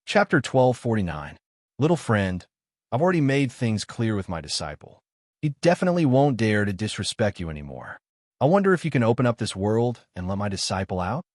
Chapter 1249. Little friend, I've already made things clear with my disciple. He definitely won't dare to disrespect you anymore. I wonder if you can open up this world and let my disciple out?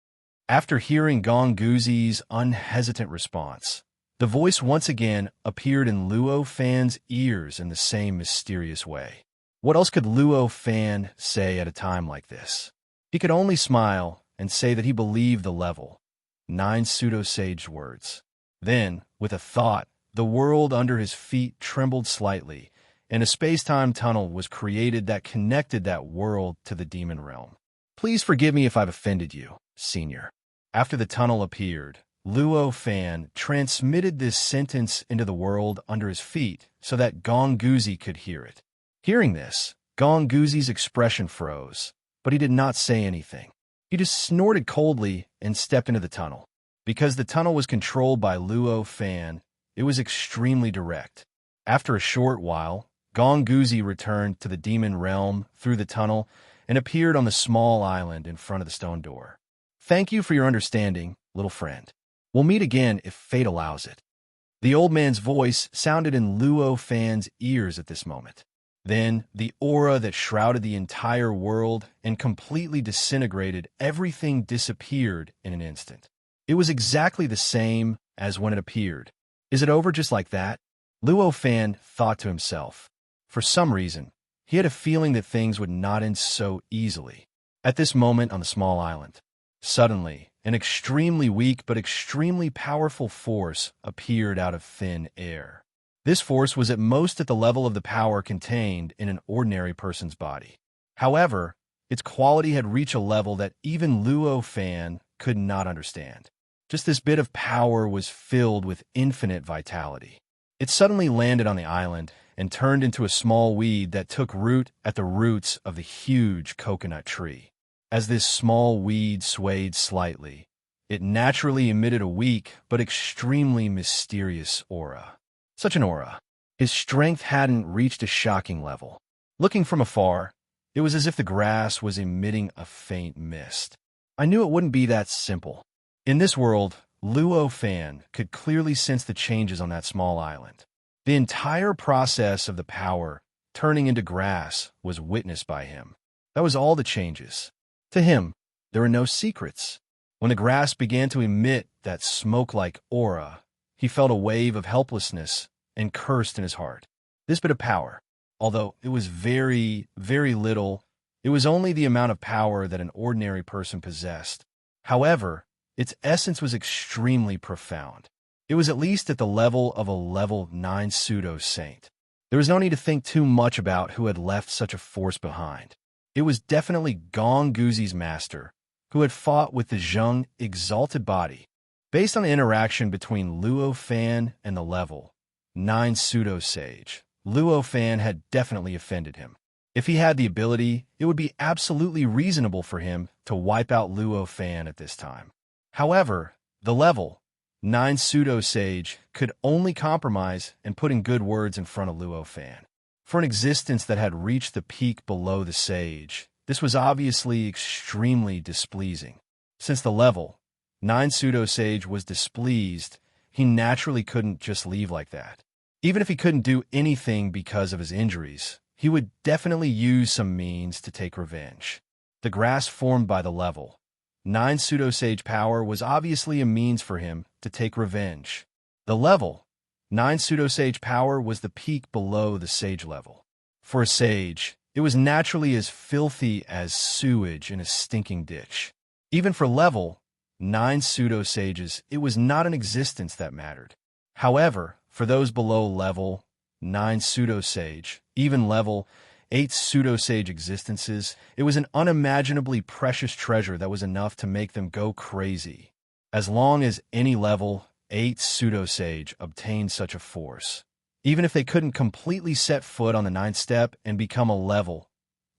After hearing Gong Guzi's unhesitant response, the voice once again appeared in Luo Fan's ears in the same mysterious way. What else could Luo Fan say at a time like this? He could only smile and say that he believed the level 9 pseudo-sage words. Then, with a thought, the world under his feet trembled slightly, and a space-time tunnel was created that connected that world to the demon realm. Please forgive me if I've offended you, Senior. After the tunnel appeared, Luo Fan transmitted this sentence into the world under his feet so that Gong Guzi could hear it. Hearing this, Gong Guzi's expression froze, but he did not say anything. He just snorted coldly and stepped into the tunnel. Because the tunnel was controlled by Luo Fan, it was extremely direct. After a short while, Gong Guzi returned to the demon realm through the tunnel and appeared on the small island in front of the stone door. Thank you for your understanding, little friend. We'll meet again if fate allows it. The old man's voice sounded in Luo Fan's ears at this moment. Then, the aura that shrouded the entire world and completely disintegrated everything disappeared in an instant. It was exactly the same as when it appeared. Is it over just like that? Luo Fan thought to himself. For some reason, he had a feeling that things would not end so easily. At this moment on the small island, suddenly, an extremely weak but extremely powerful force appeared out of thin air. This force was at most at the level of the power contained in an ordinary person's body. However, its quality had reached a level that even Luo Fan could not understand. Just this bit of power was filled with infinite vitality. It suddenly landed on the island and turned into a small weed that took root at the roots of the huge coconut tree. As this small weed swayed slightly, it naturally emitted a weak but extremely mysterious aura. Such an aura. His strength hadn't reached a shocking level. Looking from afar, it was as if the grass was emitting a faint mist. I knew it wouldn't be that simple. In this world, Luo Fan could clearly sense the changes on that small island. The entire process of the power turning into grass was witnessed by him. That was all the changes. To him, there were no secrets. When the grass began to emit that smoke-like aura, he felt a wave of helplessness and cursed in his heart. This bit of power, although it was very, very little, it was only the amount of power that an ordinary person possessed. However, its essence was extremely profound. It was at least at the level of a level 9 pseudo-saint. There was no need to think too much about who had left such a force behind. It was definitely Gong Guzi's master, who had fought with the Zheng exalted body. Based on the interaction between Luo Fan and the level 9 pseudo-sage, Luo Fan had definitely offended him. If he had the ability, it would be absolutely reasonable for him to wipe out Luo Fan at this time. However, the level 9 pseudo-sage could only compromise and put in good words in front of Luo Fan. For an existence that had reached the peak below the sage, this was obviously extremely displeasing. Since the level 9 pseudo-sage was displeased, he naturally couldn't just leave like that. Even if he couldn't do anything because of his injuries, he would definitely use some means to take revenge. The grass formed by the level 9 pseudo-sage power was obviously a means for him to take revenge. The level 9 pseudo-sage power was the peak below the sage level. For a sage, it was naturally as filthy as sewage in a stinking ditch. Even for level 9 pseudo-sages, it was not an existence that mattered. However, for those below level 9 pseudo-sage, even level 8 pseudo-sage existences, it was an unimaginably precious treasure that was enough to make them go crazy. As long as any level 8 pseudo-sage obtained such a force, even if they couldn't completely set foot on the 9th step and become a level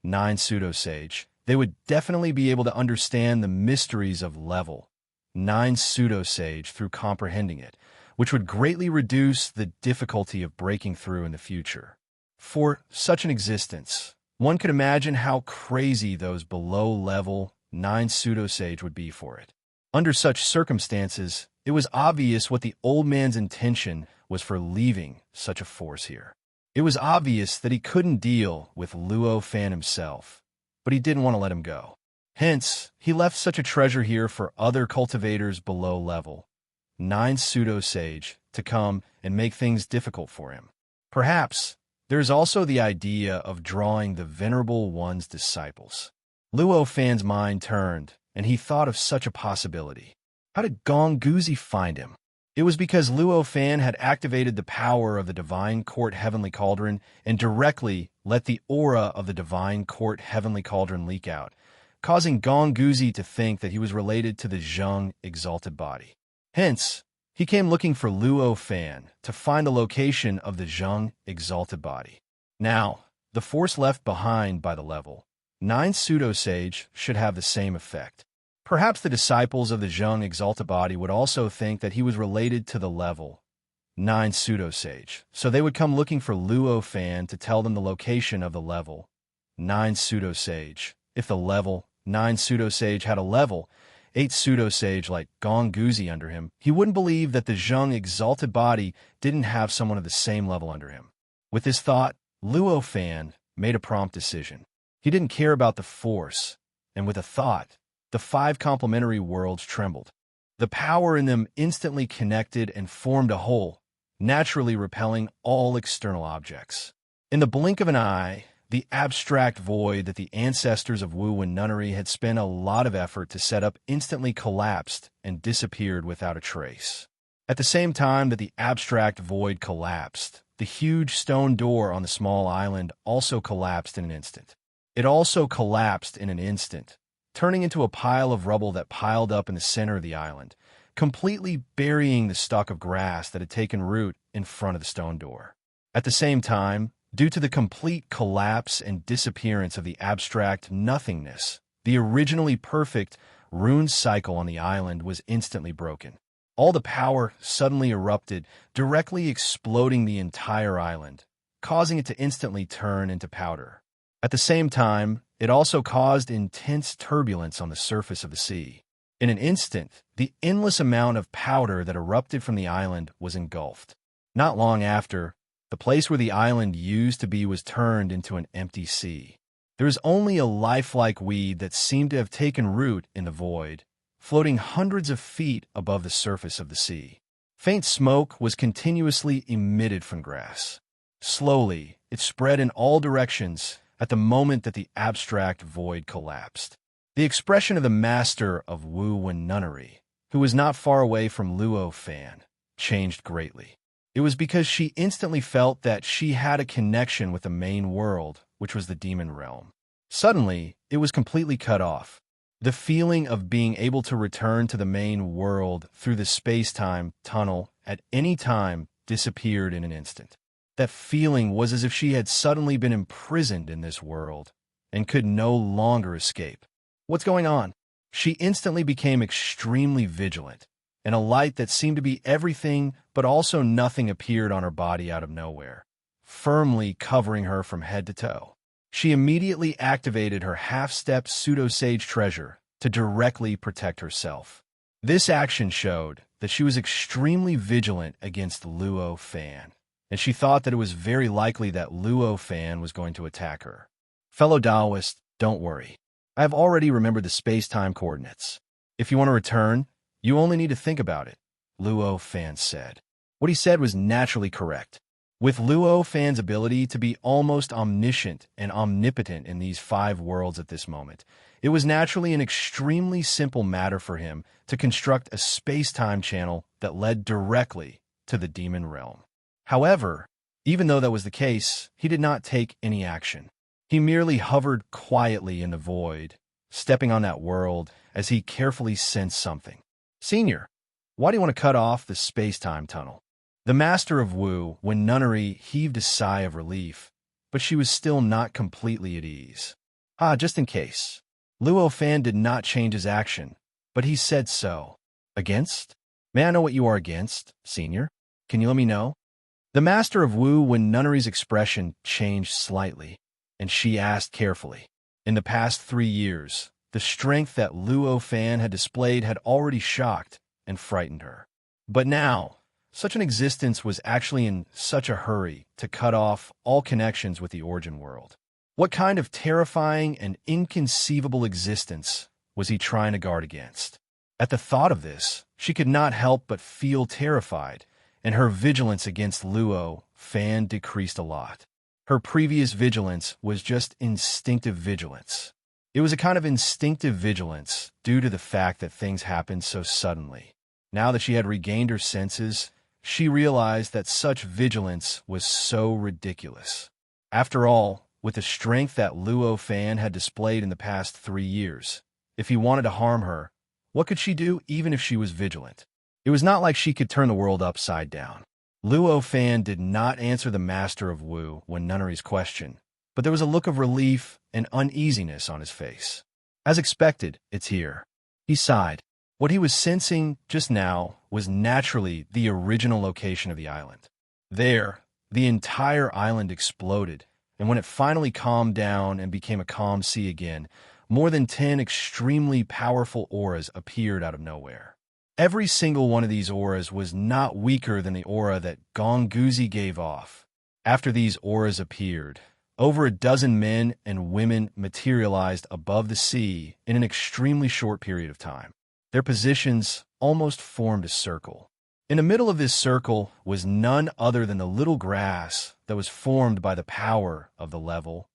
9 pseudo-sage, they would definitely be able to understand the mysteries of level 9 pseudo-sage through comprehending it, which would greatly reduce the difficulty of breaking through in the future. For such an existence, one could imagine how crazy those below level 9 pseudo-sage would be for it. Under such circumstances, It was obvious what the old man's intention was for leaving such a force here. It was obvious that he couldn't deal with Luo Fan himself, but he didn't want to let him go. Hence, he left such a treasure here for other cultivators below level 9 pseudo-sage to come and make things difficult for him. Perhaps there is also the idea of drawing the Venerable One's disciples. Luo Fan's mind turned, and he thought of such a possibility. How did Gong Guzi find him? It was because Luo Fan had activated the power of the Divine Court Heavenly Cauldron and directly let the aura of the Divine Court Heavenly Cauldron leak out, causing Gong Guzi to think that he was related to the Zheng exalted body. Hence, he came looking for Luo Fan to find the location of the Zheng exalted body. Now, the force left behind by the level 9 pseudo-sage should have the same effect. Perhaps the disciples of the Zheng exalted body would also think that he was related to the level 9 pseudo-sage, so they would come looking for Luo Fan to tell them the location of the level 9 pseudo-sage. If the level 9 pseudo-sage had a level 8 pseudo-sage like Gong Guzi under him, he wouldn't believe that the Zheng exalted body didn't have someone of the same level under him. With this thought, Luo Fan made a prompt decision. He didn't care about the force, and with a thought, the 5 complementary worlds trembled. The power in them instantly connected and formed a whole, naturally repelling all external objects. In the blink of an eye, the abstract void that the ancestors of Wu and nunnery had spent a lot of effort to set up instantly collapsed and disappeared without a trace. At the same time that the abstract void collapsed, the huge stone door on the small island also collapsed in an instant. It also collapsed in an instant, turning into a pile of rubble that piled up in the center of the island, completely burying the stalk of grass that had taken root in front of the stone door. At the same time, due to the complete collapse and disappearance of the abstract nothingness, the originally perfect rune cycle on the island was instantly broken. All the power suddenly erupted, directly exploding the entire island, causing it to instantly turn into powder. At the same time, it also caused intense turbulence on the surface of the sea. In an instant, the endless amount of powder that erupted from the island was engulfed. Not long after, the place where the island used to be was turned into an empty sea. There was only a lifelike weed that seemed to have taken root in the void, floating hundreds of feet above the surface of the sea. Faint smoke was continuously emitted from grass. Slowly, it spread in all directions at the moment that the abstract void collapsed. The expression of the master of Wu and nunnery, who was not far away from Luo Fan, changed greatly. It was because she instantly felt that she had a connection with the main world, which was the demon realm. Suddenly, it was completely cut off. The feeling of being able to return to the main world through the space-time tunnel at any time disappeared in an instant. That feeling was as if she had suddenly been imprisoned in this world and could no longer escape. What's going on? She instantly became extremely vigilant, and a light that seemed to be everything but also nothing appeared on her body out of nowhere, firmly covering her from head to toe. She immediately activated her half-step pseudo-sage treasure to directly protect herself. This action showed that she was extremely vigilant against Luo Fan, and she thought that it was very likely that Luo Fan was going to attack her. Fellow Taoist, don't worry. I have already remembered the space-time coordinates. If you want to return, you only need to think about it, Luo Fan said. What he said was naturally correct. With Luo Fan's ability to be almost omniscient and omnipotent in these 5 worlds at this moment, it was naturally an extremely simple matter for him to construct a space-time channel that led directly to the demon realm. However, even though that was the case, he did not take any action. He merely hovered quietly in the void, stepping on that world as he carefully sensed something. Senior, why do you want to cut off the space-time tunnel? The master of Wu, when nunnery, heaved a sigh of relief, but she was still not completely at ease. Just in case. Luo Fan did not change his action, but he said so. Against? May I know what you are against, Senior? Can you let me know? The master of Wu, when nunnery's expression changed slightly, and she asked carefully. In the past 3 years, the strength that Luo Fan had displayed had already shocked and frightened her. But now, such an existence was actually in such a hurry to cut off all connections with the origin world. What kind of terrifying and inconceivable existence was he trying to guard against? At the thought of this, she could not help but feel terrified, and her vigilance against Luo Fan decreased a lot. Her previous vigilance was just instinctive vigilance. It was a kind of instinctive vigilance due to the fact that things happened so suddenly. Now that she had regained her senses, she realized that such vigilance was so ridiculous. After all, with the strength that Luo Fan had displayed in the past 3 years, if he wanted to harm her, what could she do even if she was vigilant? It was not like she could turn the world upside down. Luo Fan did not answer the master of Wu when Nunnery's question, but there was a look of relief and uneasiness on his face. As expected, it's here. He sighed. What he was sensing just now was naturally the original location of the island. There, the entire island exploded, and when it finally calmed down and became a calm sea again, more than 10 extremely powerful auras appeared out of nowhere. Every single one of these auras was not weaker than the aura that Gongguzi gave off. After these auras appeared, over a dozen men and women materialized above the sea in an extremely short period of time. Their positions almost formed a circle. In the middle of this circle was none other than the little grass that was formed by the power of the level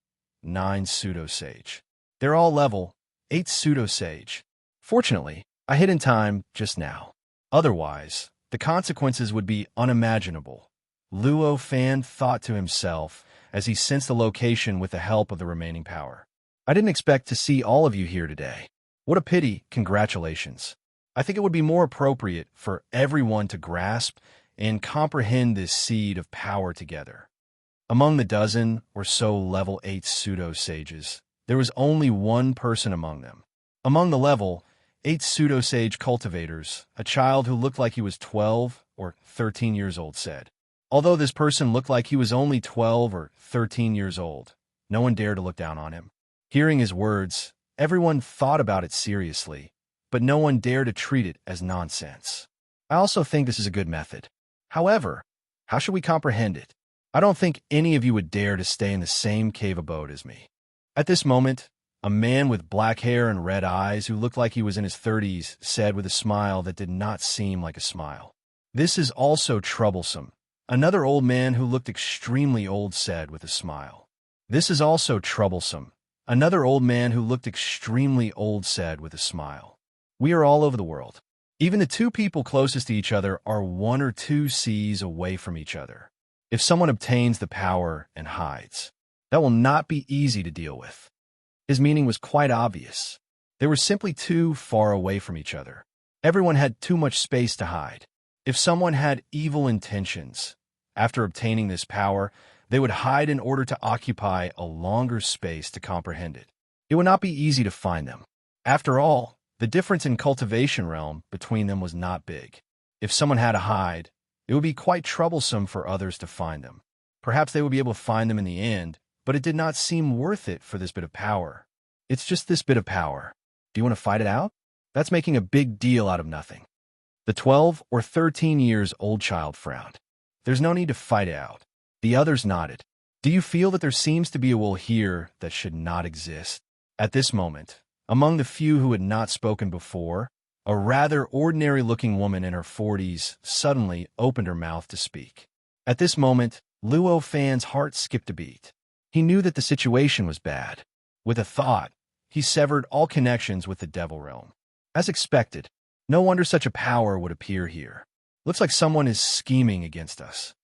9 pseudo-sage. They're all level 8 pseudo-sage. Fortunately, I hit in time just now. Otherwise, the consequences would be unimaginable. Luo Fan thought to himself as he sensed the location with the help of the remaining power. I didn't expect to see all of you here today. What a pity, congratulations. I think it would be more appropriate for everyone to grasp and comprehend this seed of power together. Among the dozen or so level 8 pseudo-sages, there was only one person among them. Among the level 8 pseudo-sage cultivators, a child who looked like he was 12 or 13 years old said. Although this person looked like he was only 12 or 13 years old, no one dared to look down on him. Hearing his words, everyone thought about it seriously, but no one dared to treat it as nonsense. I also think this is a good method. However, how should we comprehend it? I don't think any of you would dare to stay in the same cave abode as me. At this moment, a man with black hair and red eyes who looked like he was in his 30s said with a smile that did not seem like a smile. This is also troublesome. Another old man who looked extremely old said with a smile. This is also troublesome. Another old man who looked extremely old said with a smile. We are all over the world. Even the 2 people closest to each other are 1 or 2 seas away from each other. If someone obtains the power and hides, that will not be easy to deal with. His meaning was quite obvious. They were simply too far away from each other. Everyone had too much space to hide. If someone had evil intentions, after obtaining this power, they would hide in order to occupy a longer space to comprehend it. It would not be easy to find them. After all, the difference in cultivation realm between them was not big. If someone had to hide, it would be quite troublesome for others to find them. Perhaps they would be able to find them in the end, but it did not seem worth it for this bit of power. It's just this bit of power. Do you want to fight it out? That's making a big deal out of nothing. The 12 or 13 years old child frowned. There's no need to fight it out. The others nodded. Do you feel that there seems to be a will here that should not exist? At this moment, among the few who had not spoken before, a rather ordinary-looking woman in her 40s suddenly opened her mouth to speak. At this moment, Luo Fan's heart skipped a beat. He knew that the situation was bad. With a thought, he severed all connections with the devil realm. As expected, no wonder such a power would appear here. Looks like someone is scheming against us.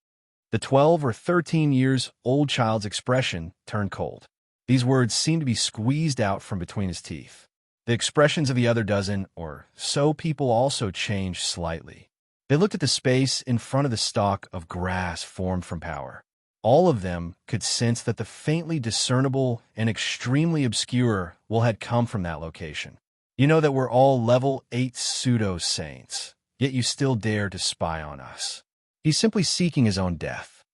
The 12 or 13 years old child's expression turned cold. These words seemed to be squeezed out from between his teeth. The expressions of the other dozen or so people also changed slightly. They looked at the space in front of the stalk of grass formed from power. All of them could sense that the faintly discernible and extremely obscure will had come from that location. You know that we're all level 8 pseudo-saints, yet you still dare to spy on us. He's simply seeking his own death.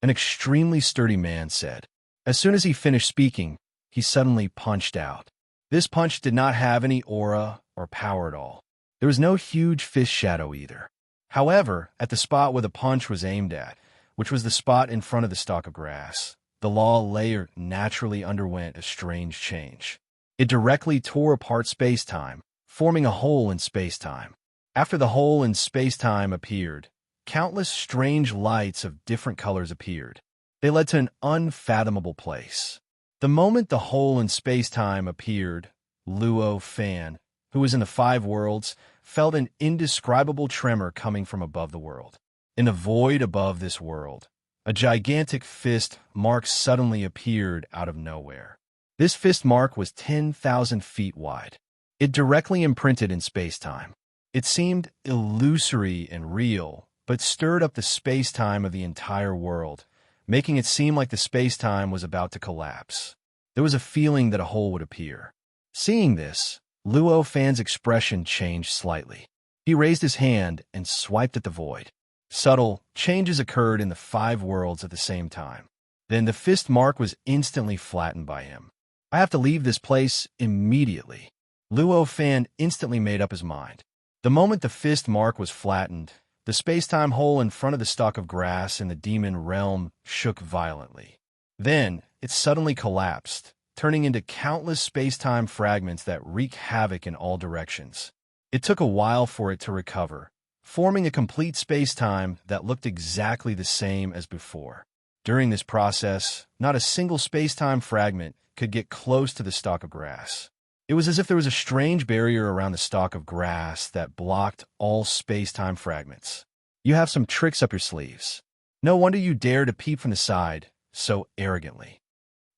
An extremely sturdy man said. As soon as he finished speaking, he suddenly punched out. This punch did not have any aura or power at all. There was no huge fist shadow either. However, at the spot where the punch was aimed at, which was the spot in front of the stalk of grass, the law layer naturally underwent a strange change. It directly tore apart space-time, forming a hole in space-time. After the hole in space-time appeared, countless strange lights of different colors appeared. They led to an unfathomable place. The moment the hole in space-time appeared, Luo Fan, who was in the five worlds, felt an indescribable tremor coming from above the world. In the void above this world, a gigantic fist mark suddenly appeared out of nowhere. This fist mark was 10,000 feet wide. It directly imprinted in space-time. It seemed illusory and real, but stirred up the space-time of the entire world, making it seem like the space-time was about to collapse. There was a feeling that a hole would appear. Seeing this, Luo Fan's expression changed slightly. He raised his hand and swiped at the void. Subtle changes occurred in the five worlds at the same time. Then the fist mark was instantly flattened by him. I have to leave this place immediately. Luo Fan instantly made up his mind. The moment the fist mark was flattened, the space-time hole in front of the stalk of grass in the demon realm shook violently. Then, it suddenly collapsed, turning into countless space-time fragments that wreak havoc in all directions. It took a while for it to recover, forming a complete space-time that looked exactly the same as before. During this process, not a single space-time fragment could get close to the stalk of grass. It was as if there was a strange barrier around the stalk of grass that blocked all space-time fragments. You have some tricks up your sleeves. No wonder you dare to peep from the side so arrogantly.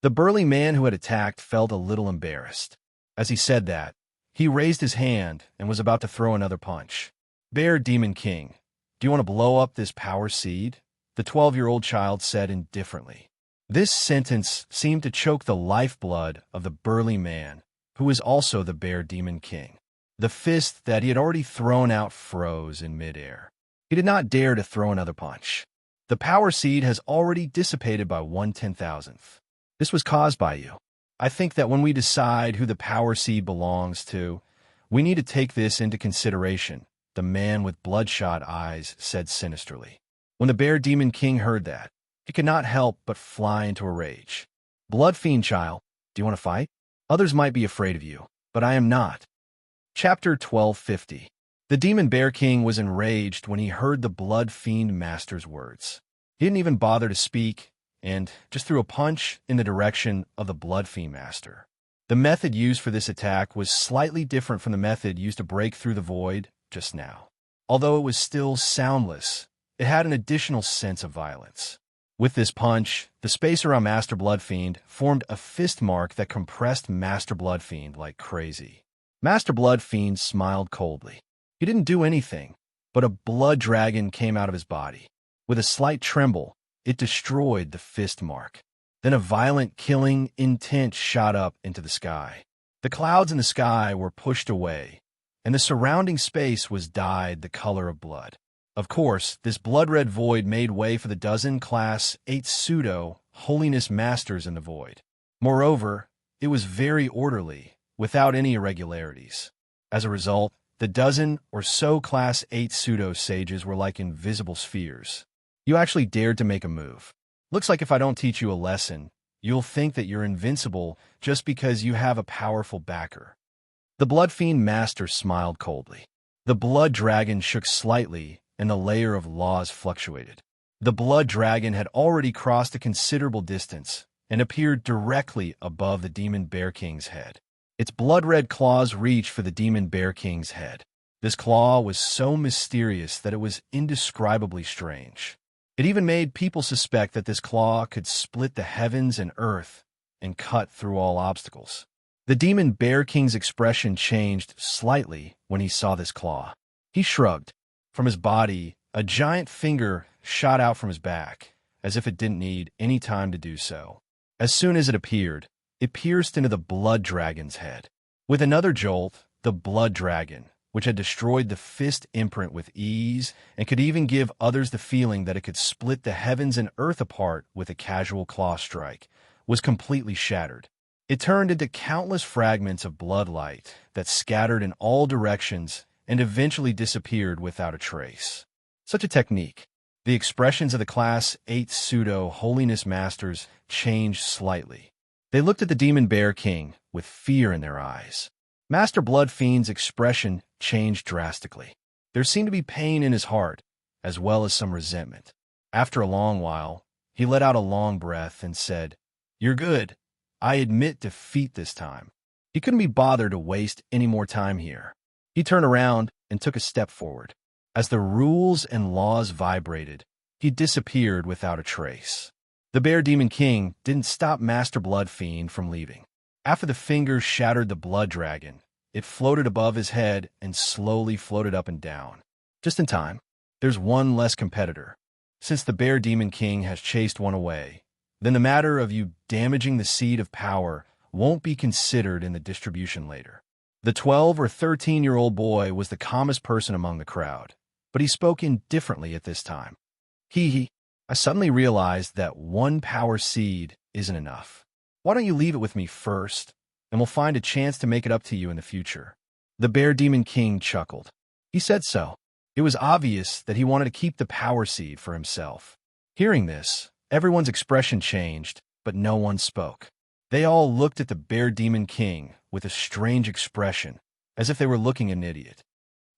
The burly man who had attacked felt a little embarrassed. As he said that, he raised his hand and was about to throw another punch. "Bear Demon King, do you want to blow up this power seed?" the 12-year-old child said indifferently. This sentence seemed to choke the lifeblood of the burly man, who was also the Bear Demon King. The fist that he had already thrown out froze in midair. He did not dare to throw another punch. The power seed has already dissipated by 1/10,000th. This was caused by you. I think that when we decide who the power seed belongs to, we need to take this into consideration, the man with bloodshot eyes said sinisterly. When the Bear Demon King heard that, he could not help but fly into a rage. "Blood Fiend child, do you want to fight? Others might be afraid of you, but I am not." Chapter 1250. The Demon Bear King was enraged when he heard the Blood Fiend Master's words. He didn't even bother to speak, and just threw a punch in the direction of the Blood Fiend Master. The method used for this attack was slightly different from the method used to break through the void just now. Although it was still soundless, it had an additional sense of violence. With this punch, the space around Master Bloodfiend formed a fist mark that compressed Master Bloodfiend like crazy. Master Bloodfiend smiled coldly. He didn't do anything, but a blood dragon came out of his body. With a slight tremble, it destroyed the fist mark. Then a violent killing intent shot up into the sky. The clouds in the sky were pushed away, and the surrounding space was dyed the color of blood. Of course, this blood-red void made way for the dozen Class 8 pseudo-holiness masters in the void. Moreover, it was very orderly, without any irregularities. As a result, the dozen or so Class 8 pseudo-sages were like invisible spheres. You actually dared to make a move. Looks like if I don't teach you a lesson, you'll think that you're invincible just because you have a powerful backer. The Blood Fiend Master smiled coldly. The Blood Dragon shook slightly, and the layer of laws fluctuated. The Blood Dragon had already crossed a considerable distance and appeared directly above the Demon Bear King's head. Its blood-red claws reached for the Demon Bear King's head. This claw was so mysterious that it was indescribably strange. It even made people suspect that this claw could split the heavens and earth and cut through all obstacles. The Demon Bear King's expression changed slightly when he saw this claw. He shrugged. From his body, a giant finger shot out from his back, as if it didn't need any time to do so. As soon as it appeared, it pierced into the Blood Dragon's head. With another jolt, the Blood Dragon, which had destroyed the fist imprint with ease and could even give others the feeling that it could split the heavens and earth apart with a casual claw strike, was completely shattered. It turned into countless fragments of blood light that scattered in all directions and eventually disappeared without a trace. Such a technique. The expressions of the Class 8 pseudo-holiness masters changed slightly. They looked at the Demon Bear King with fear in their eyes. Master Blood Fiend's expression changed drastically. There seemed to be pain in his heart, as well as some resentment. After a long while, he let out a long breath and said, "You're good. I admit defeat this time." He couldn't be bothered to waste any more time here. He turned around and took a step forward. As the rules and laws vibrated, he disappeared without a trace. The Bear Demon King didn't stop Master Blood Fiend from leaving. After the fingers shattered the Blood Dragon, it floated above his head and slowly floated up and down. Just in time. There's one less competitor. Since the Bear Demon King has chased one away, then the matter of you damaging the seed of power won't be considered in the distribution later. The 12 or 13-year-old boy was the calmest person among the crowd, but he spoke indifferently at this time. I suddenly realized that one power seed isn't enough. Why don't you leave it with me first, and we'll find a chance to make it up to you in the future? The Bear Demon King chuckled. He said so. It was obvious that he wanted to keep the power seed for himself. Hearing this, everyone's expression changed, but no one spoke. They all looked at the Bear Demon King with a strange expression, as if they were looking at an idiot.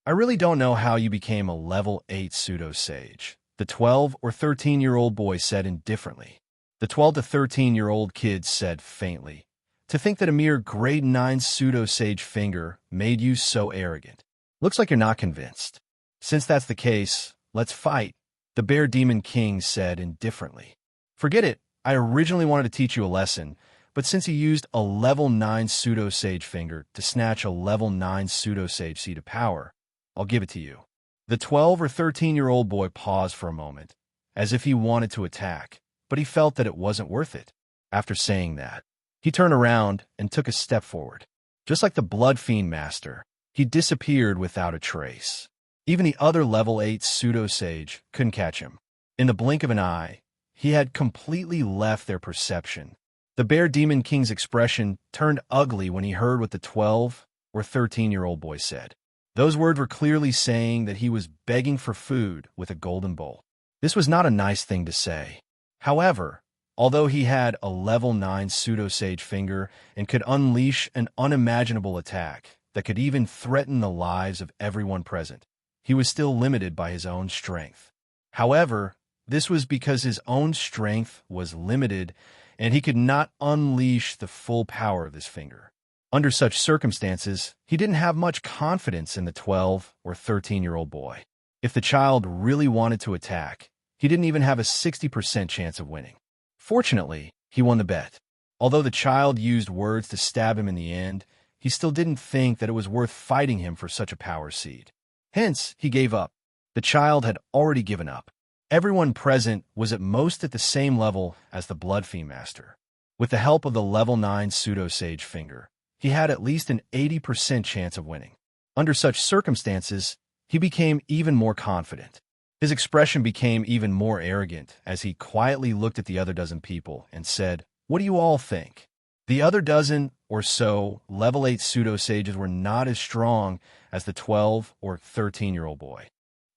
I really don't know how you became a level 8 pseudo-sage, the 12 or 13-year-old boy said indifferently. The 12 to 13-year-old kid said faintly, "To think that a mere grade 9 pseudo-sage finger made you so arrogant. Looks like you're not convinced. Since that's the case, let's fight," the Bear Demon King said indifferently. "Forget it. I originally wanted to teach you a lesson, but since you used a level 9 pseudo-sage finger to snatch a level 9 pseudo-sage seed of power, I'll give it to you." The 12 or 13-year-old boy paused for a moment, as if he wanted to attack, but he felt that it wasn't worth it. After saying that, he turned around and took a step forward. Just like the Blood Fiend Master, he disappeared without a trace. Even the other level 8 pseudo-sage couldn't catch him. In the blink of an eye, he had completely left their perception. The Bear Demon King's expression turned ugly when he heard what the 12 or 13-year-old boy said. Those words were clearly saying that he was begging for food with a golden bowl. This was not a nice thing to say. However, although he had a level 9 pseudo-sage finger and could unleash an unimaginable attack that could even threaten the lives of everyone present, he was still limited by his own strength. However, this was because his own strength was limited and he could not unleash the full power of this finger. Under such circumstances, he didn't have much confidence in the 12 or 13-year-old boy. If the child really wanted to attack, he didn't even have a 60% chance of winning. Fortunately, he won the bet. Although the child used words to stab him in the end, he still didn't think that it was worth fighting him for such a power seed. Hence, he gave up. The child had already given up. Everyone present was at most at the same level as the Blood Fiend Master. With the help of the level 9 pseudo-sage finger, he had at least an 80% chance of winning. Under such circumstances, he became even more confident. His expression became even more arrogant as he quietly looked at the other dozen people and said, "What do you all think?" The other dozen or so level 8 pseudo-sages were not as strong as the 12 or 13-year-old boy.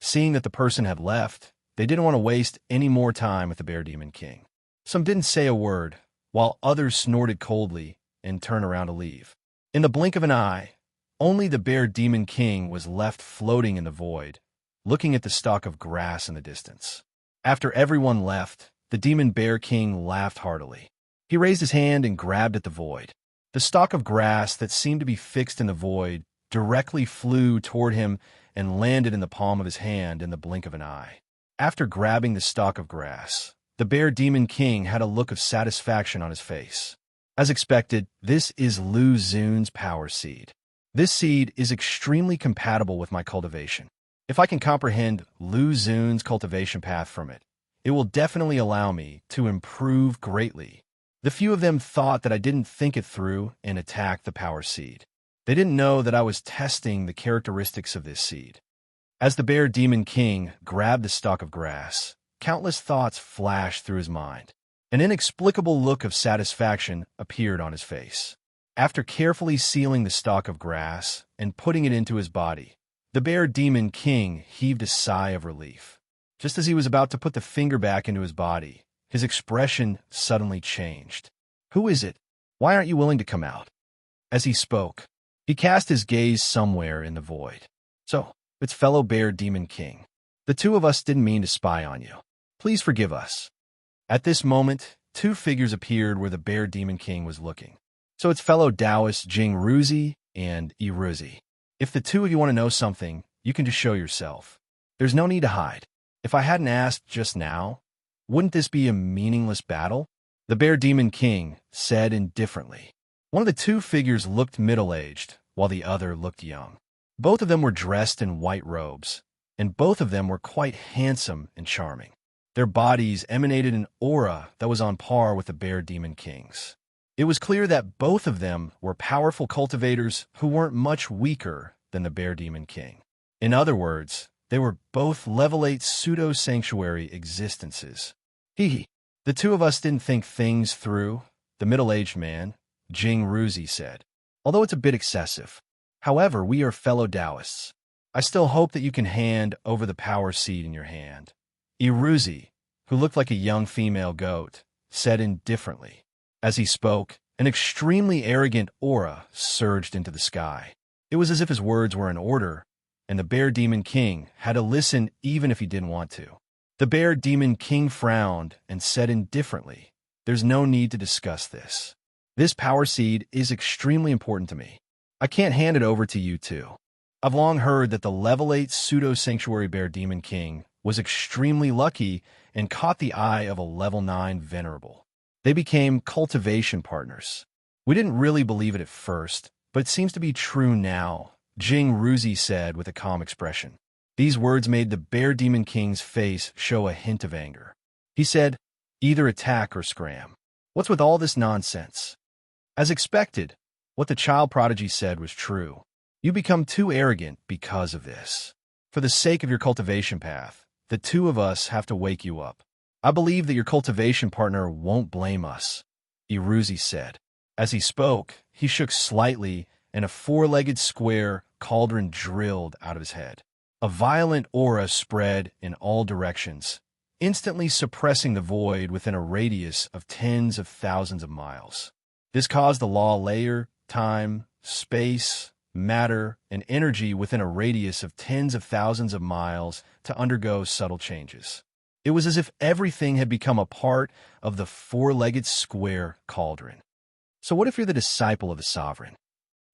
Seeing that the person had left, they didn't want to waste any more time with the Bear Demon King. Some didn't say a word, while others snorted coldly and turned around to leave. In the blink of an eye, only the Bear Demon King was left floating in the void, looking at the stalk of grass in the distance. After everyone left, the Demon Bear King laughed heartily. He raised his hand and grabbed at the void. The stalk of grass that seemed to be fixed in the void directly flew toward him and landed in the palm of his hand in the blink of an eye. After grabbing the stalk of grass, the Bear Demon King had a look of satisfaction on his face. As expected, this is Lu Xun's power seed. This seed is extremely compatible with my cultivation. If I can comprehend Lu Xun's cultivation path from it, it will definitely allow me to improve greatly. The few of them thought that I didn't think it through and attacked the power seed. They didn't know that I was testing the characteristics of this seed. As the Bear Demon King grabbed the stalk of grass, countless thoughts flashed through his mind. An inexplicable look of satisfaction appeared on his face. After carefully sealing the stalk of grass and putting it into his body, the Bear Demon King heaved a sigh of relief. Just as he was about to put the finger back into his body, his expression suddenly changed. "Who is it? Why aren't you willing to come out?" As he spoke, he cast his gaze somewhere in the void. "So, it's fellow Bear Demon King. The two of us didn't mean to spy on you. Please forgive us." At this moment, two figures appeared where the Bear Demon King was looking. "So it's fellow Taoist Jing Ruzi and Iruzi. If the two of you want to know something, you can just show yourself. There's no need to hide. If I hadn't asked just now, wouldn't this be a meaningless battle?" The Bear Demon King said indifferently. One of the two figures looked middle-aged, while the other looked young. Both of them were dressed in white robes, and both of them were quite handsome and charming. Their bodies emanated an aura that was on par with the Bear Demon King's. It was clear that both of them were powerful cultivators who weren't much weaker than the Bear Demon King. In other words, they were both level 8 pseudo-sanctuary existences. The two of us didn't think things through," the middle-aged man, Jing Ruzi, said. "Although it's a bit excessive. However, we are fellow Taoists. I still hope that you can hand over the power seed in your hand." Iruzi, who looked like a young female goat, said indifferently. As he spoke, an extremely arrogant aura surged into the sky. It was as if his words were an order, and the Bear Demon King had to listen even if he didn't want to. The Bear Demon King frowned and said indifferently, "There's no need to discuss this. This power seed is extremely important to me. I can't hand it over to you two. I've long heard that the level 8 pseudo-sanctuary Bear Demon King was extremely lucky and caught the eye of a level 9 venerable. They became cultivation partners. We didn't really believe it at first, but it seems to be true now," Jing Ruzi said with a calm expression. These words made the Bear Demon King's face show a hint of anger. He said, "Either attack or scram. What's with all this nonsense?" As expected, what the child prodigy said was true. You become too arrogant because of this. For the sake of your cultivation path, the two of us have to wake you up. I believe that your cultivation partner won't blame us," Iruzi said. As he spoke, he shook slightly, and a four-legged square cauldron drilled out of his head. A violent aura spread in all directions, instantly suppressing the void within a radius of tens of thousands of miles. This caused the law layer, time, space, matter, and energy within a radius of tens of thousands of miles to undergo subtle changes. It was as if everything had become a part of the four-legged square cauldron. So what if you're the disciple of the sovereign?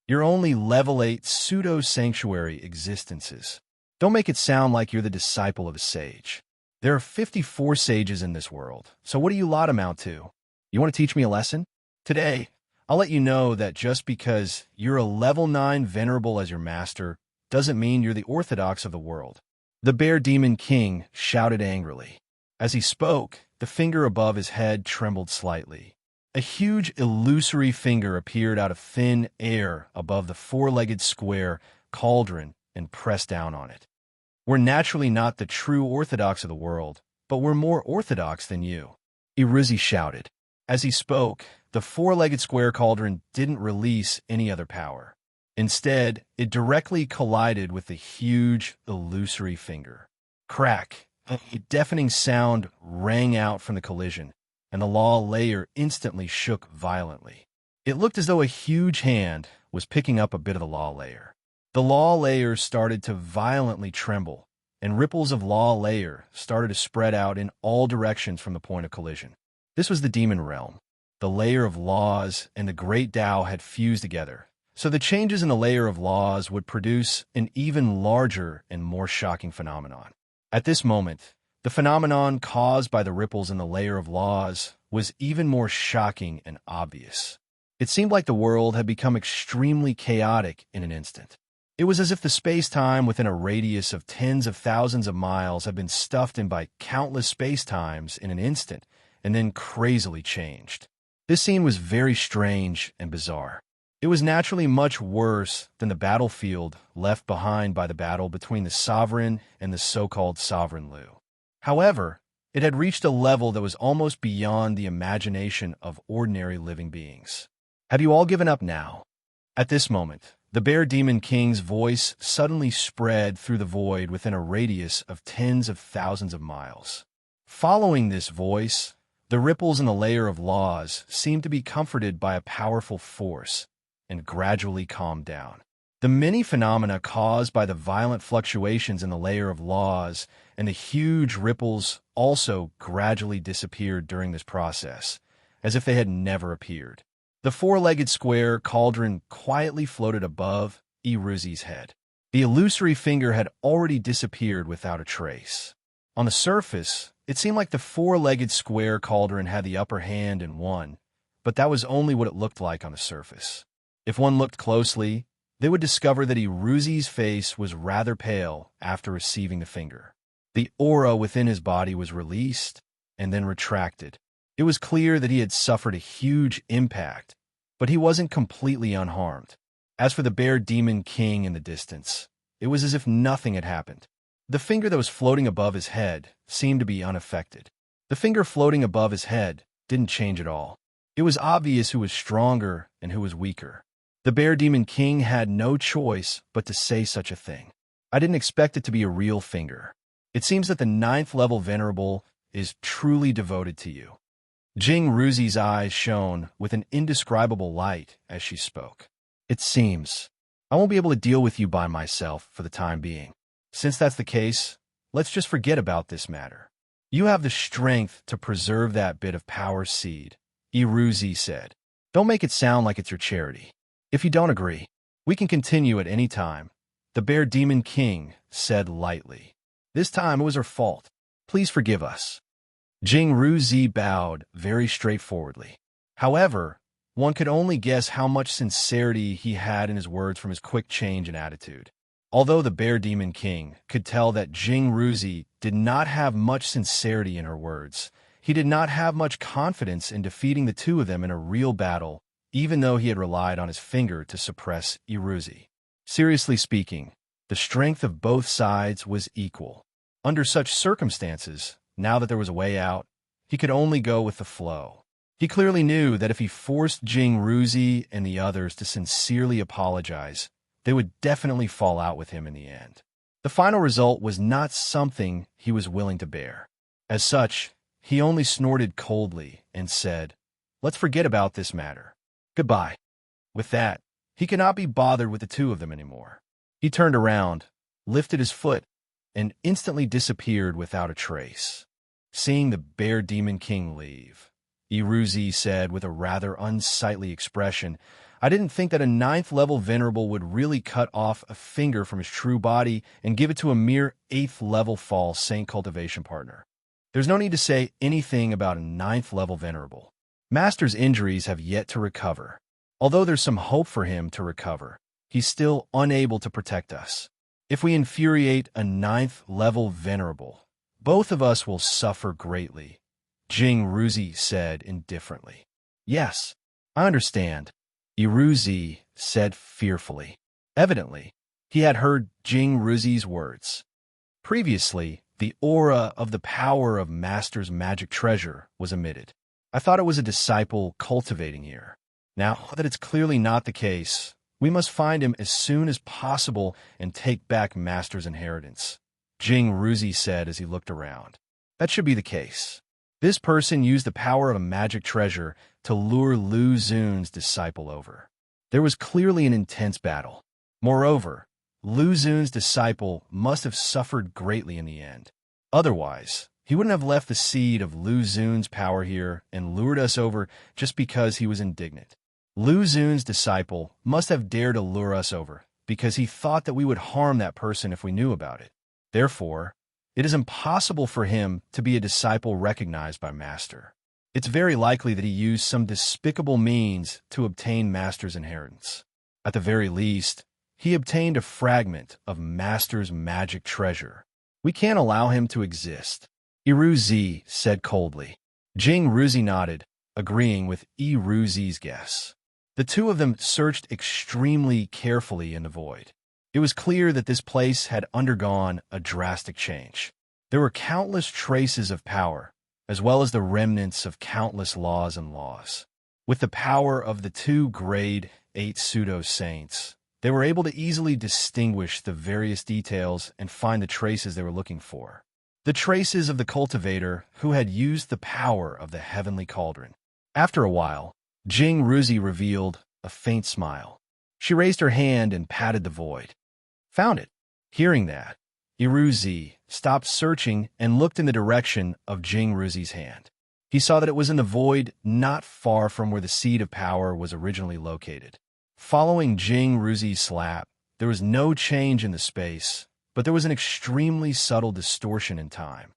You're only level 8 pseudo-sanctuary existences. Don't make it sound like you're the disciple of a sage. There are 54 sages in this world, so what do you lot amount to? You want to teach me a lesson? Today, I'll let you know that just because you're a level 9 venerable as your master doesn't mean you're the orthodox of the world. The Bear Demon King shouted angrily. As he spoke, the finger above his head trembled slightly. A huge illusory finger appeared out of thin air above the four-legged square cauldron and pressed down on it. We're naturally not the true orthodox of the world, but we're more orthodox than you, Iruzi shouted. As he spoke, the four-legged square cauldron didn't release any other power. Instead, it directly collided with the huge, illusory finger. Crack! A deafening sound rang out from the collision, and the law layer instantly shook violently. It looked as though a huge hand was picking up a bit of the law layer. The law layer started to violently tremble, and ripples of law layer started to spread out in all directions from the point of collision. This was the demon realm. The layer of laws and the great Tao had fused together, so the changes in the layer of laws would produce an even larger and more shocking phenomenon. At this moment, the phenomenon caused by the ripples in the layer of laws was even more shocking and obvious. It seemed like the world had become extremely chaotic in an instant. It was as if the space-time within a radius of tens of thousands of miles had been stuffed in by countless space-times in an instant and then crazily changed. This scene was very strange and bizarre. It was naturally much worse than the battlefield left behind by the battle between the sovereign and the so-called sovereign Lu. However, it had reached a level that was almost beyond the imagination of ordinary living beings. Have you all given up now? At this moment, The Bear Demon King's voice suddenly spread through the void within a radius of tens of thousands of miles. Following this voice, the ripples in the layer of laws seemed to be comforted by a powerful force and gradually calmed down. The many phenomena caused by the violent fluctuations in the layer of laws and the huge ripples also gradually disappeared during this process, as if they had never appeared. The four-legged square cauldron quietly floated above Iruzi's head. The illusory finger had already disappeared without a trace. On the surface, it seemed like the four-legged square cauldron had the upper hand and won, but that was only what it looked like on the surface. If one looked closely, they would discover that Iruzi's face was rather pale after receiving the finger. The aura within his body was released and then retracted. It was clear that he had suffered a huge impact, but he wasn't completely unharmed. As for the Bear Demon King in the distance, it was as if nothing had happened. The finger that was floating above his head seemed to be unaffected. The finger floating above his head didn't change at all. It was obvious who was stronger and who was weaker. The Bear Demon King had no choice but to say such a thing. I didn't expect it to be a real finger. It seems that the 9th level Venerable is truly devoted to you. Jing Ruzi's eyes shone with an indescribable light as she spoke. It seems. I won't be able to deal with you by myself for the time being. Since that's the case, let's just forget about this matter. You have the strength to preserve that bit of power seed, Iruzi said. Don't make it sound like it's your charity. If you don't agree, we can continue at any time, the Bear Demon King said lightly. This time it was her fault. Please forgive us. Jing Ruzi bowed very straightforwardly. However, one could only guess how much sincerity he had in his words from his quick change in attitude. Although the Bear Demon King could tell that Jing Ruzi did not have much sincerity in her words, he did not have much confidence in defeating the two of them in a real battle, even though he had relied on his finger to suppress Iruzi. Seriously speaking, the strength of both sides was equal. Under such circumstances, now that there was a way out, he could only go with the flow. He clearly knew that if he forced Jing Ruzi and the others to sincerely apologize, they would definitely fall out with him in the end. The final result was not something he was willing to bear. As such, he only snorted coldly and said, "Let's forget about this matter. Goodbye." With that, he could not be bothered with the two of them anymore. He turned around, lifted his foot, and instantly disappeared without a trace. Seeing the Bear Demon King leave, Iruzi said with a rather unsightly expression, "I didn't think that a 9th level Venerable would really cut off a finger from his true body and give it to a mere 8th level false Saint cultivation partner. There's no need to say anything about a 9th level Venerable. Master's injuries have yet to recover. Although there's some hope for him to recover, he's still unable to protect us. If we infuriate a 9th level Venerable, both of us will suffer greatly," Jing Ruzi said indifferently. "Yes, I understand," Iruzi said fearfully. Evidently, he had heard Jing Ruzi's words. Previously, the aura of the power of Master's magic treasure was emitted. I thought it was a disciple cultivating here. Now that it's clearly not the case, we must find him as soon as possible and take back Master's inheritance," Jing Ruzi said as he looked around. That should be the case. This person used the power of a magic treasure to lure Lu Xun's disciple over. There was clearly an intense battle. Moreover, Lu Xun's disciple must have suffered greatly in the end. Otherwise, he wouldn't have left the seed of Lu Xun's power here and lured us over just because he was indignant. Lu Xun's disciple must have dared to lure us over because he thought that we would harm that person if we knew about it. Therefore, it is impossible for him to be a disciple recognized by Master. It's very likely that he used some despicable means to obtain Master's inheritance. At the very least, he obtained a fragment of Master's magic treasure. We can't allow him to exist," Iruzi said coldly. Jing Ruzi nodded, agreeing with Iruzi's guess. The two of them searched extremely carefully in the void. It was clear that this place had undergone a drastic change. There were countless traces of power, as well as the remnants of countless laws and laws. With the power of the two grade 8 pseudo-saints, They were able to easily distinguish the various details and find the traces they were looking for. The traces of the cultivator who had used the power of the heavenly cauldron. After a while, Jing Ruzi revealed a faint smile. She raised her hand and patted the void. Found it. Hearing that, Iruzi stopped searching and looked in the direction of Jing Ruzi's hand. He saw that it was in the void not far from where the seed of power was originally located. Following Jing Ruzi's slap, there was no change in the space, but there was an extremely subtle distortion in time.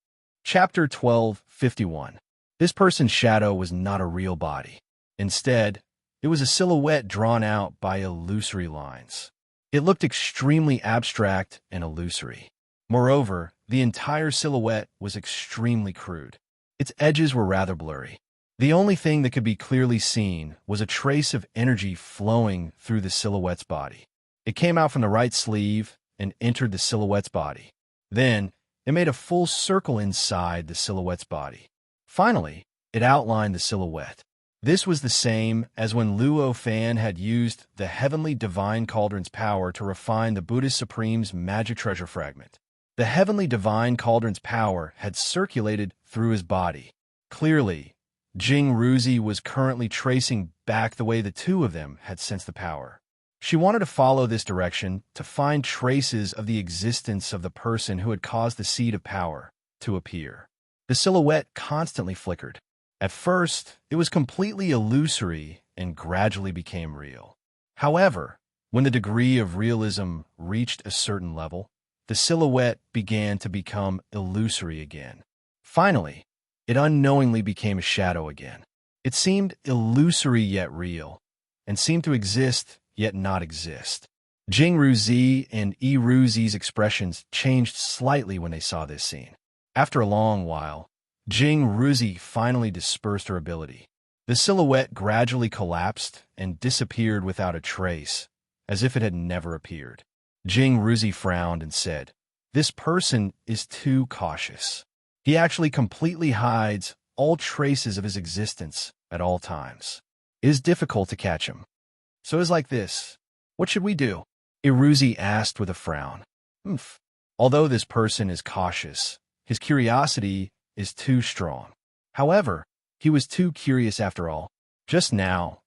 Chapter 1251. This person's shadow was not a real body. Instead, it was a silhouette drawn out by illusory lines. It looked extremely abstract and illusory. Moreover, the entire silhouette was extremely crude. Its edges were rather blurry. The only thing that could be clearly seen was a trace of energy flowing through the silhouette's body. It came out from the right sleeve and entered the silhouette's body. Then, it made a full circle inside the silhouette's body. Finally, it outlined the silhouette. This was the same as when Luo Fan had used the heavenly divine cauldron's power to refine the Buddhist Supreme's magic treasure fragment. The heavenly divine cauldron's power had circulated through his body. Clearly, Jing Ruzi was currently tracing back the way the two of them had sensed the power. She wanted to follow this direction to find traces of the existence of the person who had caused the seed of power to appear. The silhouette constantly flickered. At first, it was completely illusory and gradually became real. However, when the degree of realism reached a certain level, the silhouette began to become illusory again. Finally, it unknowingly became a shadow again. It seemed illusory yet real, and seemed to exist yet not exist. Jing Ruzi and Yi Ruzi's expressions changed slightly when they saw this scene. After a long while, Jing Ruzi finally dispersed her ability. The silhouette gradually collapsed and disappeared without a trace, as if it had never appeared. Jing Ruzi frowned and said, "This person is too cautious. He actually completely hides all traces of his existence at all times. It is difficult to catch him. So it's like this. What should we do?" Iruzi asked with a frown. Although this person is cautious, his curiosity is too strong. However, he was too curious after all. Just now,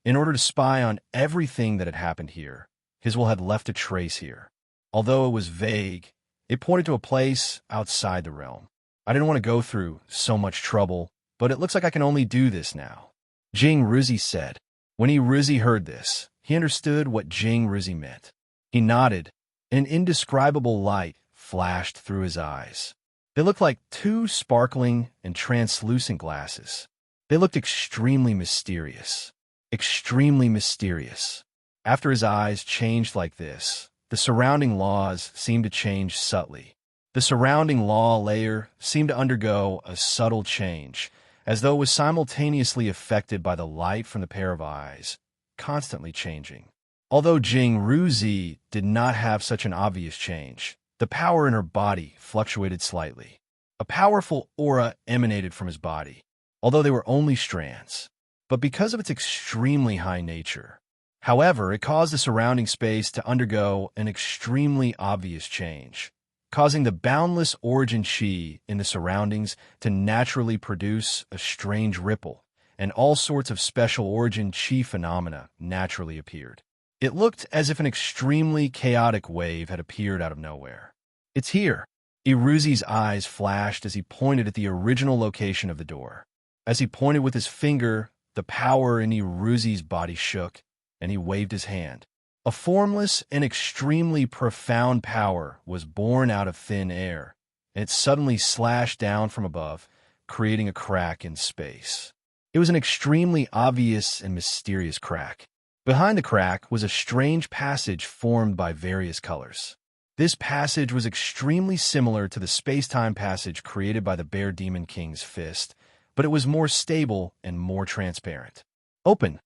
in order to spy on everything that had happened here, his will had left a trace here. Although it was vague, it pointed to a place outside the realm. I didn't want to go through so much trouble, but it looks like I can only do this now, Jing Ruzi said. When Iruzi heard this, he understood what Jing Ruzi meant. He nodded, and an indescribable light flashed through his eyes. They looked like two sparkling and translucent glasses. They looked extremely mysterious. Extremely mysterious. After his eyes changed like this, the surrounding laws seemed to change subtly. The surrounding law layer seemed to undergo a subtle change, as though it was simultaneously affected by the light from the pair of eyes, constantly changing. Although Jing Ruzi did not have such an obvious change, the power in her body fluctuated slightly. A powerful aura emanated from his body, although they were only strands. But because of its extremely high nature, however, it caused the surrounding space to undergo an extremely obvious change, causing the boundless origin chi in the surroundings to naturally produce a strange ripple, and all sorts of special origin chi phenomena naturally appeared. It looked as if an extremely chaotic wave had appeared out of nowhere. "It's here." Iruzi's eyes flashed as he pointed at the original location of the door. As he pointed with his finger, the power in Iruzi's body shook, and he waved his hand. A formless and extremely profound power was born out of thin air, and it suddenly slashed down from above, creating a crack in space. It was an extremely obvious and mysterious crack. Behind the crack was a strange passage formed by various colors. This passage was extremely similar to the space-time passage created by the Bear Demon King's fist, but it was more stable and more transparent. "Open!"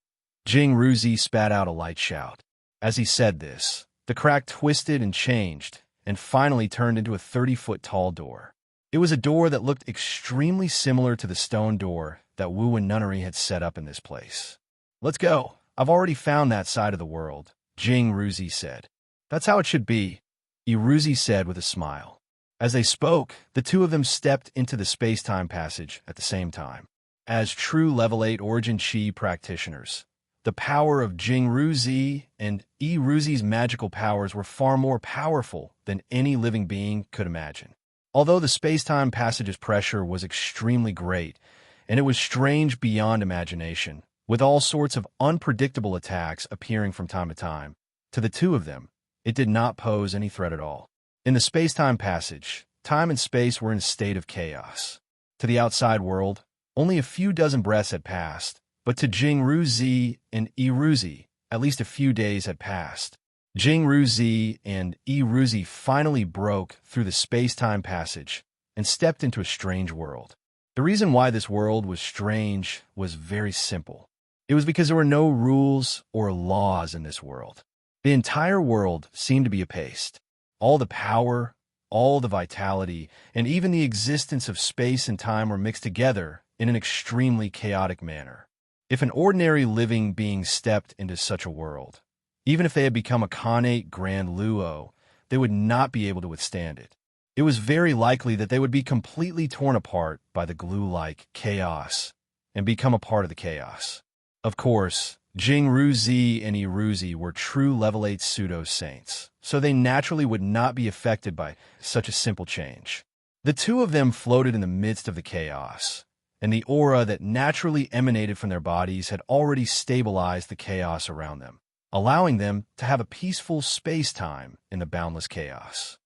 Jing Ruzi spat out a light shout. As he said this, the crack twisted and changed, and finally turned into a 30-foot-tall door. It was a door that looked extremely similar to the stone door that Wu and Nunnery had set up in this place. "Let's go. I've already found that side of the world," Jing Ruzi said. That's how it should be, Iruzi said with a smile. As they spoke, the two of them stepped into the space-time passage at the same time. As true Level 8 Origin Chi practitioners, the power of Jing Ruzi and Iruzi's magical powers were far more powerful than any living being could imagine. Although the space-time passage's pressure was extremely great, and it was strange beyond imagination, with all sorts of unpredictable attacks appearing from time to time, to the two of them, it did not pose any threat at all. In the space-time passage, time and space were in a state of chaos. To the outside world, only a few dozen breaths had passed, but to Jing Ruzi and Iruzi, at least a few days had passed. Jing Ruzi and Iruzi finally broke through the space-time passage and stepped into a strange world. The reason why this world was strange was very simple. It was because there were no rules or laws in this world. The entire world seemed to be effaced. All the power, all the vitality, and even the existence of space and time were mixed together in an extremely chaotic manner. If an ordinary living being stepped into such a world, even if they had become a Khanate Grand Luo, they would not be able to withstand it. It was very likely that they would be completely torn apart by the glue-like chaos and become a part of the chaos. Of course, Jing Ruzi and Iruzi were true Level 8 pseudo-saints, so they naturally would not be affected by such a simple change. The two of them floated in the midst of the chaos, and the aura that naturally emanated from their bodies had already stabilized the chaos around them, allowing them to have a peaceful space-time in the boundless chaos.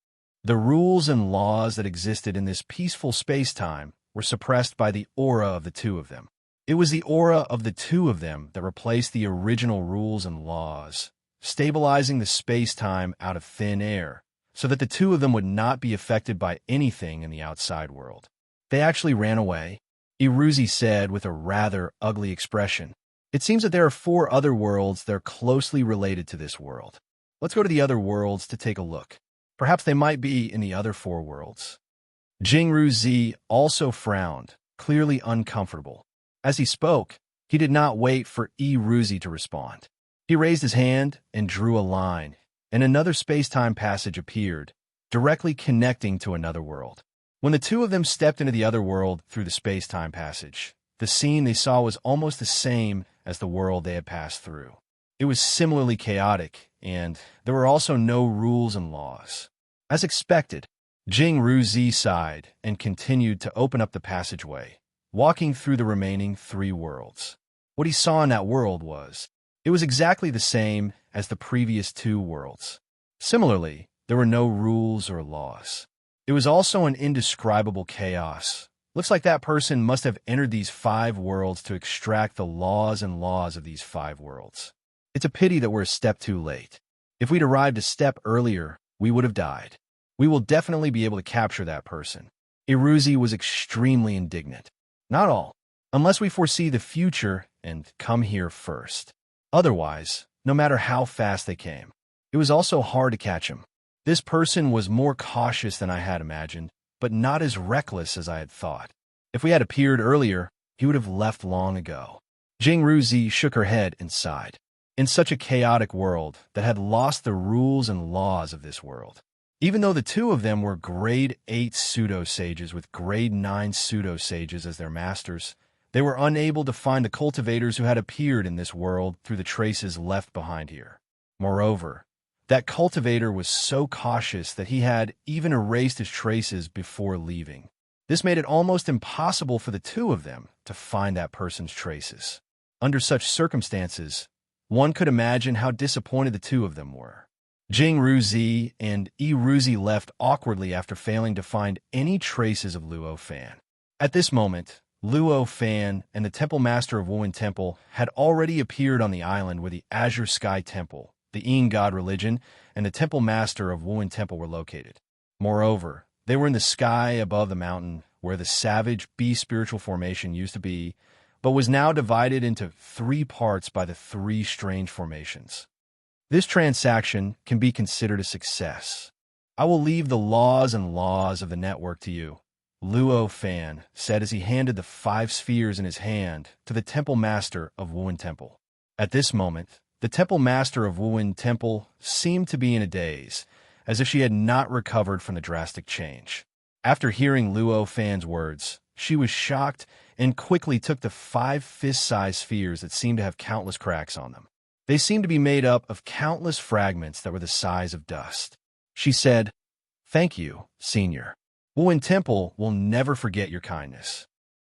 The rules and laws that existed in this peaceful space-time were suppressed by the aura of the two of them. It was the aura of the two of them that replaced the original rules and laws, stabilizing the space-time out of thin air, so that the two of them would not be affected by anything in the outside world. They actually ran away, Iruzi said with a rather ugly expression. It seems that there are 4 other worlds that are closely related to this world. Let's go to the other worlds to take a look. Perhaps they might be in the other 4 worlds. Jing Ruzi also frowned, clearly uncomfortable. As he spoke, he did not wait for Iruzi to respond. He raised his hand and drew a line, and another space-time passage appeared, directly connecting to another world. When the two of them stepped into the other world through the space-time passage, the scene they saw was almost the same as the world they had passed through. It was similarly chaotic, and there were also no rules and laws. As expected, Jing Ruzi sighed and continued to open up the passageway, walking through the remaining 3 worlds. What he saw in that world was, it was exactly the same as the previous 2 worlds. Similarly, there were no rules or laws. It was also an indescribable chaos. Looks like that person must have entered these 5 worlds to extract the laws and laws of these 5 worlds. It's a pity that we're a step too late. If we'd arrived a step earlier, we would have died. We will definitely be able to capture that person. Iruzi was extremely indignant. Not all, unless we foresee the future and come here first. Otherwise, no matter how fast they came, it was also hard to catch him. This person was more cautious than I had imagined, but not as reckless as I had thought. If we had appeared earlier, he would have left long ago. Jing Ruzi shook her head and sighed. In such a chaotic world that had lost the rules and laws of this world, even though the two of them were grade 8 pseudo-sages with grade 9 pseudo-sages as their masters, they were unable to find the cultivators who had appeared in this world through the traces left behind here. Moreover, that cultivator was so cautious that he had even erased his traces before leaving. This made it almost impossible for the two of them to find that person's traces. Under such circumstances, one could imagine how disappointed the two of them were. Jing Ruzi and Iruzi left awkwardly after failing to find any traces of Luo Fan. At this moment, Luo Fan and the Temple Master of Wuhan Temple had already appeared on the island where the Azure Sky Temple, the Yin God religion, and the Temple Master of Wuhan Temple were located. Moreover, they were in the sky above the mountain where the savage Bee spiritual formation used to be, but was now divided into 3 parts by the 3 strange formations. This transaction can be considered a success. I will leave the laws and laws of the network to you, Luo Fan said as he handed the 5 spheres in his hand to the Temple Master of Wuhan Temple. At this moment, The temple master of Wuwen Temple seemed to be in a daze, as if she had not recovered from the drastic change. After hearing Luo Fan's words, she was shocked and quickly took the 5 fist-sized spheres that seemed to have countless cracks on them. They seemed to be made up of countless fragments that were the size of dust. She said, "Thank you, Senior. Wuwen Temple will never forget your kindness."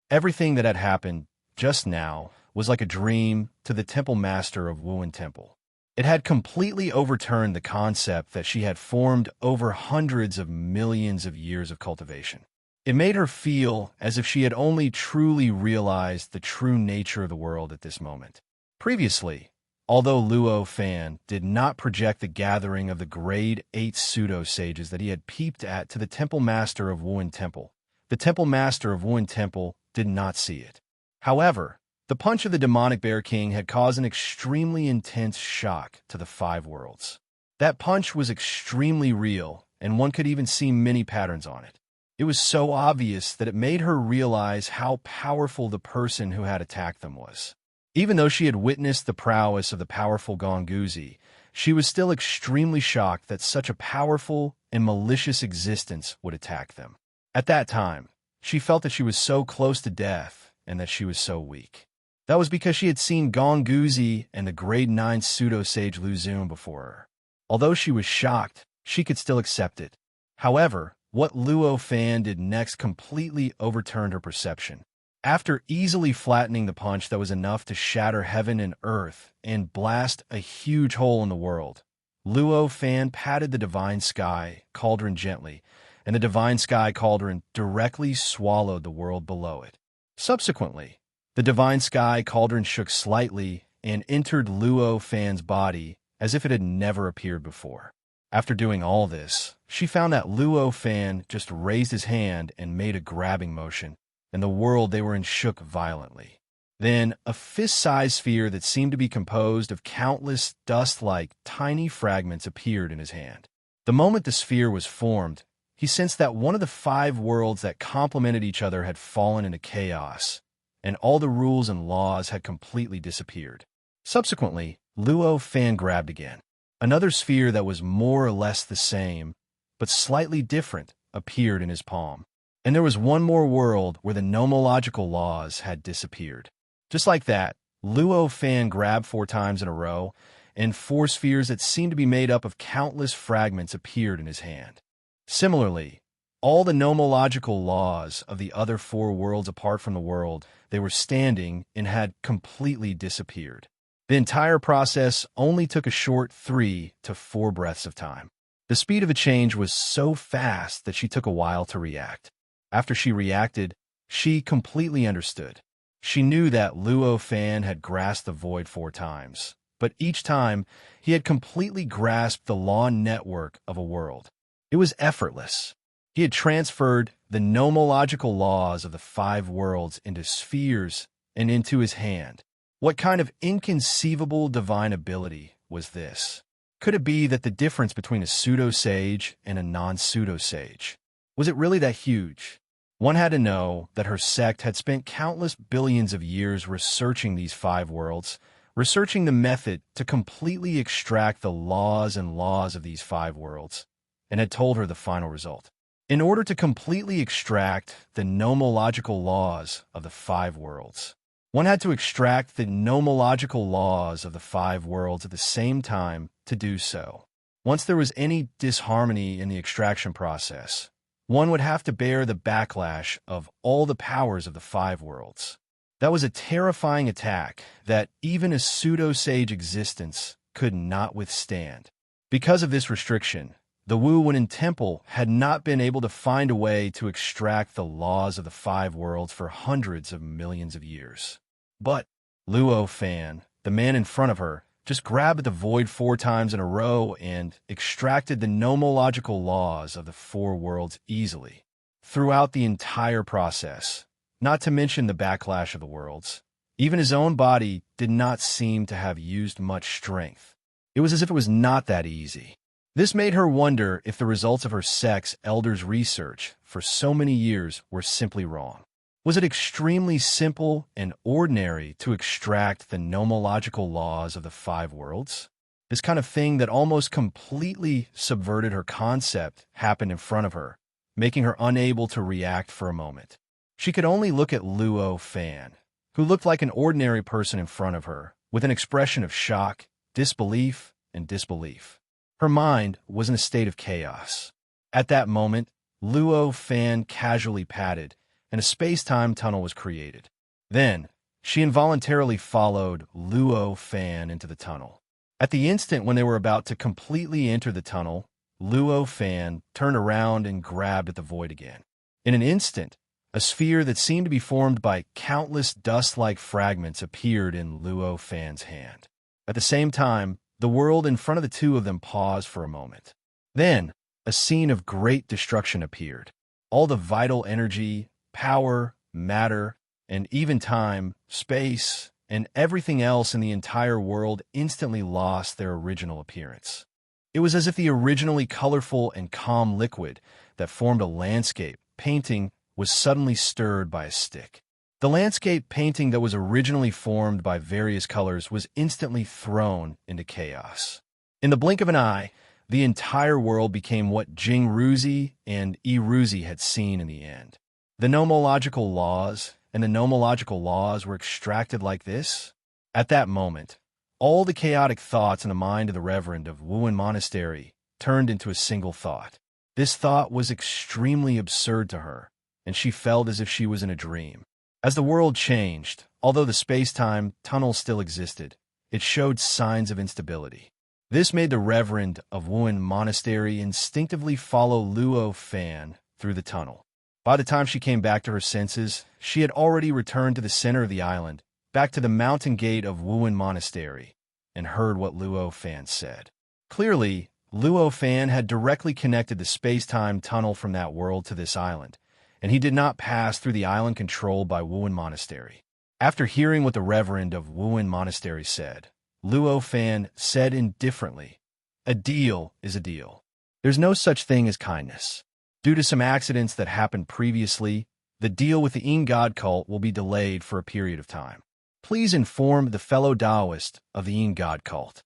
Everything that had happened just now was like a dream to the temple master of Wuwen Temple. It had completely overturned the concept that she had formed over hundreds of millions of years of cultivation. It made her feel as if she had only truly realized the true nature of the world at this moment. Previously, although Luo Fan did not project the gathering of the grade 8 pseudo-sages that he had peeped at to the temple master of Wuwen Temple, the temple master of Wuwen Temple did not see it. However, the punch of the demonic Bear King had caused an extremely intense shock to the 5 worlds. That punch was extremely real, and one could even see many patterns on it. It was so obvious that it made her realize how powerful the person who had attacked them was. Even though she had witnessed the prowess of the powerful Gonguzi, she was still extremely shocked that such a powerful and malicious existence would attack them. At that time, she felt that she was so close to death and that she was so weak. That was because she had seen Gonguzi and the grade 9 pseudo-sage Lu Xun before her. Although she was shocked, she could still accept it. However, what Luo Fan did next completely overturned her perception. After easily flattening the punch that was enough to shatter heaven and earth and blast a huge hole in the world, Luo Fan patted the divine sky cauldron gently, and the divine sky cauldron directly swallowed the world below it. Subsequently, the divine sky cauldron shook slightly and entered Luo Fan's body as if it had never appeared before. After doing all this, she found that Luo Fan just raised his hand and made a grabbing motion, and the world they were in shook violently. Then, a fist-sized sphere that seemed to be composed of countless dust-like tiny fragments appeared in his hand. The moment the sphere was formed, he sensed that one of the 5 worlds that complemented each other had fallen into chaos, and all the rules and laws had completely disappeared. Subsequently, Luo Fan grabbed again. Another sphere that was more or less the same, but slightly different, appeared in his palm. And there was one more world where the nomological laws had disappeared. Just like that, Luo Fan grabbed 4 times in a row, and 4 spheres that seemed to be made up of countless fragments appeared in his hand. Similarly, all the nomological laws of the other 4 worlds apart from the world they were standing in had completely disappeared. The entire process only took a short 3 to 4 breaths of time. The speed of the change was so fast that she took a while to react. After she reacted, she completely understood. She knew that Luo Fan had grasped the void 4 times, but each time he had completely grasped the law network of a world. It was effortless. He had transferred the nomological laws of the 5 worlds into spheres and into his hand. What kind of inconceivable divine ability was this? Could it be that the difference between a pseudo-sage and a non-pseudo-sage? Was it really that huge? One had to know that her sect had spent countless billions of years researching these 5 worlds, researching the method to completely extract the laws and laws of these 5 worlds, and had told her the final result. In order to completely extract the nomological laws of the 5 worlds, one had to extract the nomological laws of the 5 worlds at the same time to do so. Once there was any disharmony in the extraction process, one would have to bear the backlash of all the powers of the 5 worlds. That was a terrifying attack that even a pseudo-sage existence could not withstand. Because of this restriction, the Wuwen Temple had not been able to find a way to extract the laws of the 5 worlds for hundreds of millions of years. But Luo Fan, the man in front of her, just grabbed the void 4 times in a row and extracted the nomological laws of the 4 worlds easily. Throughout the entire process, not to mention the backlash of the worlds, even his own body did not seem to have used much strength. It was as if it was not that easy. This made her wonder if the results of her sect's elders' research for so many years were simply wrong. Was it extremely simple and ordinary to extract the nomological laws of the five worlds? This kind of thing that almost completely subverted her concept happened in front of her, making her unable to react for a moment. She could only look at Luo Fan, who looked like an ordinary person in front of her, with an expression of shock, disbelief, and disbelief. Her mind was in a state of chaos. At that moment, Luo Fan casually patted, and a space-time tunnel was created. Then, she involuntarily followed Luo Fan into the tunnel. At the instant when they were about to completely enter the tunnel, Luo Fan turned around and grabbed at the void again. In an instant, a sphere that seemed to be formed by countless dust-like fragments appeared in Luo Fan's hand. At the same time, the world in front of the two of them paused for a moment. Then, a scene of great destruction appeared. All the vital energy, power, matter, and even time, space, and everything else in the entire world instantly lost their original appearance. It was as if the originally colorful and calm liquid that formed a landscape painting was suddenly stirred by a stick. The landscape painting that was originally formed by various colors was instantly thrown into chaos. In the blink of an eye, the entire world became what Jingruzi and Iruzi had seen in the end. The nomological laws and the nomological laws were extracted like this. At that moment, all the chaotic thoughts in the mind of the Reverend of Wuhan Monastery turned into a single thought. This thought was extremely absurd to her, and she felt as if she was in a dream. As the world changed, although the space-time tunnel still existed, it showed signs of instability. This made the Reverend of Wuhan Monastery instinctively follow Luo Fan through the tunnel. By the time she came back to her senses, she had already returned to the center of the island, back to the mountain gate of Wuhan Monastery, and heard what Luo Fan said. Clearly, Luo Fan had directly connected the space-time tunnel from that world to this island, and he did not pass through the island controlled by Wuhan Monastery. After hearing what the Reverend of Wuhan Monastery said, Luo Fan said indifferently, "A deal is a deal. There's no such thing as kindness. Due to some accidents that happened previously, the deal with the Yin God cult will be delayed for a period of time. Please inform the fellow Taoist of the Yin God cult."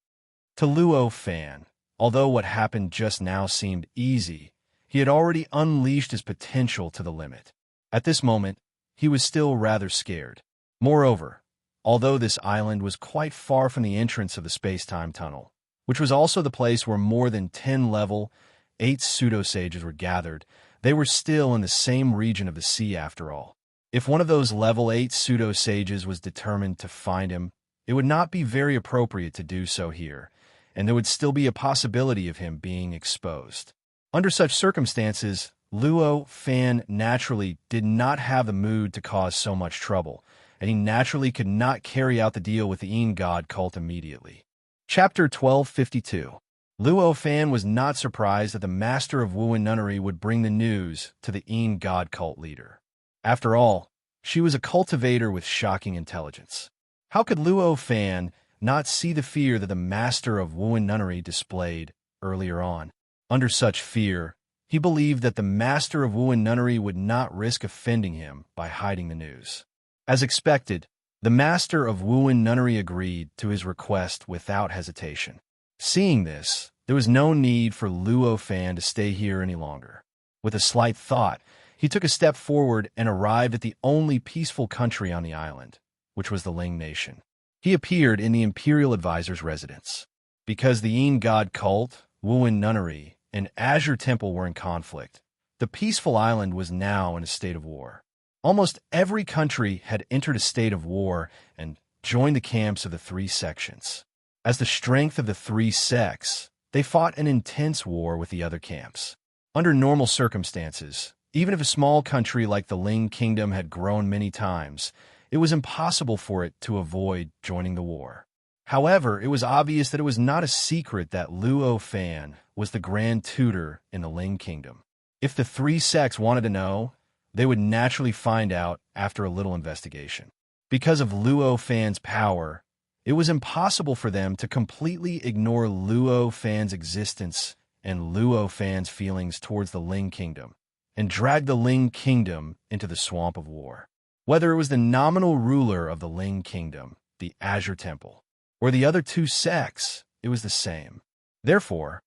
To Luo Fan, although what happened just now seemed easy, he had already unleashed his potential to the limit. At this moment, he was still rather scared. Moreover, although this island was quite far from the entrance of the space-time tunnel, which was also the place where more than 10 level 8 pseudo-sages were gathered, they were still in the same region of the sea after all. If one of those level 8 pseudo-sages was determined to find him, it would not be very appropriate to do so here, and there would still be a possibility of him being exposed. Under such circumstances, Luo Fan naturally did not have the mood to cause so much trouble, and he naturally could not carry out the deal with the Yin God cult immediately. Chapter 1252. Luo Fan was not surprised that the master of Wuhan Nunnery would bring the news to the Yin God cult leader. After all, she was a cultivator with shocking intelligence. How could Luo Fan not see the fear that the master of Wuhan Nunnery displayed earlier on? Under such fear, he believed that the master of Wuhan Nunnery would not risk offending him by hiding the news. As expected, the master of Wuhan Nunnery agreed to his request without hesitation. Seeing this, there was no need for Luo Fan to stay here any longer. With a slight thought, he took a step forward and arrived at the only peaceful country on the island, which was the Ling Nation. He appeared in the Imperial Advisor's residence. Because the Yin God cult, Wuhan Nunnery, and Azure Temple were in conflict, the peaceful island was now in a state of war. Almost every country had entered a state of war and joined the camps of the three sections. As the strength of the three sects, they fought an intense war with the other camps. Under normal circumstances, even if a small country like the Ling Kingdom had grown many times, it was impossible for it to avoid joining the war. However, it was obvious that it was not a secret that Luo Fan was the Grand Tutor in the Ling Kingdom. If the three sects wanted to know, they would naturally find out after a little investigation. Because of Luo Fan's power, it was impossible for them to completely ignore Luo Fan's existence and Luo Fan's feelings towards the Ling Kingdom, and drag the Ling Kingdom into the swamp of war. Whether it was the nominal ruler of the Ling Kingdom, the Azure Temple, or the other two sects, it was the same. Therefore,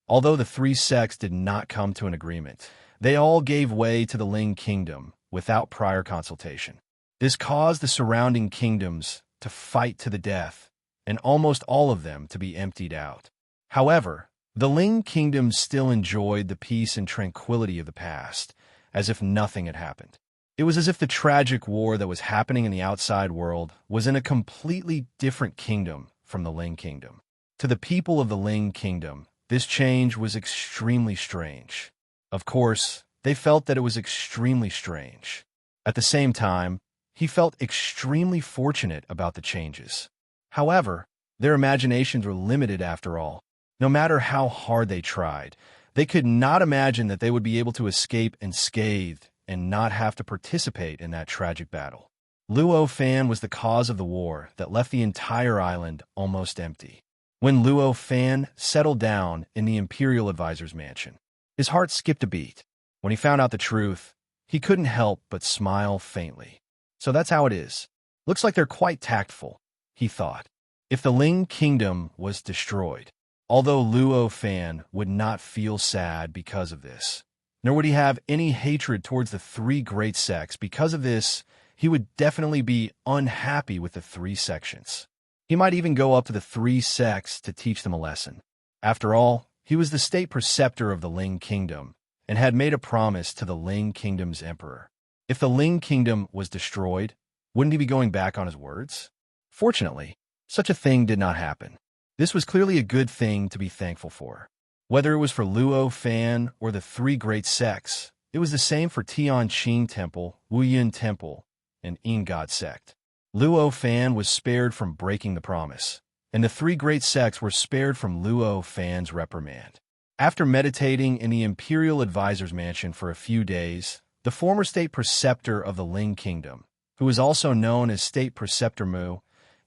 although the three sects did not come to an agreement, they all gave way to the Ling Kingdom without prior consultation. This caused the surrounding kingdoms to fight to the death, and almost all of them to be emptied out. However, the Ling Kingdom still enjoyed the peace and tranquility of the past, as if nothing had happened. It was as if the tragic war that was happening in the outside world was in a completely different kingdom from the Ling Kingdom. To the people of the Ling Kingdom, this change was extremely strange. Of course, they felt that it was extremely strange. At the same time, he felt extremely fortunate about the changes. However, their imaginations were limited after all. No matter how hard they tried, they could not imagine that they would be able to escape unscathed and not have to participate in that tragic battle. Luo Fan was the cause of the war that left the entire island almost empty. When Luo Fan settled down in the Imperial Advisor's mansion, his heart skipped a beat. When he found out the truth, he couldn't help but smile faintly. So that's how it is. Looks like they're quite tactful, he thought. If the Ling Kingdom was destroyed, although Luo Fan would not feel sad because of this, nor would he have any hatred towards the three great sects because of this, he would definitely be unhappy with the three sections. He might even go up to the three sects to teach them a lesson. After all, he was the state preceptor of the Ling Kingdom and had made a promise to the Ling Kingdom's emperor. If the Ling Kingdom was destroyed, wouldn't he be going back on his words? Fortunately, such a thing did not happen. This was clearly a good thing to be thankful for. Whether it was for Luo Fan or the three great sects, it was the same for Tianqing Temple, Wuyun Temple, and Ingod Sect. Luo Fan was spared from breaking the promise, and the three great sects were spared from Luo Fan's reprimand. After meditating in the Imperial Advisor's mansion for a few days, the former state preceptor of the Ling Kingdom, who was also known as State Preceptor Mu,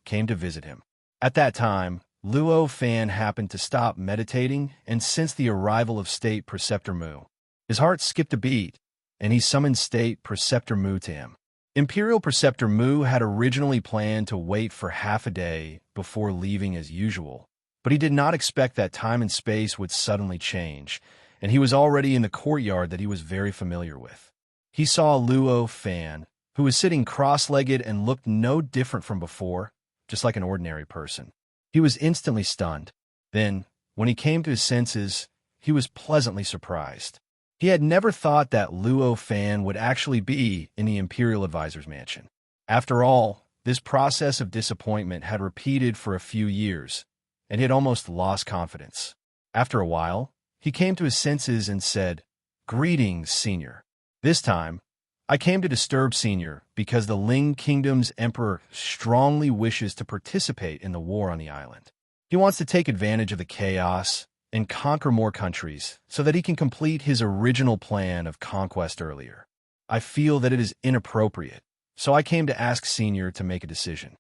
came to visit him. At that time, Luo Fan happened to stop meditating and sensed the arrival of State Preceptor Mu. His heart skipped a beat, and he summoned State Preceptor Mu to him. Imperial Preceptor Mu had originally planned to wait for half a day before leaving as usual, but he did not expect that time and space would suddenly change, and he was already in the courtyard that he was very familiar with. He saw Luo Fan, who was sitting cross-legged and looked no different from before, just like an ordinary person. He was instantly stunned. Then, when he came to his senses, he was pleasantly surprised. He had never thought that Luo Fan would actually be in the Imperial Advisor's mansion. After all, this process of disappointment had repeated for a few years, and he had almost lost confidence. After a while, he came to his senses and said, "Greetings, Senior. This time, I came to disturb Senior because the Ling Kingdom's emperor strongly wishes to participate in the war on the island. He wants to take advantage of the chaos and conquer more countries so that he can complete his original plan of conquest earlier. I feel that it is inappropriate, so I came to ask Senior to make a decision.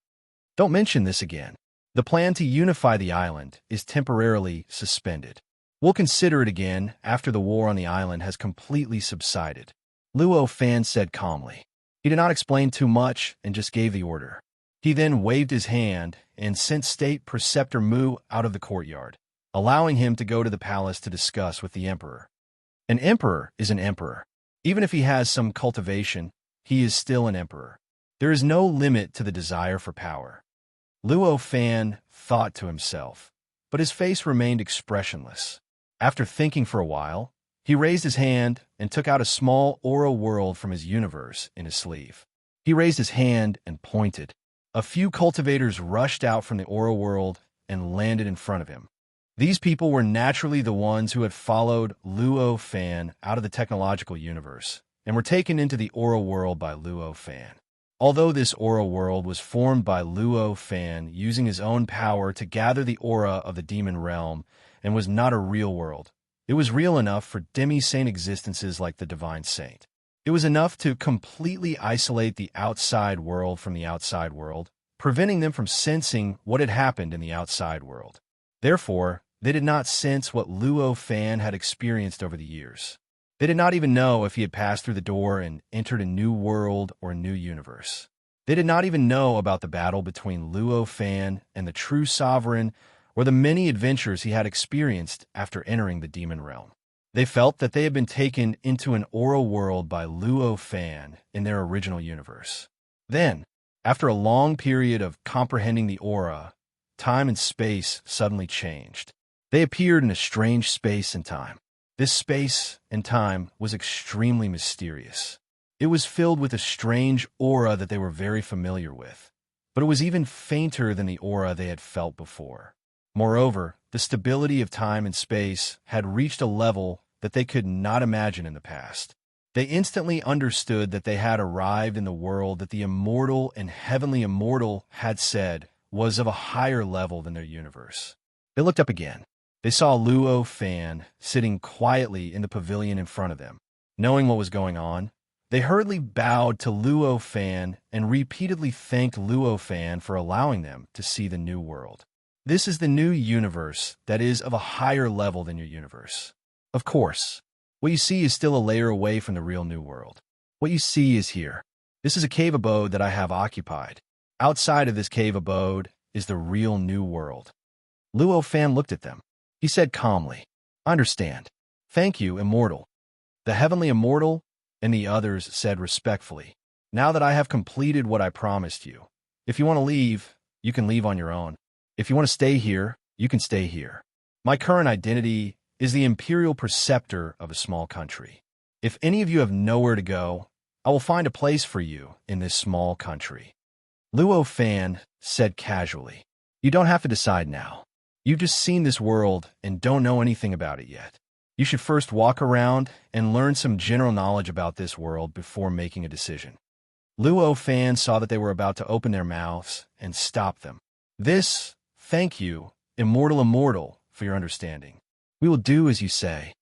Don't mention this again. The plan to unify the island is temporarily suspended. We'll consider it again after the war on the island has completely subsided," Luo Fan said calmly. He did not explain too much and just gave the order. He then waved his hand and sent State Preceptor Mu out of the courtyard, allowing him to go to the palace to discuss with the emperor. An emperor is an emperor. Even if he has some cultivation, he is still an emperor. There is no limit to the desire for power. Luo Fan thought to himself, but his face remained expressionless. After thinking for a while, he raised his hand and took out a small aura world from his universe in his sleeve. He raised his hand and pointed. A few cultivators rushed out from the aura world and landed in front of him. These people were naturally the ones who had followed Luo Fan out of the technological universe and were taken into the aura world by Luo Fan. Although this aura world was formed by Luo Fan using his own power to gather the aura of the demon realm and was not a real world, it was real enough for demi-saint existences like the Divine Saint. It was enough to completely isolate the outside world from the outside world, preventing them from sensing what had happened in the outside world. Therefore, they did not sense what Luo Fan had experienced over the years. They did not even know if he had passed through the door and entered a new world or a new universe. They did not even know about the battle between Luo Fan and the true sovereign or the many adventures he had experienced after entering the demon realm. They felt that they had been taken into an aura world by Luo Fan in their original universe. Then, after a long period of comprehending the aura, time and space suddenly changed. They appeared in a strange space and time. This space and time was extremely mysterious. It was filled with a strange aura that they were very familiar with, but it was even fainter than the aura they had felt before. Moreover, the stability of time and space had reached a level that they could not imagine in the past. They instantly understood that they had arrived in the world that the immortal and heavenly immortal had said was of a higher level than their universe. They looked up again. They saw Luo Fan sitting quietly in the pavilion in front of them. Knowing what was going on, they hurriedly bowed to Luo Fan and repeatedly thanked Luo Fan for allowing them to see the new world. This is the new universe that is of a higher level than your universe. Of course, what you see is still a layer away from the real new world. What you see is here. This is a cave abode that I have occupied. Outside of this cave abode is the real new world. Luo Fan looked at them. He said calmly, "I understand. Thank you, Immortal." The heavenly Immortal and the others said respectfully, "Now that I have completed what I promised you, if you want to leave, you can leave on your own. If you want to stay here, you can stay here. My current identity is the Imperial Preceptor of a small country. If any of you have nowhere to go, I will find a place for you in this small country." Luo Fan said casually, "You don't have to decide now. You've just seen this world and don't know anything about it yet. You should first walk around and learn some general knowledge about this world before making a decision." Luo Fan saw that they were about to open their mouths and stopped them. Thank you, Immortal, for your understanding. We will do as you say."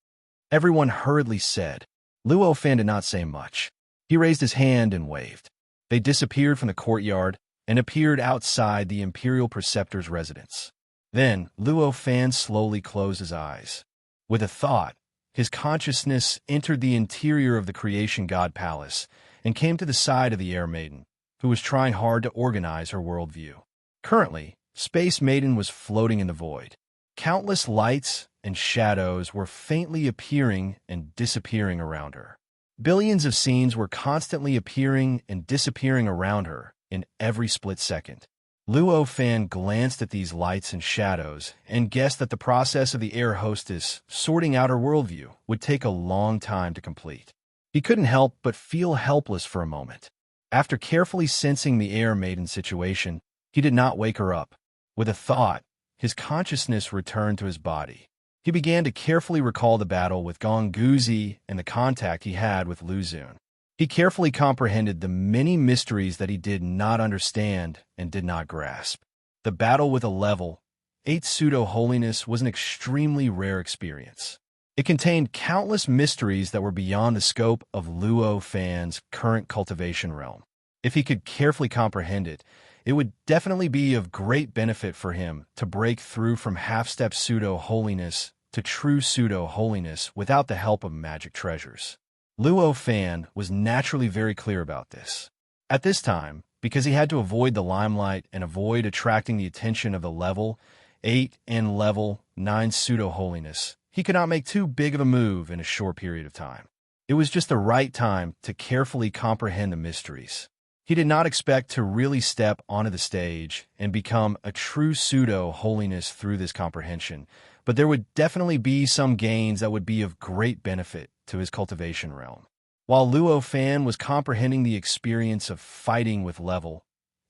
Everyone hurriedly said. Luo Fan did not say much. He raised his hand and waved. They disappeared from the courtyard and appeared outside the Imperial Preceptor's residence. Then Luo Fan slowly closed his eyes. With a thought, his consciousness entered the interior of the Creation God Palace and came to the side of the Air Maiden, who was trying hard to organize her worldview. Currently, Space Maiden was floating in the void. Countless lights and shadows were faintly appearing and disappearing around her. Billions of scenes were constantly appearing and disappearing around her in every split second. Luo Fan glanced at these lights and shadows and guessed that the process of the air hostess sorting out her worldview would take a long time to complete. He couldn't help but feel helpless for a moment. After carefully sensing the Air Maiden's situation, he did not wake her up. With a thought, his consciousness returned to his body. He began to carefully recall the battle with Gong Guzi and the contact he had with Lu Xun. He carefully comprehended the many mysteries that he did not understand and did not grasp. The battle with a level 8 pseudo-holiness was an extremely rare experience. It contained countless mysteries that were beyond the scope of Luo Fan's current cultivation realm. If he could carefully comprehend it, it would definitely be of great benefit for him to break through from half-step pseudo-holiness to true pseudo-holiness without the help of magic treasures. Luo Fan was naturally very clear about this. At this time, because he had to avoid the limelight and avoid attracting the attention of the level 8 and level 9 pseudo-holiness, he could not make too big of a move in a short period of time. It was just the right time to carefully comprehend the mysteries. He did not expect to really step onto the stage and become a true pseudo-holiness through this comprehension, but there would definitely be some gains that would be of great benefit to his cultivation realm. While Luo Fan was comprehending the experience of fighting with level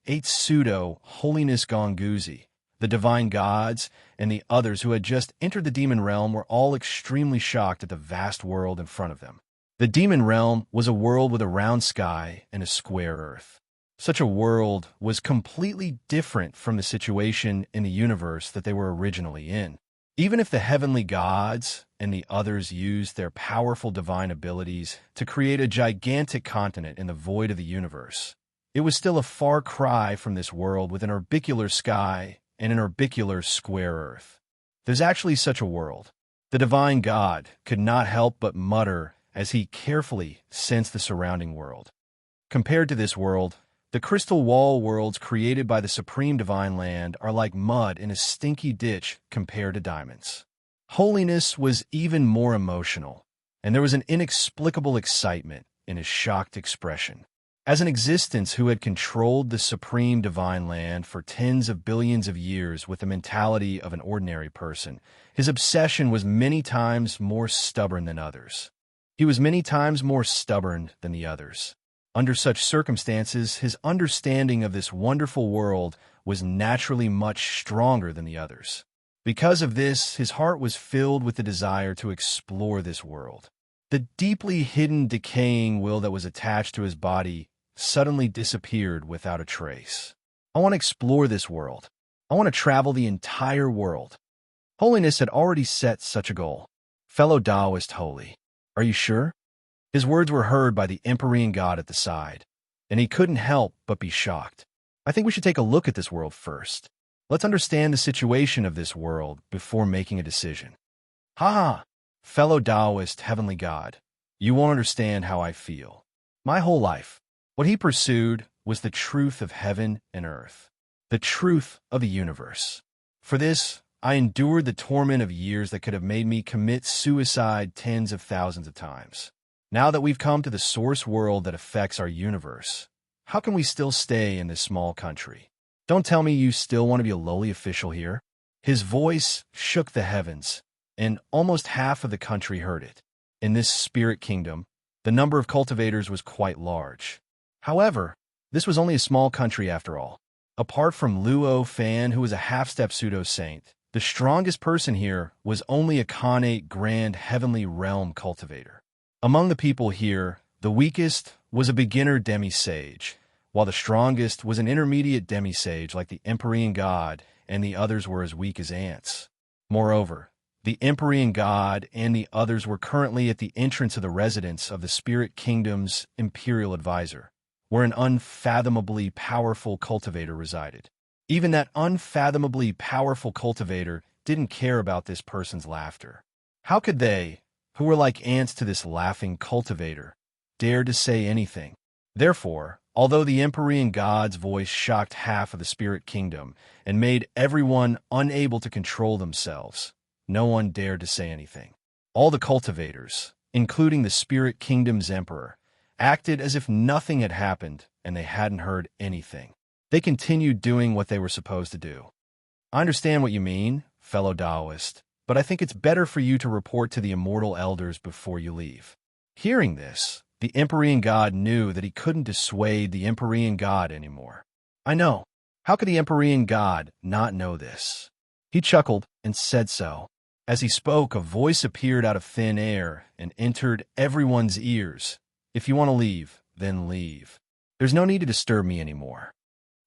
8 pseudo-holiness Gonguzi, the divine gods and the others who had just entered the demon realm were all extremely shocked at the vast world in front of them. The demon realm was a world with a round sky and a square earth. Such a world was completely different from the situation in the universe that they were originally in. Even if the heavenly gods and the others used their powerful divine abilities to create a gigantic continent in the void of the universe, it was still a far cry from this world with an orbicular sky and an orbicular square earth. There's actually such a world. The divine god could not help but mutter as he carefully sensed the surrounding world. Compared to this world, the crystal wall worlds created by the supreme divine land are like mud in a stinky ditch compared to diamonds. Holiness was even more emotional, and there was an inexplicable excitement in his shocked expression. As an existence who had controlled the supreme divine land for tens of billions of years with the mentality of an ordinary person, his obsession was many times more stubborn than others. He was many times more stubborn than the others. Under such circumstances, his understanding of this wonderful world was naturally much stronger than the others. Because of this, his heart was filled with the desire to explore this world. The deeply hidden, decaying will that was attached to his body suddenly disappeared without a trace. I want to explore this world. I want to travel the entire world. Holiness had already set such a goal. Fellow Taoist Holy, are you sure? His words were heard by the Empyrean god at the side, and he couldn't help but be shocked. I think we should take a look at this world first. Let's understand the situation of this world before making a decision. Ha! Fellow Taoist Heavenly God, you won't understand how I feel. My whole life, what he pursued was the truth of heaven and earth, the truth of the universe. For this, I endured the torment of years that could have made me commit suicide tens of thousands of times. Now that we've come to the source world that affects our universe, how can we still stay in this small country? Don't tell me you still want to be a lowly official here. His voice shook the heavens, and almost half of the country heard it. In this spirit kingdom, the number of cultivators was quite large. However, this was only a small country after all. Apart from Luo Fan, who was a half-step pseudo-saint, the strongest person here was only a Khanate Grand Heavenly Realm cultivator. Among the people here, the weakest was a beginner demi-sage, while the strongest was an intermediate demi-sage like the Empyrean god, and the others were as weak as ants. Moreover, the Empyrean god and the others were currently at the entrance of the residence of the Spirit Kingdom's Imperial Advisor, where an unfathomably powerful cultivator resided. Even that unfathomably powerful cultivator didn't care about this person's laughter. How could they, who were like ants to this laughing cultivator, dare to say anything? Therefore, although the Empyrean god's voice shocked half of the Spirit Kingdom and made everyone unable to control themselves, no one dared to say anything. All the cultivators, including the Spirit Kingdom's Emperor, acted as if nothing had happened and they hadn't heard anything. They continued doing what they were supposed to do. I understand what you mean, fellow Taoist, but I think it's better for you to report to the immortal elders before you leave. Hearing this, the Empyrean god knew that he couldn't dissuade the Empyrean god anymore. I know. How could the Empyrean god not know this? He chuckled and said so. As he spoke, a voice appeared out of thin air and entered everyone's ears. If you want to leave, then leave. There's no need to disturb me anymore.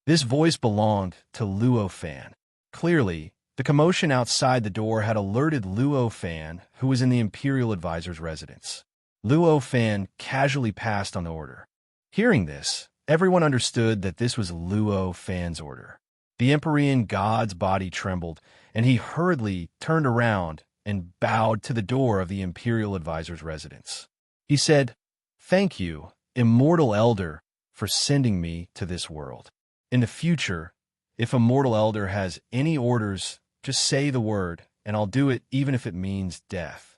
This voice belonged to Luo Fan. Clearly, the commotion outside the door had alerted Luo Fan, who was in the Imperial Advisor's residence. Luo Fan casually passed on the order. Hearing this, everyone understood that this was Luo Fan's order. The Empyrean god's body trembled, and he hurriedly turned around and bowed to the door of the Imperial Advisor's residence. He said, "Thank you, Immortal Elder, for sending me to this world. In the future, if a mortal elder has any orders, just say the word, and I'll do it even if it means death.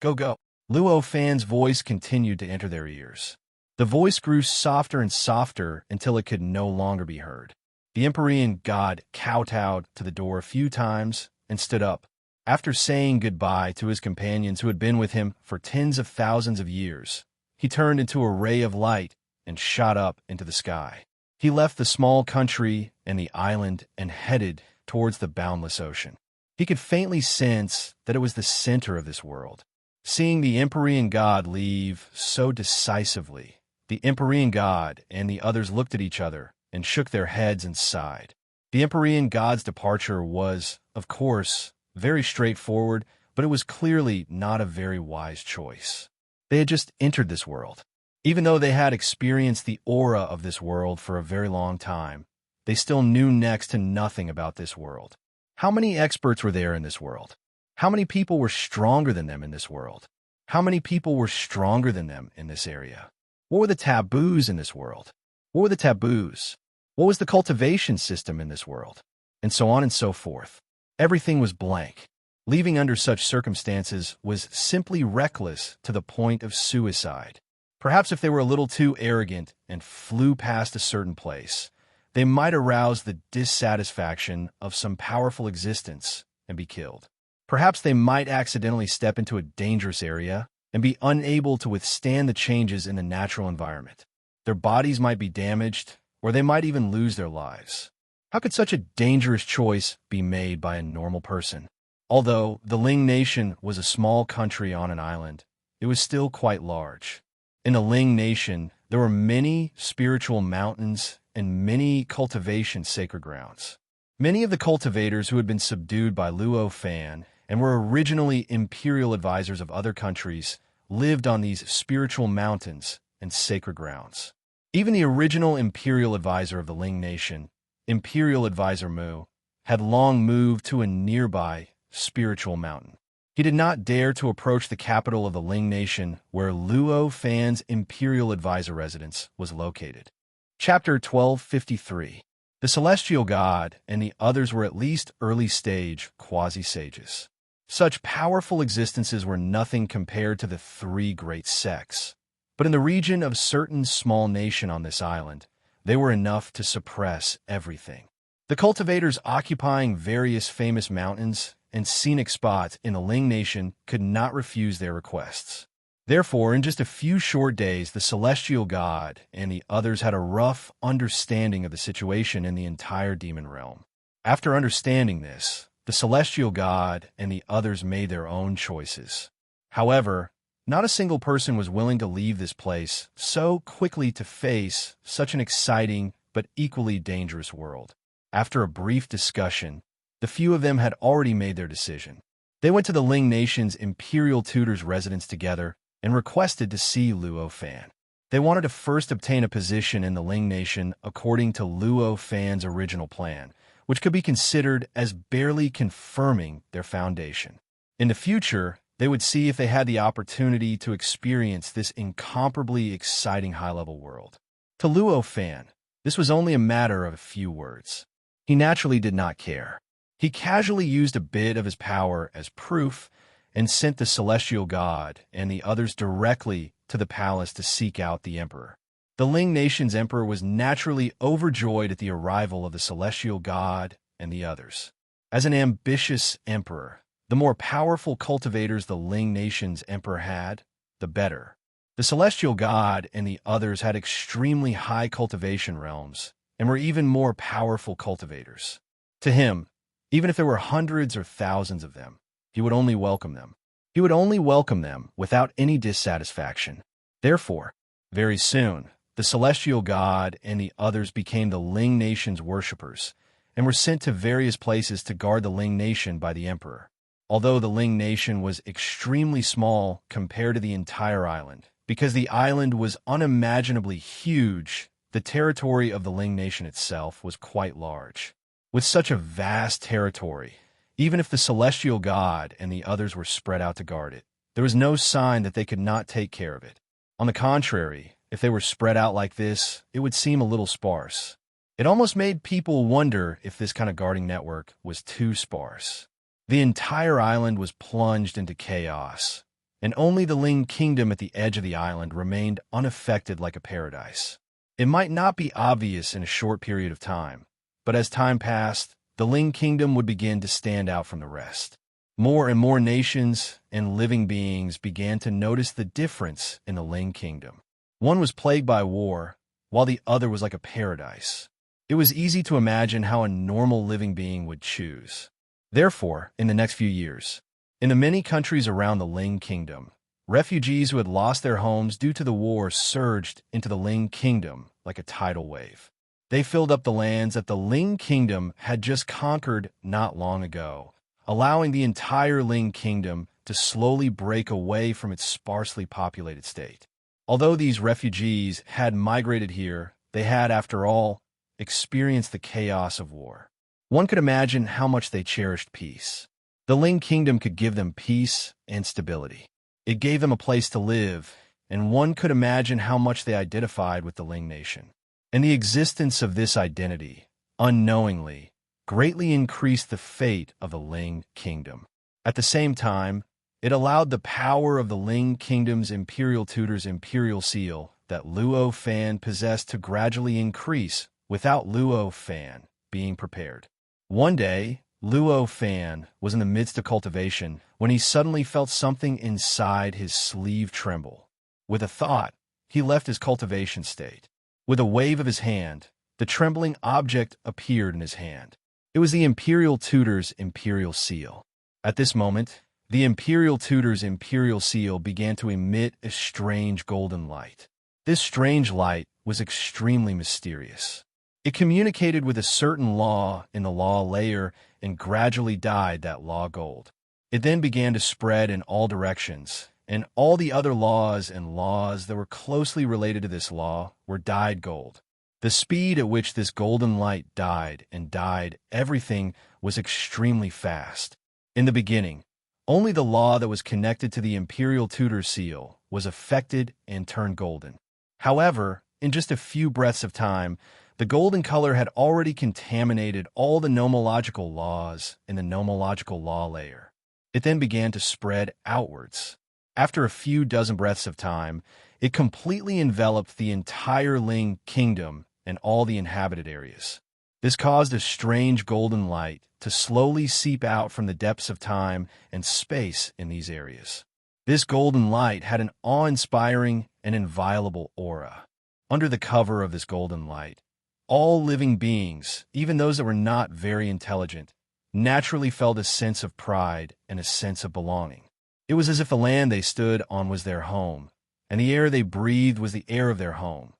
Go, go." Luo Fan's voice continued to enter their ears. The voice grew softer and softer until it could no longer be heard. The Empyrean god kowtowed to the door a few times and stood up. After saying goodbye to his companions who had been with him for tens of thousands of years, he turned into a ray of light and shot up into the sky. He left the small country and the island and headed towards the boundless ocean. He could faintly sense that it was the center of this world. Seeing the Empyrean god leave so decisively, the Empyrean god and the others looked at each other and shook their heads and sighed. The Empyrean god's departure was, of course, very straightforward, but it was clearly not a very wise choice. They had just entered this world. Even though they had experienced the aura of this world for a very long time, they still knew next to nothing about this world. How many experts were there in this world? How many people were stronger than them in this world? How many people were stronger than them in this area? What were the taboos in this world? What were the taboos? What was the cultivation system in this world? And so on and so forth. Everything was blank. Leaving under such circumstances was simply reckless to the point of suicide. Perhaps if they were a little too arrogant and flew past a certain place, they might arouse the dissatisfaction of some powerful existence and be killed. Perhaps they might accidentally step into a dangerous area and be unable to withstand the changes in the natural environment. Their bodies might be damaged, or they might even lose their lives. How could such a dangerous choice be made by a normal person? Although the Ling Nation was a small country on an island, it was still quite large. In the Ling Nation, there were many spiritual mountains and many cultivation sacred grounds. Many of the cultivators who had been subdued by Luo Fan and were originally imperial advisors of other countries lived on these spiritual mountains and sacred grounds. Even the original imperial advisor of the Ling Nation, Imperial Advisor Mu, had long moved to a nearby spiritual mountain. He did not dare to approach the capital of the Ling Nation where Luo Fan's imperial advisor residence was located. Chapter 1253. The Celestial God and the others were at least early-stage quasi-sages. Such powerful existences were nothing compared to the three great sects. But in the region of a certain small nation on this island, they were enough to suppress everything. The cultivators occupying various famous mountains and scenic spots in the Ling Nation could not refuse their requests. Therefore, in just a few short days, the Celestial God and the others had a rough understanding of the situation in the entire demon realm. After understanding this, the Celestial God and the others made their own choices. However, not a single person was willing to leave this place so quickly to face such an exciting but equally dangerous world. After a brief discussion, the few of them had already made their decision. They went to the Ling Nation's Imperial Tutor's residence together and requested to see Luo Fan. They wanted to first obtain a position in the Ling Nation according to Luo Fan's original plan, which could be considered as barely confirming their foundation. In the future, they would see if they had the opportunity to experience this incomparably exciting high-level world. To Luo Fan, this was only a matter of a few words. He naturally did not care. He casually used a bit of his power as proof and sent the Celestial God and the others directly to the palace to seek out the Emperor. The Ling Nation's Emperor was naturally overjoyed at the arrival of the Celestial God and the others. As an ambitious emperor, the more powerful cultivators the Ling Nation's Emperor had, the better. The Celestial God and the others had extremely high cultivation realms and were even more powerful cultivators. To him, even if there were hundreds or thousands of them, he would only welcome them. He would only welcome them without any dissatisfaction. Therefore, very soon, the Celestial God and the others became the Ling Nation's worshippers and were sent to various places to guard the Ling Nation by the Emperor. Although the Ling Nation was extremely small compared to the entire island, because the island was unimaginably huge, the territory of the Ling Nation itself was quite large. With such a vast territory, even if the Celestial God and the others were spread out to guard it, there was no sign that they could not take care of it. On the contrary, if they were spread out like this, it would seem a little sparse. It almost made people wonder if this kind of guarding network was too sparse. The entire island was plunged into chaos, and only the Ling Kingdom at the edge of the island remained unaffected like a paradise. It might not be obvious in a short period of time, but as time passed, the Ling Kingdom would begin to stand out from the rest. More and more nations and living beings began to notice the difference in the Ling Kingdom. One was plagued by war, while the other was like a paradise. It was easy to imagine how a normal living being would choose. Therefore, in the next few years, in the many countries around the Ling Kingdom, refugees who had lost their homes due to the war surged into the Ling Kingdom like a tidal wave. They filled up the lands that the Ling Kingdom had just conquered not long ago, allowing the entire Ling Kingdom to slowly break away from its sparsely populated state. Although these refugees had migrated here, they had, after all, experienced the chaos of war. One could imagine how much they cherished peace. The Ling Kingdom could give them peace and stability. It gave them a place to live, and one could imagine how much they identified with the Ling nation. And the existence of this identity, unknowingly, greatly increased the fate of the Ling kingdom. At the same time, it allowed the power of the Ling kingdom's imperial tutor's imperial seal that Luo Fan possessed to gradually increase without Luo Fan being prepared. One day, Luo Fan was in the midst of cultivation when he suddenly felt something inside his sleeve tremble. With a thought, he left his cultivation state. With a wave of his hand, the trembling object appeared in his hand. It was the imperial tutor's imperial seal. At this moment, the imperial tutor's imperial seal began to emit a strange golden light. This strange light was extremely mysterious. It communicated with a certain law in the law layer and gradually dyed that law gold. It then began to spread in all directions, and all the other laws and laws that were closely related to this law were dyed gold. The speed at which this golden light dyed and dyed everything was extremely fast. In the beginning, only the law that was connected to the imperial tutor seal was affected and turned golden. However, in just a few breaths of time, the golden color had already contaminated all the nomological laws in the nomological law layer. It then began to spread outwards. After a few dozen breaths of time, it completely enveloped the entire Ling kingdom and all the inhabited areas. This caused a strange golden light to slowly seep out from the depths of time and space in these areas. This golden light had an awe-inspiring and inviolable aura. Under the cover of this golden light, all living beings, even those that were not very intelligent, naturally felt a sense of pride and a sense of belonging. It was as if the land they stood on was their home, and the air they breathed was the air of their home.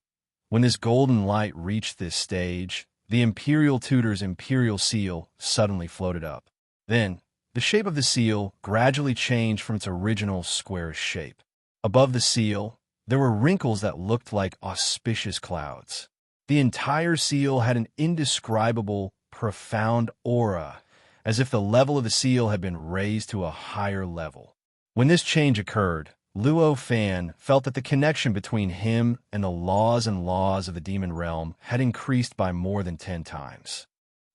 When this golden light reached this stage, the imperial tutor's imperial seal suddenly floated up. Then, the shape of the seal gradually changed from its original squarish shape. Above the seal, there were wrinkles that looked like auspicious clouds. The entire seal had an indescribable, profound aura, as if the level of the seal had been raised to a higher level. When this change occurred, Luo Fan felt that the connection between him and the laws of the demon realm had increased by more than 10 times.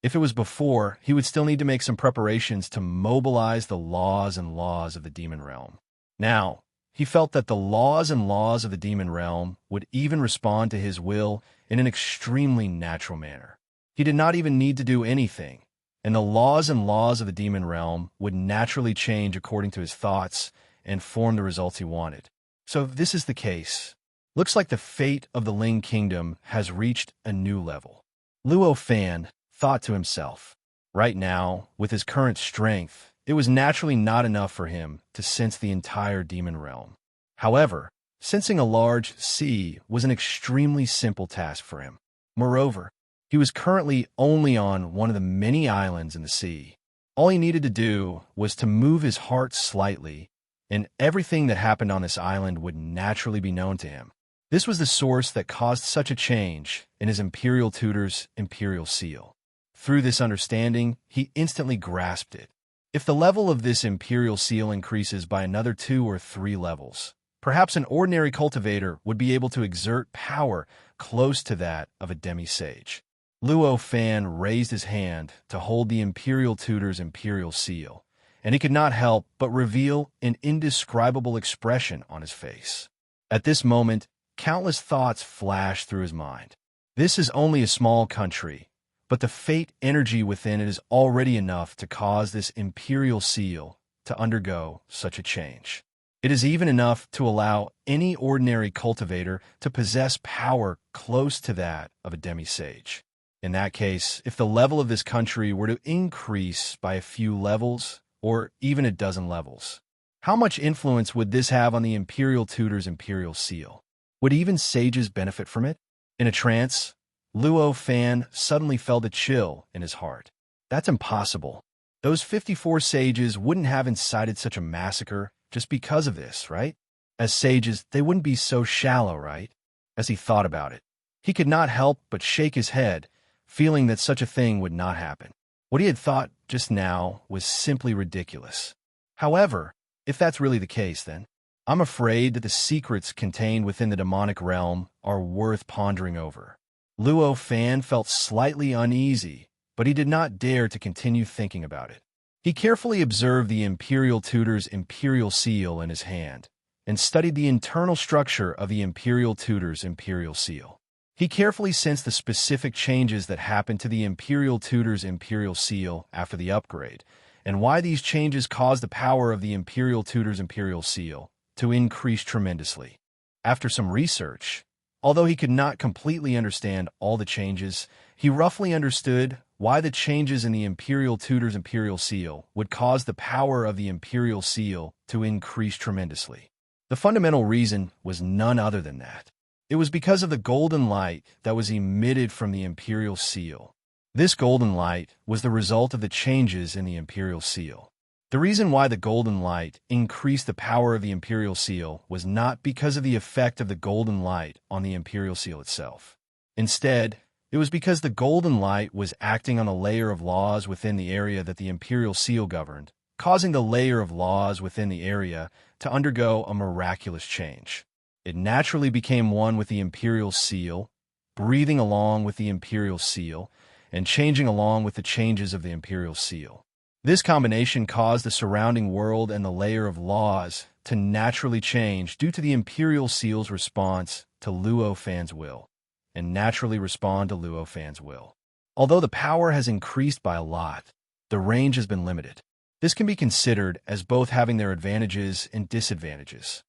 If it was before, he would still need to make some preparations to mobilize the laws of the demon realm. Now, he felt that the laws of the demon realm would even respond to his will in an extremely natural manner. He did not even need to do anything, and the laws of the demon realm would naturally change according to his thoughts and form the results he wanted. So if this is the case, looks like the fate of the Ling kingdom has reached a new level. Luo Fan thought to himself, right now, with his current strength, it was naturally not enough for him to sense the entire demon realm. However, sensing a large sea was an extremely simple task for him. Moreover, he was currently only on one of the many islands in the sea. All he needed to do was to move his heart slightly, and everything that happened on this island would naturally be known to him. This was the source that caused such a change in his imperial tutor's imperial seal. Through this understanding, he instantly grasped it. If the level of this imperial seal increases by another 2 or 3 levels, perhaps an ordinary cultivator would be able to exert power close to that of a demi-sage. Luo Fan raised his hand to hold the imperial tutor's imperial seal, and he could not help but reveal an indescribable expression on his face. At this moment, countless thoughts flashed through his mind. This is only a small country, but the fate energy within it is already enough to cause this imperial seal to undergo such a change. It is even enough to allow any ordinary cultivator to possess power close to that of a demi-sage. In that case, if the level of this country were to increase by a few levels, or even a dozen levels, how much influence would this have on the imperial tutor's imperial seal? Would even sages benefit from it? In a trance, Luo Fan suddenly felt a chill in his heart. That's impossible. Those 54 sages wouldn't have incited such a massacre just because of this, right? As sages, they wouldn't be so shallow, right? As he thought about it, he could not help but shake his head, feeling that such a thing would not happen. What he had thought just now was simply ridiculous. However, if that's really the case, then I'm afraid that the secrets contained within the demonic realm are worth pondering over. Luo Fan felt slightly uneasy, but he did not dare to continue thinking about it. He carefully observed the Imperial Tutor's Imperial Seal in his hand, and studied the internal structure of the Imperial Tutor's Imperial Seal. He carefully sensed the specific changes that happened to the Imperial Tutor's Imperial Seal after the upgrade, and why these changes caused the power of the Imperial Tutor's Imperial Seal to increase tremendously. After some research, although he could not completely understand all the changes, he roughly understood why the changes in the Imperial Tutor's Imperial Seal would cause the power of the Imperial Seal to increase tremendously. The fundamental reason was none other than that. It was because of the golden light that was emitted from the Imperial Seal. This golden light was the result of the changes in the Imperial Seal. The reason why the golden light increased the power of the Imperial Seal was not because of the effect of the golden light on the Imperial Seal itself. Instead, it was because the golden light was acting on a layer of laws within the area that the Imperial Seal governed, causing the layer of laws within the area to undergo a miraculous change. It naturally became one with the Imperial Seal, breathing along with the Imperial Seal, and changing along with the changes of the Imperial Seal. This combination caused the surrounding world and the layer of laws to naturally change due to the Imperial Seal's response to Luo Fan's will, and naturally respond to Luo Fan's will. Although the power has increased by a lot, the range has been limited. This can be considered as both having their advantages and disadvantages.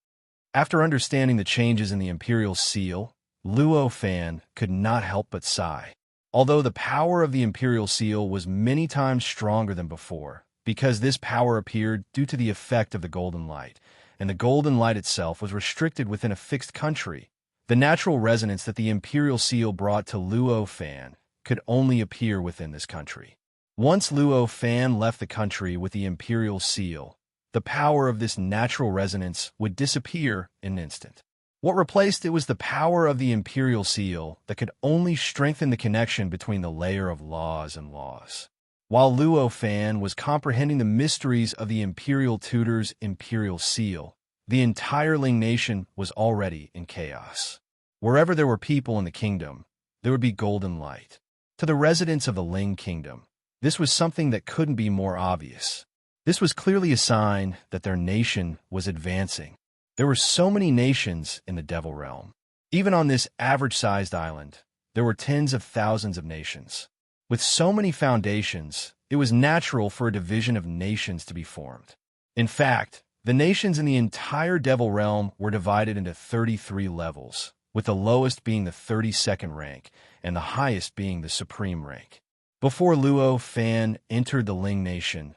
After understanding the changes in the Imperial Seal, Luo Fan could not help but sigh. Although the power of the Imperial Seal was many times stronger than before, because this power appeared due to the effect of the golden light, and the golden light itself was restricted within a fixed country, the natural resonance that the Imperial Seal brought to Luo Fan could only appear within this country. Once Luo Fan left the country with the Imperial Seal, the power of this natural resonance would disappear in an instant. What replaced it was the power of the Imperial Seal that could only strengthen the connection between the layer of laws and laws. While Luo Fan was comprehending the mysteries of the Imperial Tutor's Imperial Seal, the entire Ling nation was already in chaos. Wherever there were people in the kingdom, there would be golden light. To the residents of the Ling kingdom, this was something that couldn't be more obvious. This was clearly a sign that their nation was advancing. There were so many nations in the Devil Realm. Even on this average-sized island, there were tens of thousands of nations. With so many foundations, it was natural for a division of nations to be formed. In fact, the nations in the entire Devil Realm were divided into 33 levels, with the lowest being the 32nd rank and the highest being the supreme rank. Before Luo Fan entered the Ling Nation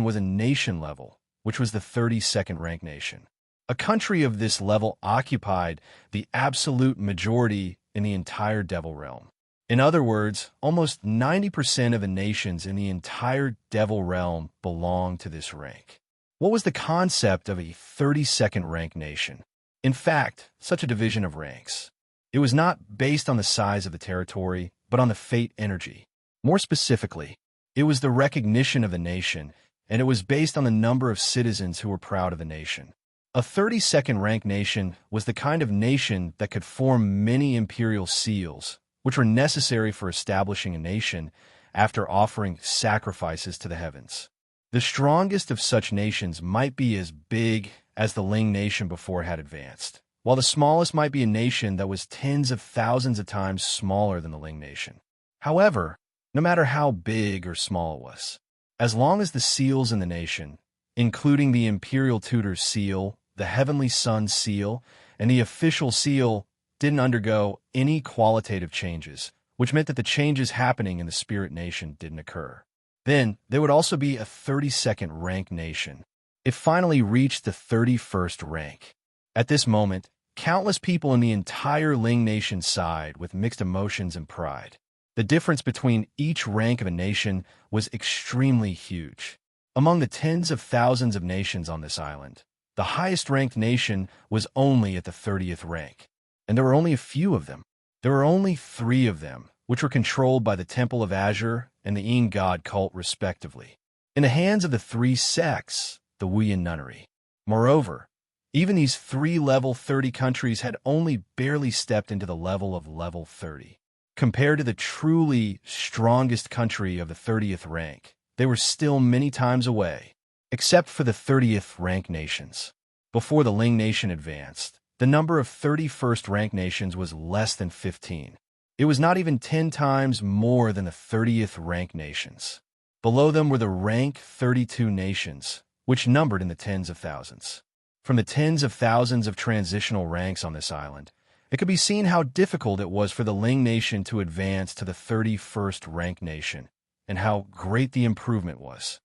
was a nation level, which was the 32nd rank nation. A country of this level occupied the absolute majority in the entire Devil Realm. In other words, almost 90% of the nations in the entire Devil Realm belonged to this rank. What was the concept of a 32nd rank nation? In fact, such a division of ranks. It was not based on the size of the territory, but on the fate energy. More specifically, it was the recognition of the nation, and it was based on the number of citizens who were proud of the nation. A 32nd rank nation was the kind of nation that could form many imperial seals, which were necessary for establishing a nation after offering sacrifices to the heavens. The strongest of such nations might be as big as the Ling nation before it had advanced, while the smallest might be a nation that was tens of thousands of times smaller than the Ling nation. However, no matter how big or small it was, as long as the seals in the nation, including the Imperial Tutor's seal, the Heavenly Sun's seal, and the official seal, didn't undergo any qualitative changes, which meant that the changes happening in the Spirit Nation didn't occur. Then, there would also be a 32nd rank nation. It finally reached the 31st rank. At this moment, countless people in the entire Ling Nation sighed with mixed emotions and pride. The difference between each rank of a nation was extremely huge. Among the tens of thousands of nations on this island, the highest-ranked nation was only at the 30th rank, and there were only a few of them. There were only 3 of them, which were controlled by the Temple of Azure and the Yin God cult respectively, in the hands of the 3 sects, the Wuyan Nunnery. Moreover, Even these 3 level 30 countries had only barely stepped into the level of level 30. Compared to the truly strongest country of the 30th rank, they were still many times away, except for the 30th rank nations. Before the Ling Nation advanced, the number of 31st rank nations was less than 15. It was not even 10 times more than the 30th rank nations. Below them were the rank 32 nations, which numbered in the tens of thousands. From the tens of thousands of transitional ranks on this island, it could be seen how difficult it was for the Ling Nation to advance to the 31st rank nation, and how great the improvement was.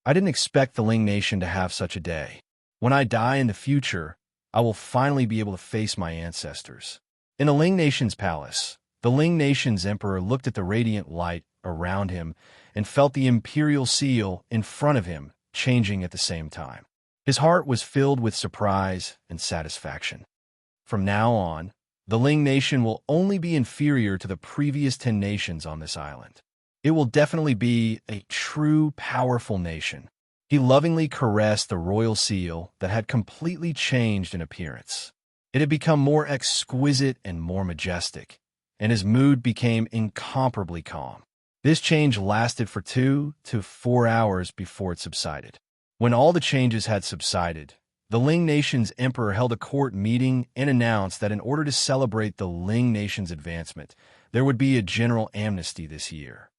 I didn't expect the Ling Nation to have such a day. When I die in the future, I will finally be able to face my ancestors. In the Ling Nation's palace, the Ling Nation's emperor looked at the radiant light around him and felt the imperial seal in front of him changing at the same time. His heart was filled with surprise and satisfaction. From now on, the Ling Nation will only be inferior to the previous 10 nations on this island. It will definitely be a true, powerful nation. He lovingly caressed the royal seal that had completely changed in appearance. It had become more exquisite and more majestic, and his mood became incomparably calm. This change lasted for 2 to 4 hours before it subsided. When all the changes had subsided, the Ling Nation's emperor held a court meeting and announced that in order to celebrate the Ling Nation's advancement, there would be a general amnesty this year.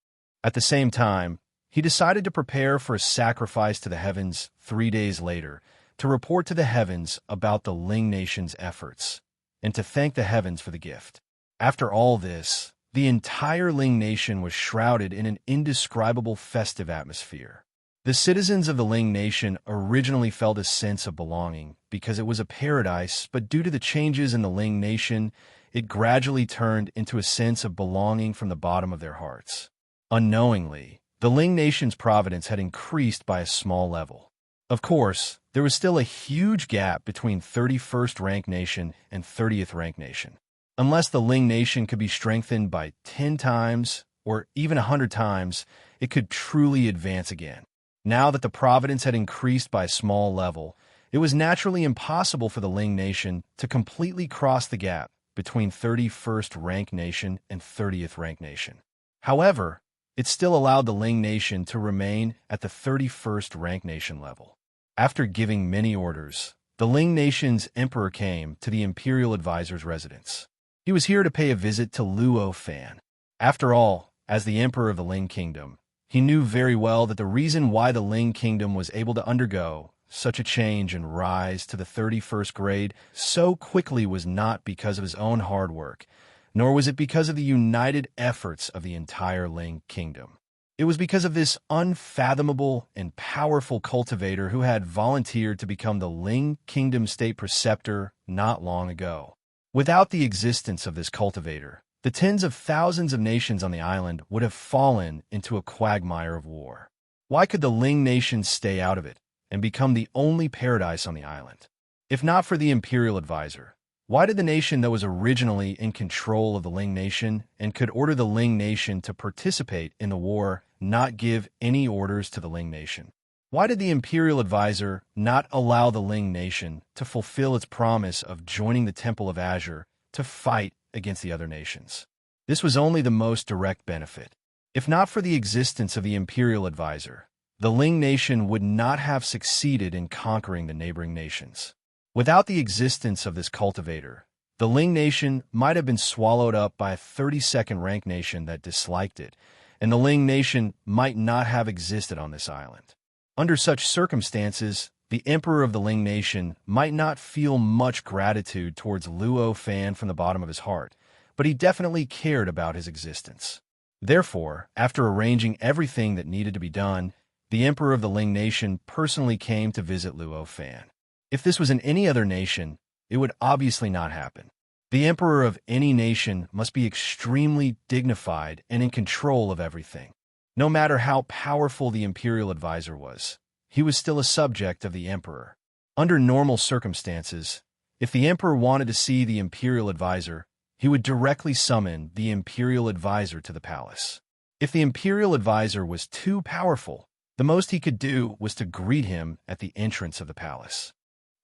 At the same time, he decided to prepare for a sacrifice to the heavens 3 days later to report to the heavens about the Ling Nation's efforts and to thank the heavens for the gift. After all this, the entire Ling Nation was shrouded in an indescribable festive atmosphere. The citizens of the Ling Nation originally felt a sense of belonging because it was a paradise, but due to the changes in the Ling Nation, it gradually turned into a sense of belonging from the bottom of their hearts. Unknowingly, the Ling Nation's providence had increased by a small level. Of course, there was still a huge gap between 31st rank nation and 30th rank nation. Unless the Ling Nation could be strengthened by 10 times or even 100 times, it could truly advance again. Now that the providence had increased by a small level, it was naturally impossible for the Ling Nation to completely cross the gap between 31st rank nation and 30th rank nation. However, it still allowed the Ling Nation to remain at the 31st rank nation level. After giving many orders, the Ling Nation's emperor came to the imperial advisor's residence. He was here to pay a visit to Luo Fan. After all, as the emperor of the Ling Kingdom, he knew very well that the reason why the Ling Kingdom was able to undergo such a change and rise to the 31st grade so quickly was not because of his own hard work, nor was it because of the united efforts of the entire Ling Kingdom. It was because of this unfathomable and powerful cultivator who had volunteered to become the Ling Kingdom State Preceptor not long ago. Without the existence of this cultivator, the tens of thousands of nations on the island would have fallen into a quagmire of war. Why could the Ling Nation stay out of it and become the only paradise on the island? If not for the imperial advisor, why did the nation that was originally in control of the Ling Nation and could order the Ling Nation to participate in the war not give any orders to the Ling Nation? Why did the imperial advisor not allow the Ling Nation to fulfill its promise of joining the Temple of Azure to fight against the other nations? This was only the most direct benefit. If not for the existence of the imperial advisor, the Ling Nation would not have succeeded in conquering the neighboring nations. Without the existence of this cultivator, the Ling Nation might have been swallowed up by a 32nd rank nation that disliked it, and the Ling Nation might not have existed on this island. Under such circumstances, the emperor of the Ling Nation might not feel much gratitude towards Luo Fan from the bottom of his heart, but he definitely cared about his existence. Therefore, after arranging everything that needed to be done, the emperor of the Ling Nation personally came to visit Luo Fan. If this was in any other nation, it would obviously not happen. The emperor of any nation must be extremely dignified and in control of everything. No matter how powerful the imperial advisor was, he was still a subject of the emperor. Under normal circumstances, if the emperor wanted to see the imperial advisor, he would directly summon the imperial advisor to the palace. If the imperial advisor was too powerful, the most he could do was to greet him at the entrance of the palace.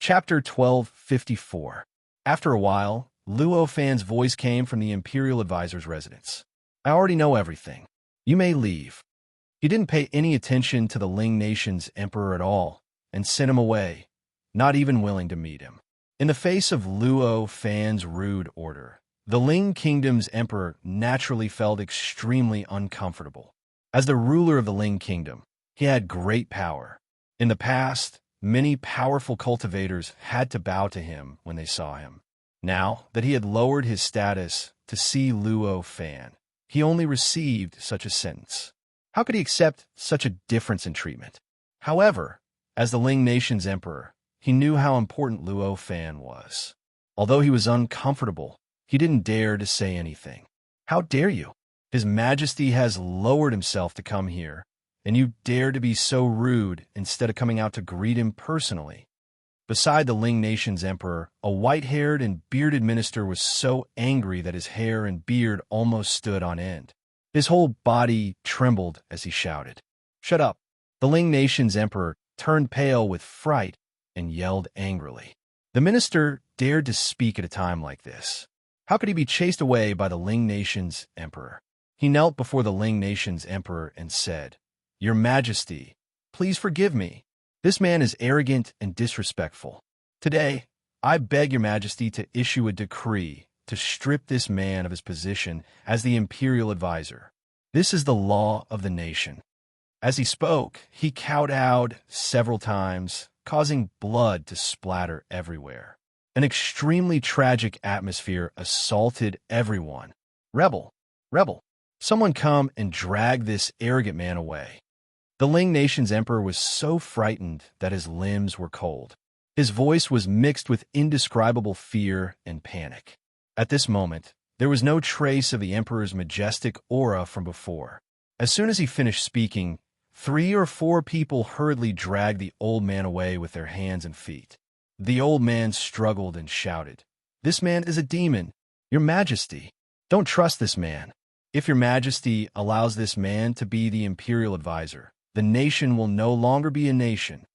Chapter 1254. After a while, Luo Fan's voice came from the Imperial Advisor's residence. I already know everything. You may leave. He didn't pay any attention to the Ling Nation's emperor at all, and sent him away, not even willing to meet him. In the face of Luo Fan's rude order, the Ling Kingdom's emperor naturally felt extremely uncomfortable. As the ruler of the Ling Kingdom, he had great power. In the past, many powerful cultivators had to bow to him when they saw him. Now that he had lowered his status to see Luo Fan, he only received such a sentence. How could he accept such a difference in treatment? However, as the Ling Nation's emperor, he knew how important Luo Fan was. Although he was uncomfortable, he didn't dare to say anything. How dare you? His Majesty has lowered himself to come here, and you dare to be so rude instead of coming out to greet him personally. Beside the Ling Nation's emperor, a white-haired and bearded minister was so angry that his hair and beard almost stood on end. His whole body trembled as he shouted, "Shut up!" The Ling Nation's emperor turned pale with fright and yelled angrily. The minister dared to speak at a time like this. How could he be chased away by the Ling Nation's emperor? He knelt before the Ling Nation's emperor and said, "Your Majesty, please forgive me. This man is arrogant and disrespectful. Today, I beg your Majesty to issue a decree to strip this man of his position as the Imperial Advisor. This is the law of the nation." As he spoke, he kowtowed several times, causing blood to splatter everywhere. An extremely tragic atmosphere assaulted everyone. "Rebel! Rebel! Someone come and drag this arrogant man away." The Ling Nation's emperor was so frightened that his limbs were cold. His voice was mixed with indescribable fear and panic. At this moment, there was no trace of the emperor's majestic aura from before. As soon as he finished speaking, 3 or 4 people hurriedly dragged the old man away with their hands and feet. The old man struggled and shouted, "This man is a demon! Your Majesty, don't trust this man. If your Majesty allows this man to be the Imperial Advisor, the nation will no longer be a nation.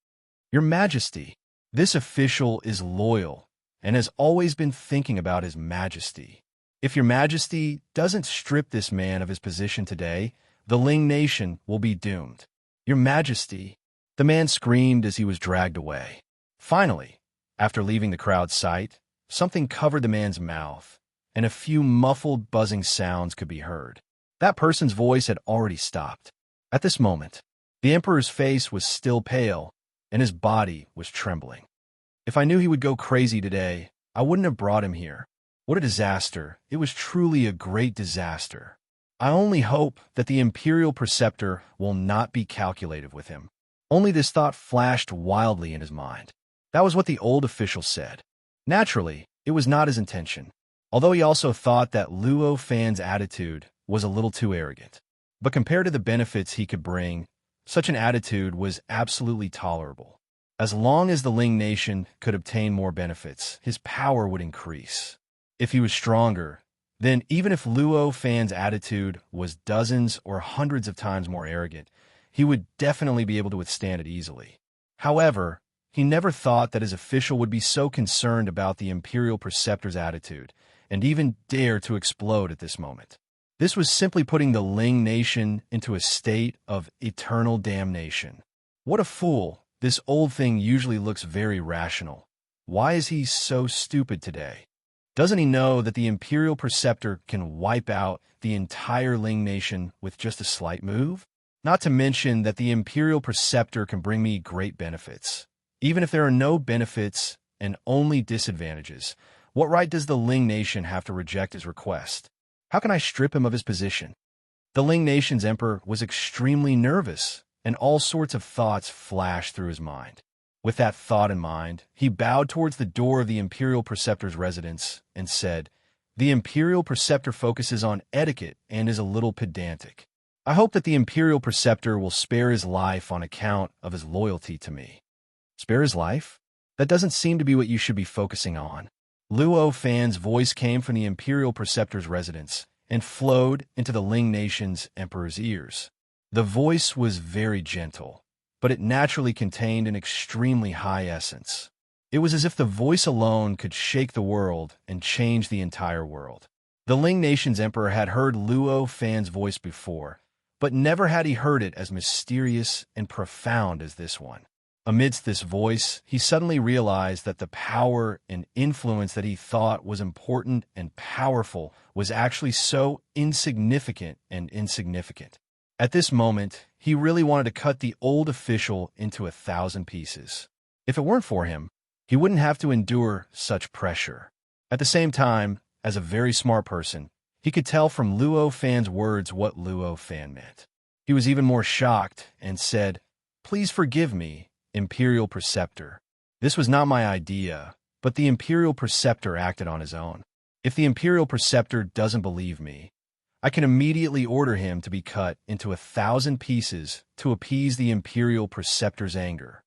Your Majesty, this official is loyal and has always been thinking about his Majesty. If your Majesty doesn't strip this man of his position today, the Ling Nation will be doomed. Your Majesty," the man screamed as he was dragged away. Finally, after leaving the crowd's sight, something covered the man's mouth, and a few muffled buzzing sounds could be heard. That person's voice had already stopped. At this moment, the emperor's face was still pale, and his body was trembling. If I knew he would go crazy today, I wouldn't have brought him here. What a disaster. It was truly a great disaster. I only hope that the Imperial Preceptor will not be calculative with him. Only this thought flashed wildly in his mind. That was what the old official said. Naturally, it was not his intention, although he also thought that Luo Fan's attitude was a little too arrogant. But compared to the benefits he could bring, such an attitude was absolutely tolerable. As long as the Ling Nation could obtain more benefits, his power would increase. If he was stronger, then even if Luo Fan's attitude was dozens or hundreds of times more arrogant, he would definitely be able to withstand it easily. However, he never thought that his official would be so concerned about the Imperial Preceptor's attitude, and even dare to explode at this moment. This was simply putting the Ling Nation into a state of eternal damnation. What a fool! This old thing usually looks very rational. Why is he so stupid today? Doesn't he know that the Imperial Preceptor can wipe out the entire Ling Nation with just a slight move? Not to mention that the Imperial Preceptor can bring me great benefits. Even if there are no benefits and only disadvantages, what right does the Ling Nation have to reject his request? How can I strip him of his position? The Ling Nation's emperor was extremely nervous, and all sorts of thoughts flashed through his mind. With that thought in mind, he bowed towards the door of the Imperial Preceptor's residence and said, "The Imperial Preceptor focuses on etiquette and is a little pedantic. I hope that the Imperial Preceptor will spare his life on account of his loyalty to me." Spare his life? That doesn't seem to be what you should be focusing on. Luo Fan's voice came from the Imperial Preceptor's residence and flowed into the Ling Nation's emperor's ears. The voice was very gentle, but it naturally contained an extremely high essence. It was as if the voice alone could shake the world and change the entire world. The Ling Nation's emperor had heard Luo Fan's voice before, but never had he heard it as mysterious and profound as this one. Amidst this voice, he suddenly realized that the power and influence that he thought was important and powerful was actually so insignificant and insignificant. At this moment, he really wanted to cut the old official into 1,000 pieces. If it weren't for him, he wouldn't have to endure such pressure. At the same time, as a very smart person, he could tell from Luo Fan's words what Luo Fan meant. He was even more shocked and said, "Please forgive me, Imperial Preceptor. This was not my idea, but the Imperial Preceptor acted on his own. If the Imperial Preceptor doesn't believe me, I can immediately order him to be cut into 1,000 pieces to appease the Imperial Preceptor's anger.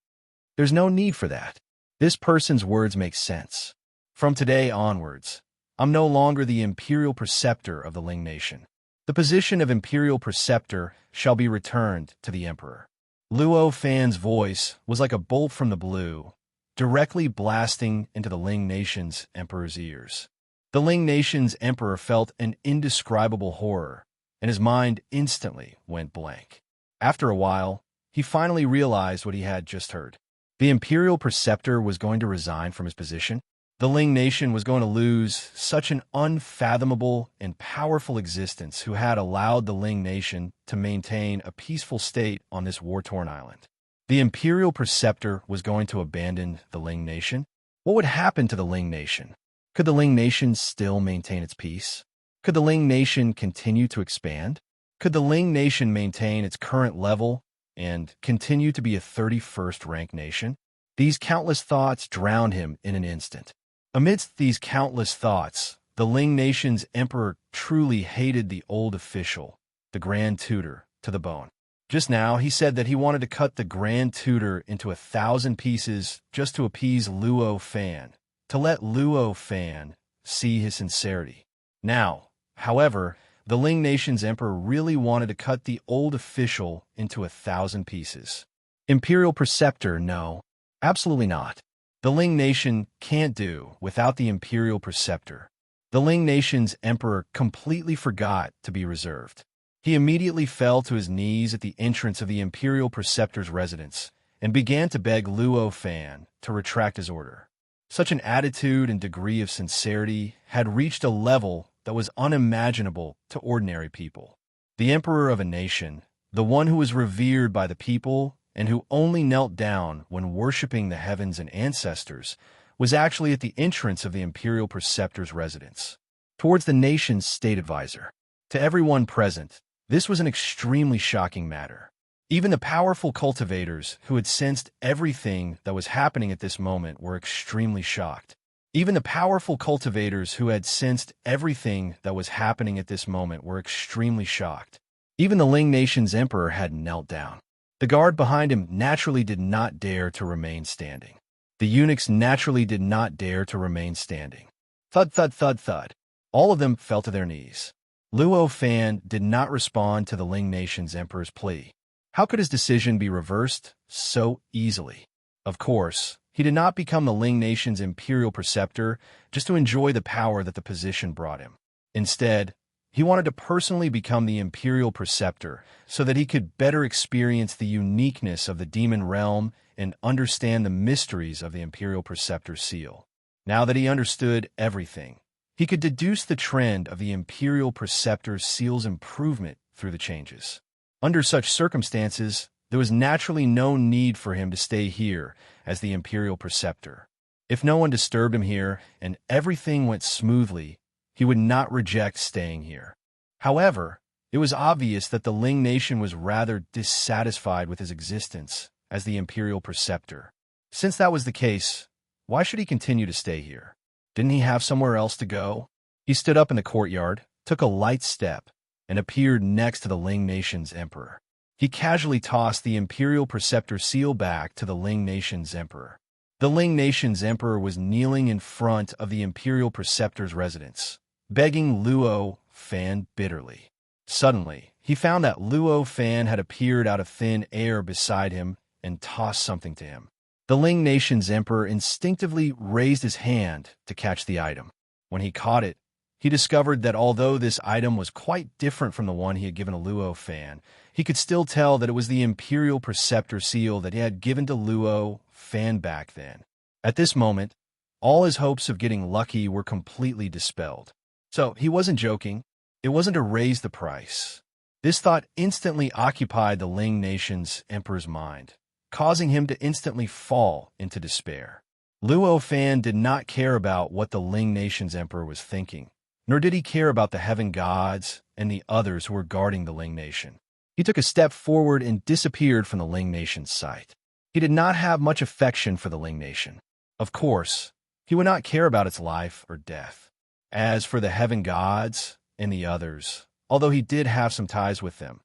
There's no need for that. This person's words make sense. From today onwards, I'm no longer the Imperial Preceptor of the Ling Nation. The position of Imperial Preceptor shall be returned to the Emperor." Luo Fan's voice was like a bolt from the blue, directly blasting into the Ling Nation's Emperor's ears. The Ling Nation's Emperor felt an indescribable horror, and his mind instantly went blank. After a while, he finally realized what he had just heard. The Imperial Preceptor was going to resign from his position. The Ling Nation was going to lose such an unfathomable and powerful existence who had allowed the Ling Nation to maintain a peaceful state on this war-torn island. The Imperial Preceptor was going to abandon the Ling Nation. What would happen to the Ling Nation? Could the Ling Nation still maintain its peace? Could the Ling Nation continue to expand? Could the Ling Nation maintain its current level and continue to be a 31st rank nation? These countless thoughts drowned him in an instant. Amidst these countless thoughts, the Ling Nation's emperor truly hated the old official, the Grand Tutor, to the bone. Just now, he said that he wanted to cut the Grand Tutor into 1,000 pieces just to appease Luo Fan, to let Luo Fan see his sincerity. Now, however, the Ling Nation's emperor really wanted to cut the old official into 1,000 pieces. Imperial Preceptor, no, absolutely not. The Ling Nation can't do without the Imperial Preceptor. The Ling Nation's emperor completely forgot to be reserved. He immediately fell to his knees at the entrance of the Imperial Preceptor's residence and began to beg Luo Fan to retract his order. Such an attitude and degree of sincerity had reached a level that was unimaginable to ordinary people. The emperor of a nation, the one who was revered by the people and who only knelt down when worshipping the heavens and ancestors, was actually at the entrance of the Imperial Preceptor's residence, towards the nation's state advisor. To everyone present, this was an extremely shocking matter. Even the powerful cultivators who had sensed everything that was happening at this moment were extremely shocked. Even the powerful cultivators who had sensed everything that was happening at this moment were extremely shocked. Even the Ling Nation's emperor had knelt down. The guard behind him naturally did not dare to remain standing. The eunuchs naturally did not dare to remain standing. Thud, thud, thud, thud. All of them fell to their knees. Luo Fan did not respond to the Ling Nation's emperor's plea. How could his decision be reversed so easily? Of course, he did not become the Ling Nation's Imperial Preceptor just to enjoy the power that the position brought him. Instead, he wanted to personally become the Imperial Preceptor so that he could better experience the uniqueness of the demon realm and understand the mysteries of the Imperial Preceptor's seal. Now that he understood everything, he could deduce the trend of the Imperial Preceptor's seal's improvement through the changes. Under such circumstances, there was naturally no need for him to stay here as the Imperial Preceptor. If no one disturbed him here and everything went smoothly, he would not reject staying here. However, it was obvious that the Ling Nation was rather dissatisfied with his existence as the Imperial Preceptor. Since that was the case, why should he continue to stay here? Didn't he have somewhere else to go? He stood up in the courtyard, took a light step, and appeared next to the Ling Nation's emperor. He casually tossed the Imperial Preceptor's seal back to the Ling Nation's emperor. The Ling Nation's emperor was kneeling in front of the Imperial Preceptor's residence, begging Luo Fan bitterly. Suddenly, he found that Luo Fan had appeared out of thin air beside him and tossed something to him. The Ling Nation's emperor instinctively raised his hand to catch the item. When he caught it, he discovered that although this item was quite different from the one he had given to Luo Fan, he could still tell that it was the Imperial Preceptor seal that he had given to Luo Fan back then. At this moment, all his hopes of getting lucky were completely dispelled. So he wasn't joking. It wasn't to raise the price. This thought instantly occupied the Ling Nation's emperor's mind, causing him to instantly fall into despair. Luo Fan did not care about what the Ling Nation's emperor was thinking, nor did he care about the heaven gods and the others who were guarding the Ling Nation. He took a step forward and disappeared from the Ling Nation's sight. He did not have much affection for the Ling Nation. Of course, he would not care about its life or death. As for the heaven gods and the others, although he did have some ties with them,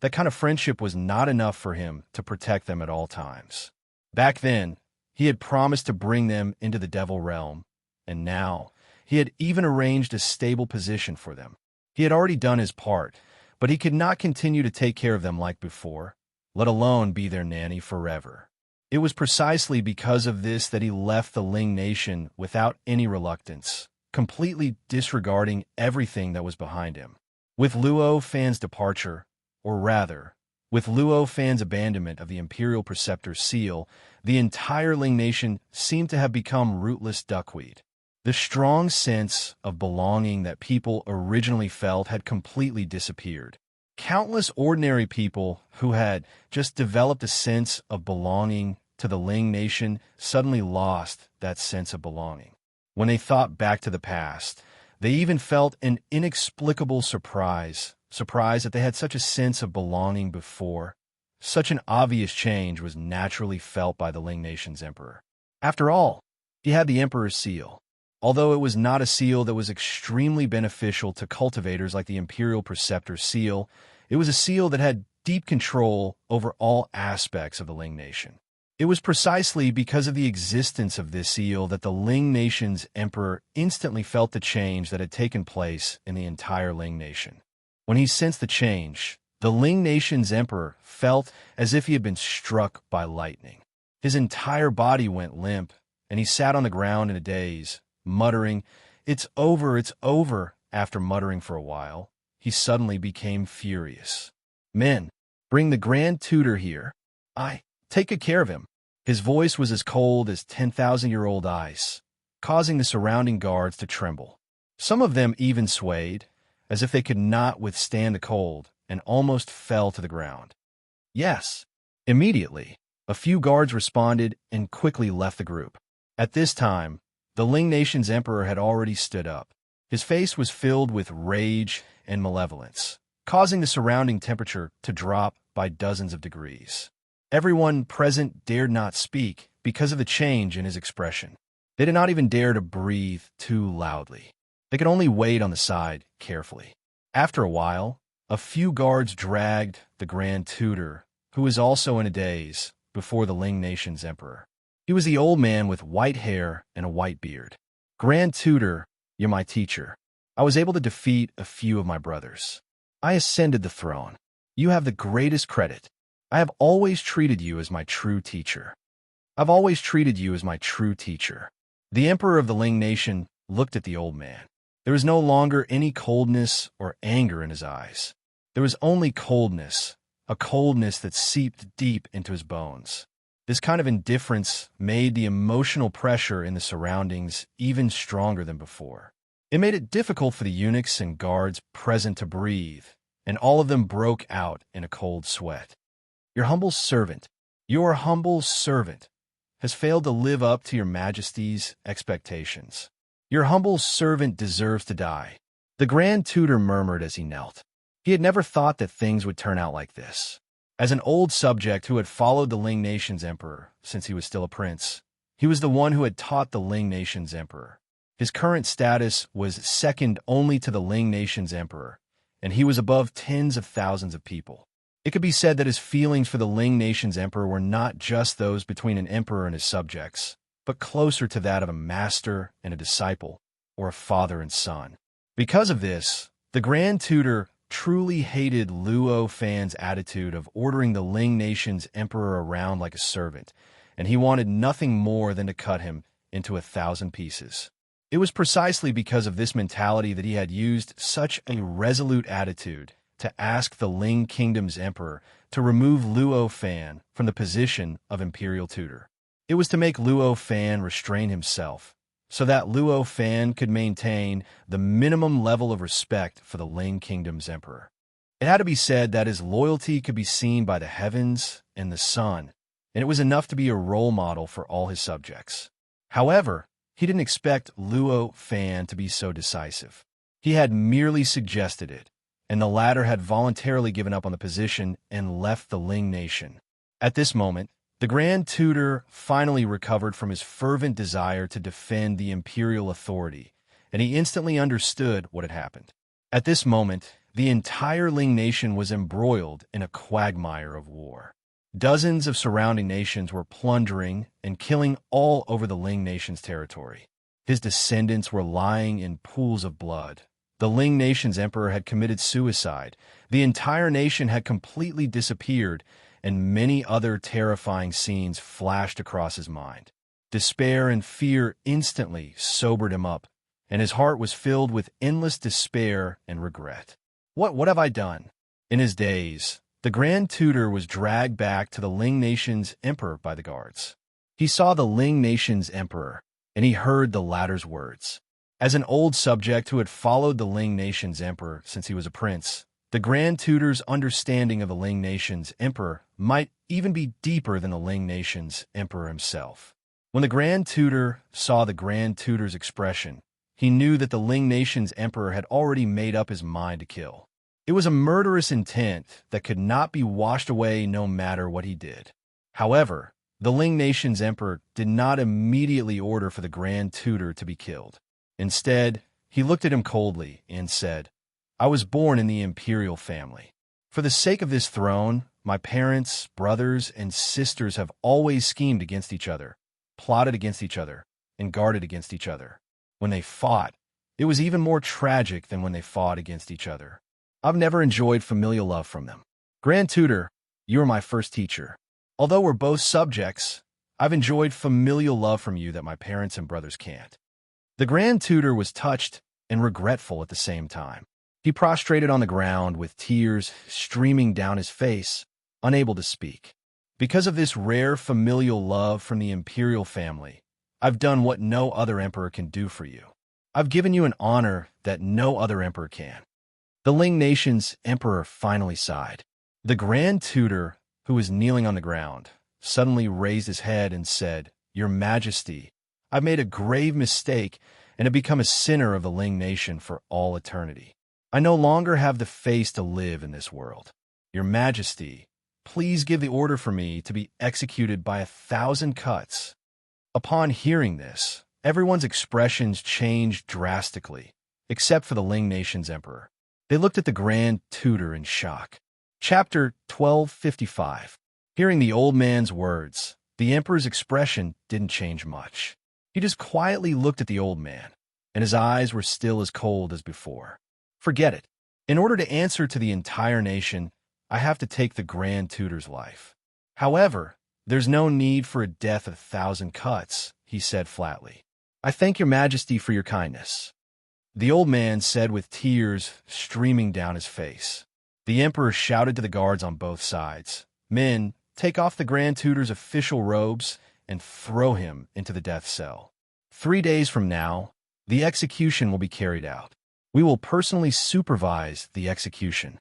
that kind of friendship was not enough for him to protect them at all times. Back then, he had promised to bring them into the Devil Realm, and now he had even arranged a stable position for them. He had already done his part, but he could not continue to take care of them like before, let alone be their nanny forever. It was precisely because of this that he left the Ling Nation without any reluctance, completely disregarding everything that was behind him. With Luo Fan's departure, or rather, with Luo Fan's abandonment of the Imperial Preceptor's seal, the entire Ling Nation seemed to have become rootless duckweed. The strong sense of belonging that people originally felt had completely disappeared. Countless ordinary people who had just developed a sense of belonging to the Ling Nation suddenly lost that sense of belonging. When they thought back to the past, they even felt an inexplicable surprise that they had such a sense of belonging before. Such an obvious change was naturally felt by the Ling Nation's emperor. After all, he had the emperor's seal. Although it was not a seal that was extremely beneficial to cultivators like the Imperial Preceptor's seal, it was a seal that had deep control over all aspects of the Ling Nation. It was precisely because of the existence of this seal that the Ling Nation's emperor instantly felt the change that had taken place in the entire Ling Nation. When he sensed the change, the Ling Nation's emperor felt as if he had been struck by lightning. His entire body went limp, and he sat on the ground in a daze, muttering, it's over. After muttering for a while, he suddenly became furious. Men, bring the Grand Tutor here. Take good care of him. His voice was as cold as 10,000-year-old ice, causing the surrounding guards to tremble. Some of them even swayed, as if they could not withstand the cold, and almost fell to the ground. Yes. Immediately, a few guards responded and quickly left the group. At this time, the Ling Nation's emperor had already stood up. His face was filled with rage and malevolence, causing the surrounding temperature to drop by dozens of degrees. Everyone present dared not speak because of the change in his expression. They did not even dare to breathe too loudly. They could only wait on the side carefully. After a while, a few guards dragged the Grand Tutor, who was also in a daze, before the Ling Nation's emperor. He was the old man with white hair and a white beard. Grand Tutor, you're my teacher. I was able to defeat a few of my brothers. I ascended the throne. You have the greatest credit. I have always treated you as my true teacher. I've always treated you as my true teacher. The emperor of the Ling Nation looked at the old man. There was no longer any coldness or anger in his eyes. There was only coldness, a coldness that seeped deep into his bones. This kind of indifference made the emotional pressure in the surroundings even stronger than before. It made it difficult for the eunuchs and guards present to breathe, and all of them broke out in a cold sweat. Your humble servant, has failed to live up to your majesty's expectations. Your humble servant deserves to die. The Grand Tutor murmured as he knelt. He had never thought that things would turn out like this. As an old subject who had followed the Ling Nation's emperor since he was still a prince, he was the one who had taught the Ling Nation's emperor. His current status was second only to the Ling Nation's emperor, and he was above tens of thousands of people. It could be said that his feelings for the Ling Nation's emperor were not just those between an emperor and his subjects, but closer to that of a master and a disciple, or a father and son. Because of this, the Grand Tutor truly hated Luo Fan's attitude of ordering the Ling Nation's emperor around like a servant, and he wanted nothing more than to cut him into 1,000 pieces. It was precisely because of this mentality that he had used such a resolute attitude to ask the Ling Kingdom's emperor to remove Luo Fan from the position of imperial tutor. It was to make Luo Fan restrain himself, so that Luo Fan could maintain the minimum level of respect for the Ling Kingdom's emperor. It had to be said that his loyalty could be seen by the heavens and the sun, and it was enough to be a role model for all his subjects. However, he didn't expect Luo Fan to be so decisive. He had merely suggested it, and the latter had voluntarily given up on the position and left the Ling nation. At this moment, the Grand Tutor finally recovered from his fervent desire to defend the imperial authority, and he instantly understood what had happened. At this moment, the entire Ling nation was embroiled in a quagmire of war. Dozens of surrounding nations were plundering and killing all over the Ling nation's territory. His descendants were lying in pools of blood. The Ling nation's emperor had committed suicide. The entire nation had completely disappeared, and many other terrifying scenes flashed across his mind. Despair and fear instantly sobered him up, and his heart was filled with endless despair and regret. What have I done? In his daze, the Grand Tutor was dragged back to the Ling nation's emperor by the guards. He saw the Ling nation's emperor, and he heard the latter's words. As an old subject who had followed the Ling nation's emperor since he was a prince, the Grand Tutor's understanding of the Ling nation's emperor might even be deeper than the Ling nation's emperor himself. When the Grand Tutor saw the Grand Tutor's expression, he knew that the Ling nation's emperor had already made up his mind to kill. It was a murderous intent that could not be washed away no matter what he did. However, the Ling nation's emperor did not immediately order for the Grand Tutor to be killed. Instead, he looked at him coldly and said, "I was born in the imperial family. For the sake of this throne, my parents, brothers, and sisters have always schemed against each other, plotted against each other, and guarded against each other. When they fought, it was even more tragic than when they fought against each other. I've never enjoyed familial love from them. Grand Tutor, you are my first teacher. Although we're both subjects, I've enjoyed familial love from you that my parents and brothers can't." The Grand Tutor was touched and regretful at the same time. He prostrated on the ground with tears streaming down his face, unable to speak. "Because of this rare familial love from the imperial family, I've done what no other emperor can do for you. I've given you an honor that no other emperor can." The Ling nation's emperor finally sighed. The Grand Tutor, who was kneeling on the ground, suddenly raised his head and said, "Your Majesty, I've made a grave mistake and have become a sinner of the Ling nation for all eternity. I no longer have the face to live in this world. Your Majesty, please give the order for me to be executed by 1,000 cuts." Upon hearing this, everyone's expressions changed drastically, except for the Ling nation's emperor. They looked at the Grand Tutor in shock. Chapter 1255. Hearing the old man's words, the emperor's expression didn't change much. He just quietly looked at the old man, and his eyes were still as cold as before. "Forget it. In order to answer to the entire nation, I have to take the Grand Tutor's life. However, there's no need for a death of 1,000 cuts," he said flatly. "I thank your Majesty for your kindness." The old man said with tears streaming down his face. The emperor shouted to the guards on both sides, "Men, take off the Grand Tutor's official robes and throw him into the death cell. 3 days from now, the execution will be carried out. We will personally supervise the execution."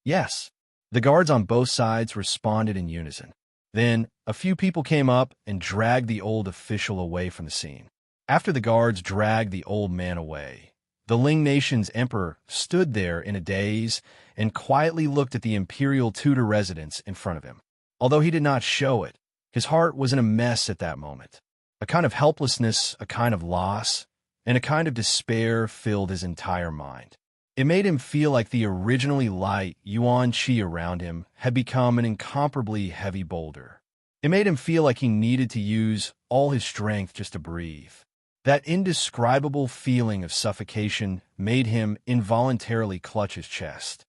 "Yes." The guards on both sides responded in unison. Then, a few people came up and dragged the old official away from the scene. After the guards dragged the old man away, the Ling nation's emperor stood there in a daze and quietly looked at the imperial tutor residence in front of him. Although he did not show it, his heart was in a mess at that moment. A kind of helplessness, a kind of loss, and a kind of despair filled his entire mind. It made him feel like the originally light yuan qi around him had become an incomparably heavy boulder. It made him feel like he needed to use all his strength just to breathe. That indescribable feeling of suffocation made him involuntarily clutch his chest.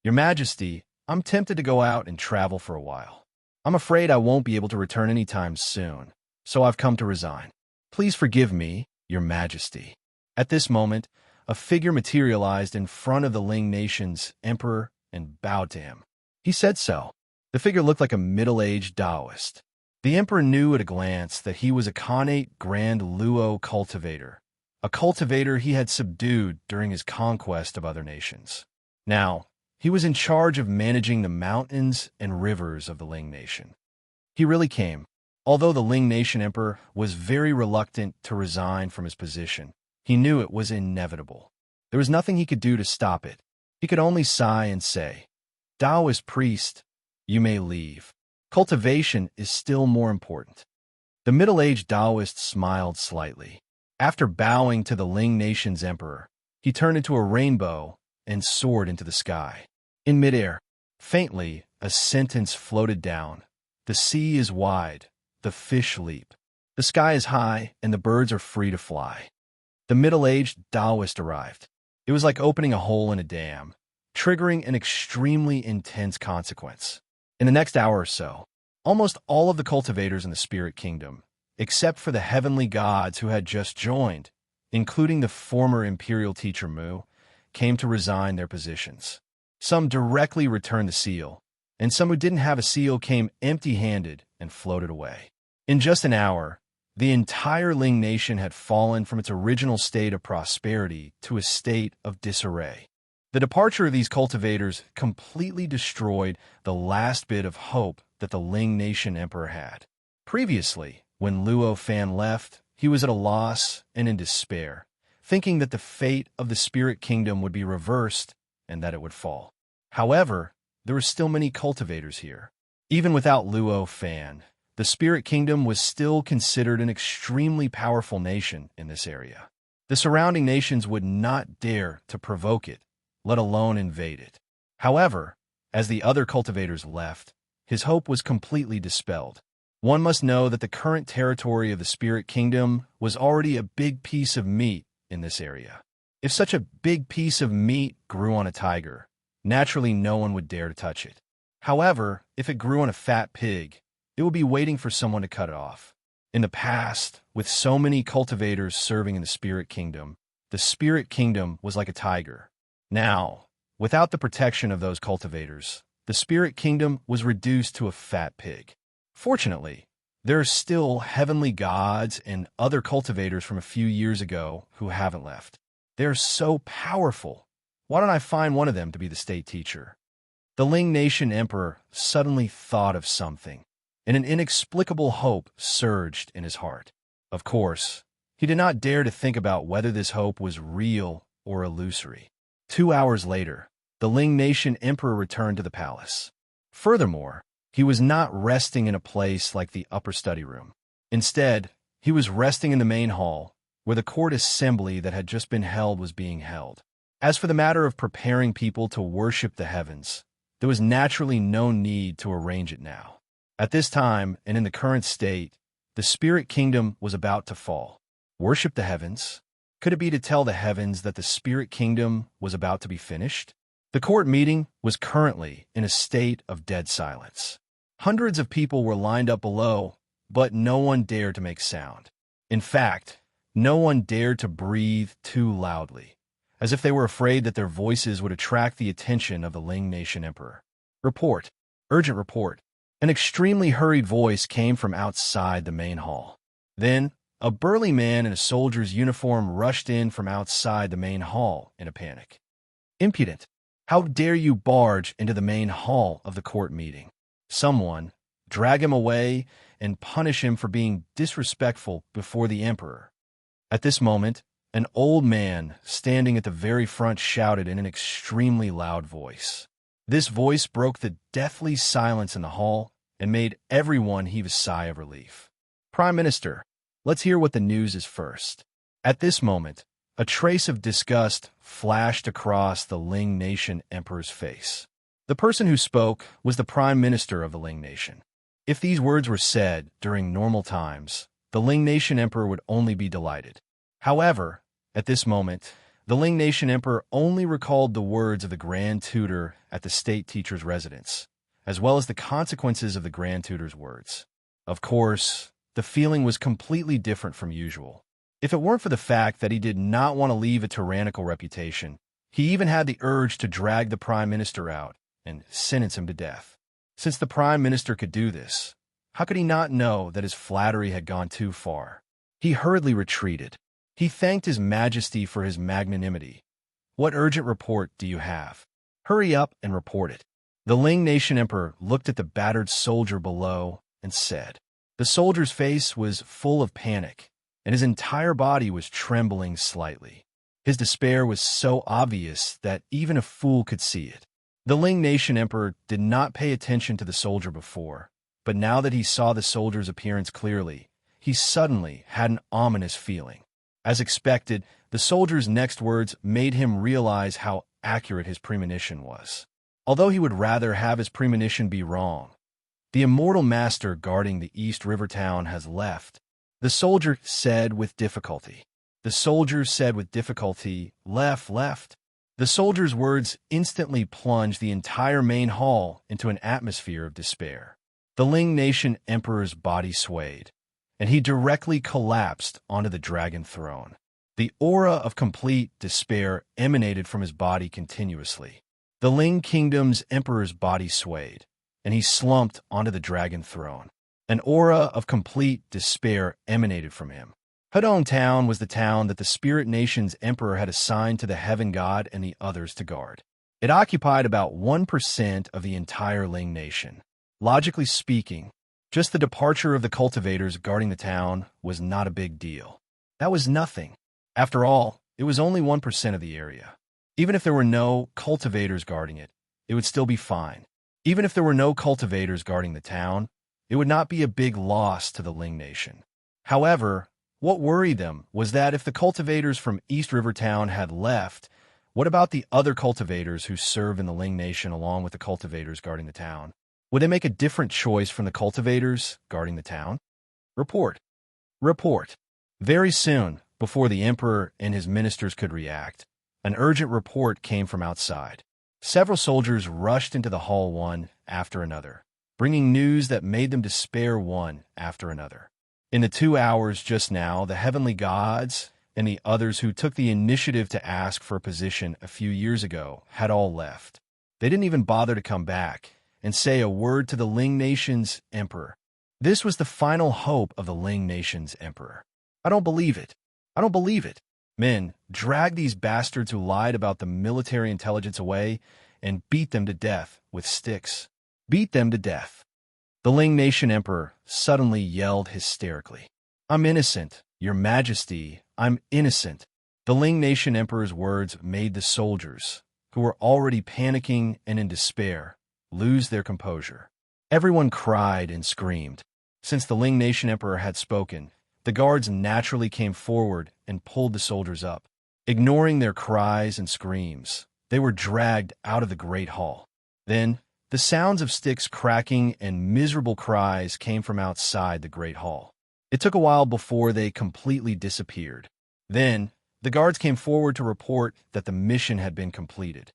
"Your Majesty, I'm tempted to go out and travel for a while." I'm afraid I won't be able to return anytime soon, so I've come to resign. Please forgive me, Your Majesty." At this moment, a figure materialized in front of the Ling Nation's emperor and bowed to him. He said so. The figure looked like a middle-aged Taoist. The emperor knew at a glance that he was a Khanate Grand Luo cultivator, a cultivator he had subdued during his conquest of other nations. Now, he was in charge of managing the mountains and rivers of the Ling Nation. He really came. Although the Ling Nation emperor was very reluctant to resign from his position, he knew it was inevitable. There was nothing he could do to stop it. He could only sigh and say, "Taoist priest, you may leave. Cultivation is still more important." The middle-aged Taoist smiled slightly. After bowing to the Ling Nation's emperor, he turned into a rainbow and soared into the sky. In midair, faintly, a sentence floated down. "The sea is wide, the fish leap. The sky is high, and the birds are free to fly." The middle-aged Taoist arrived. It was like opening a hole in a dam, triggering an extremely intense consequence. In the next hour or so, almost all of the cultivators in the spirit kingdom, except for the heavenly gods who had just joined, including the former imperial teacher Mu, came to resign their positions. Some directly returned the seal, and some who didn't have a seal came empty-handed and floated away. In just an hour, the entire Ling Nation had fallen from its original state of prosperity to a state of disarray. The departure of these cultivators completely destroyed the last bit of hope that the Ling Nation emperor had. Previously, when Luo Fan left, he was at a loss and in despair, thinking that the fate of the spirit kingdom would be reversed and that it would fall. However, there were still many cultivators here. Even without Luo Fan, the spirit kingdom was still considered an extremely powerful nation in this area. The surrounding nations would not dare to provoke it, let alone invade it. However, as the other cultivators left, his hope was completely dispelled. One must know that the current territory of the spirit kingdom was already a big piece of meat in this area. If such a big piece of meat grew on a tiger, naturally no one would dare to touch it. However, if it grew on a fat pig, it would be waiting for someone to cut it off. In the past, with so many cultivators serving in the spirit kingdom was like a tiger. Now, without the protection of those cultivators, the spirit kingdom was reduced to a fat pig. Fortunately, there are still heavenly gods and other cultivators from a few years ago who haven't left. They're so powerful. Why don't I find one of them to be the state teacher? The Ling Nation emperor suddenly thought of something, and an inexplicable hope surged in his heart. Of course, he did not dare to think about whether this hope was real or illusory. 2 hours later, the Ling Nation emperor returned to the palace. Furthermore, he was not resting in a place like the upper study room. Instead, he was resting in the main hall, where the court assembly that had just been held was being held. As for the matter of preparing people to worship the heavens, there was naturally no need to arrange it now. At this time, and in the current state, the spirit kingdom was about to fall. Worship the heavens? Could it be to tell the heavens that the spirit kingdom was about to be finished? The court meeting was currently in a state of dead silence. Hundreds of people were lined up below, but no one dared to make sound. In fact, no one dared to breathe too loudly, as if they were afraid that their voices would attract the attention of the Ling Nation emperor. "Report. Urgent report." An extremely hurried voice came from outside the main hall. Then, a burly man in a soldier's uniform rushed in from outside the main hall in a panic. "Impudent! How dare you barge into the main hall of the court meeting? Someone, drag him away and punish him for being disrespectful before the emperor." At this moment, an old man standing at the very front shouted in an extremely loud voice. This voice broke the deathly silence in the hall and made everyone heave a sigh of relief. "Prime Minister, let's hear what the news is first." At this moment, a trace of disgust flashed across the Ling Nation emperor's face. The person who spoke was the Prime Minister of the Ling Nation. If these words were said during normal times, the Ling Nation emperor would only be delighted. However, at this moment, the Ling Nation emperor only recalled the words of the Grand Tutor at the state teacher's residence, as well as the consequences of the Grand Tutor's words. Of course, the feeling was completely different from usual. If it weren't for the fact that he did not want to leave a tyrannical reputation, he even had the urge to drag the Prime Minister out and sentence him to death. Since the Prime Minister could do this, how could he not know that his flattery had gone too far? He hurriedly retreated. He thanked His Majesty for his magnanimity. "What urgent report do you have? Hurry up and report it." The Ling Nation Emperor looked at the battered soldier below and said. The soldier's face was full of panic, and his entire body was trembling slightly. His despair was so obvious that even a fool could see it. The Ling Nation Emperor did not pay attention to the soldier before, but now that he saw the soldier's appearance clearly, he suddenly had an ominous feeling. As expected, the soldier's next words made him realize how accurate his premonition was. Although he would rather have his premonition be wrong, the immortal master guarding the East River town has left, the soldier said with difficulty. The soldier said with difficulty, left. The soldier's words instantly plunged the entire main hall into an atmosphere of despair. The Ling Nation Emperor's body swayed, and he directly collapsed onto the dragon throne. The aura of complete despair emanated from his body continuously. The Ling Kingdom's Emperor's body swayed, and he slumped onto the dragon throne. An aura of complete despair emanated from him. Hedong Town was the town that the Spirit Nation's Emperor had assigned to the Heaven God and the others to guard. It occupied about 1% of the entire Ling Nation. Logically speaking, just the departure of the cultivators guarding the town was not a big deal. That was nothing. After all, it was only 1% of the area. Even if there were no cultivators guarding it, it would still be fine. Even if there were no cultivators guarding the town, it would not be a big loss to the Ling Nation. However, what worried them was that if the cultivators from East River Town had left, what about the other cultivators who serve in the Ling Nation along with the cultivators guarding the town? Would they make a different choice from the cultivators guarding the town? Report. Very soon, before the Emperor and his ministers could react, an urgent report came from outside. Several soldiers rushed into the hall one after another, bringing news that made them despair one after another. In the 2 hours just now, the heavenly gods and the others who took the initiative to ask for a position a few years ago had all left. They didn't even bother to come back and say a word to the Ling Nation's Emperor. This was the final hope of the Ling Nation's Emperor. I don't believe it. Men, drag these bastards who lied about the military intelligence away and beat them to death with sticks. Beat them to death. The Ling Nation Emperor suddenly yelled hysterically. "I'm innocent, Your Majesty, I'm innocent." The Ling Nation Emperor's words made the soldiers, who were already panicking and in despair, lose their composure. Everyone cried and screamed. Since the Ling Nation Emperor had spoken, the guards naturally came forward and pulled the soldiers up. Ignoring their cries and screams, they were dragged out of the great hall. Then, the sounds of sticks cracking and miserable cries came from outside the great hall. It took a while before they completely disappeared. Then, the guards came forward to report that the mission had been completed.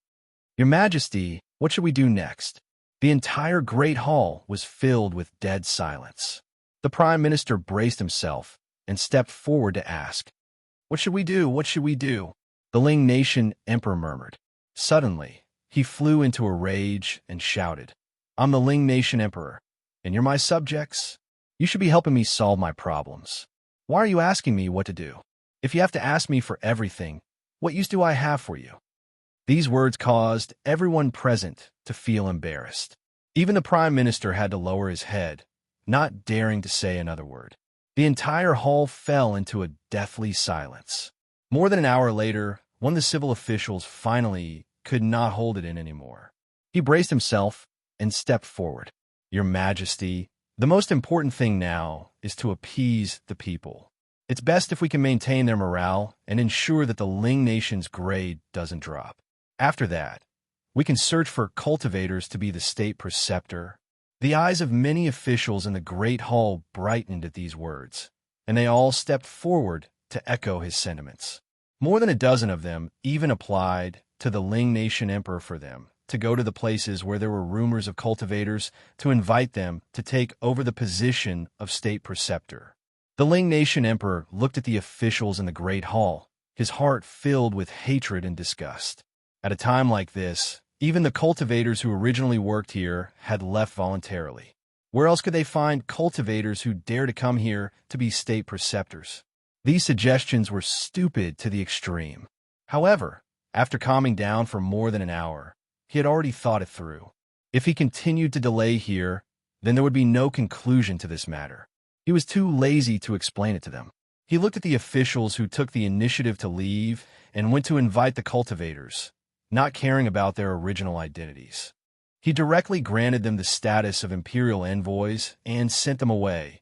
"Your Majesty, what should we do next?" The entire great hall was filled with dead silence. The Prime Minister braced himself and stepped forward to ask, What should we do? The Ling Nation Emperor murmured. Suddenly, he flew into a rage and shouted, "I'm the Ling Nation Emperor, and you're my subjects. You should be helping me solve my problems. Why are you asking me what to do? If you have to ask me for everything, what use do I have for you?" These words caused everyone present to feel embarrassed. Even the Prime Minister had to lower his head, not daring to say another word. The entire hall fell into a deathly silence. More than an hour later, one of the civil officials finally could not hold it in anymore. He braced himself and stepped forward. "Your Majesty, the most important thing now is to appease the people. It's best if we can maintain their morale and ensure that the Ling Nation's grade doesn't drop. After that, we can search for cultivators to be the state preceptor." The eyes of many officials in the great hall brightened at these words, and they all stepped forward to echo his sentiments. More than a dozen of them even applied to the Ling Nation Emperor for them, to go to the places where there were rumors of cultivators to invite them to take over the position of state preceptor. The Ling Nation Emperor looked at the officials in the Great Hall, his heart filled with hatred and disgust. At a time like this, even the cultivators who originally worked here had left voluntarily. Where else could they find cultivators who dare to come here to be state preceptors? These suggestions were stupid to the extreme. However, after calming down for more than an hour, he had already thought it through. If he continued to delay here, then there would be no conclusion to this matter. He was too lazy to explain it to them. He looked at the officials who took the initiative to leave and went to invite the cultivators, not caring about their original identities. He directly granted them the status of imperial envoys and sent them away,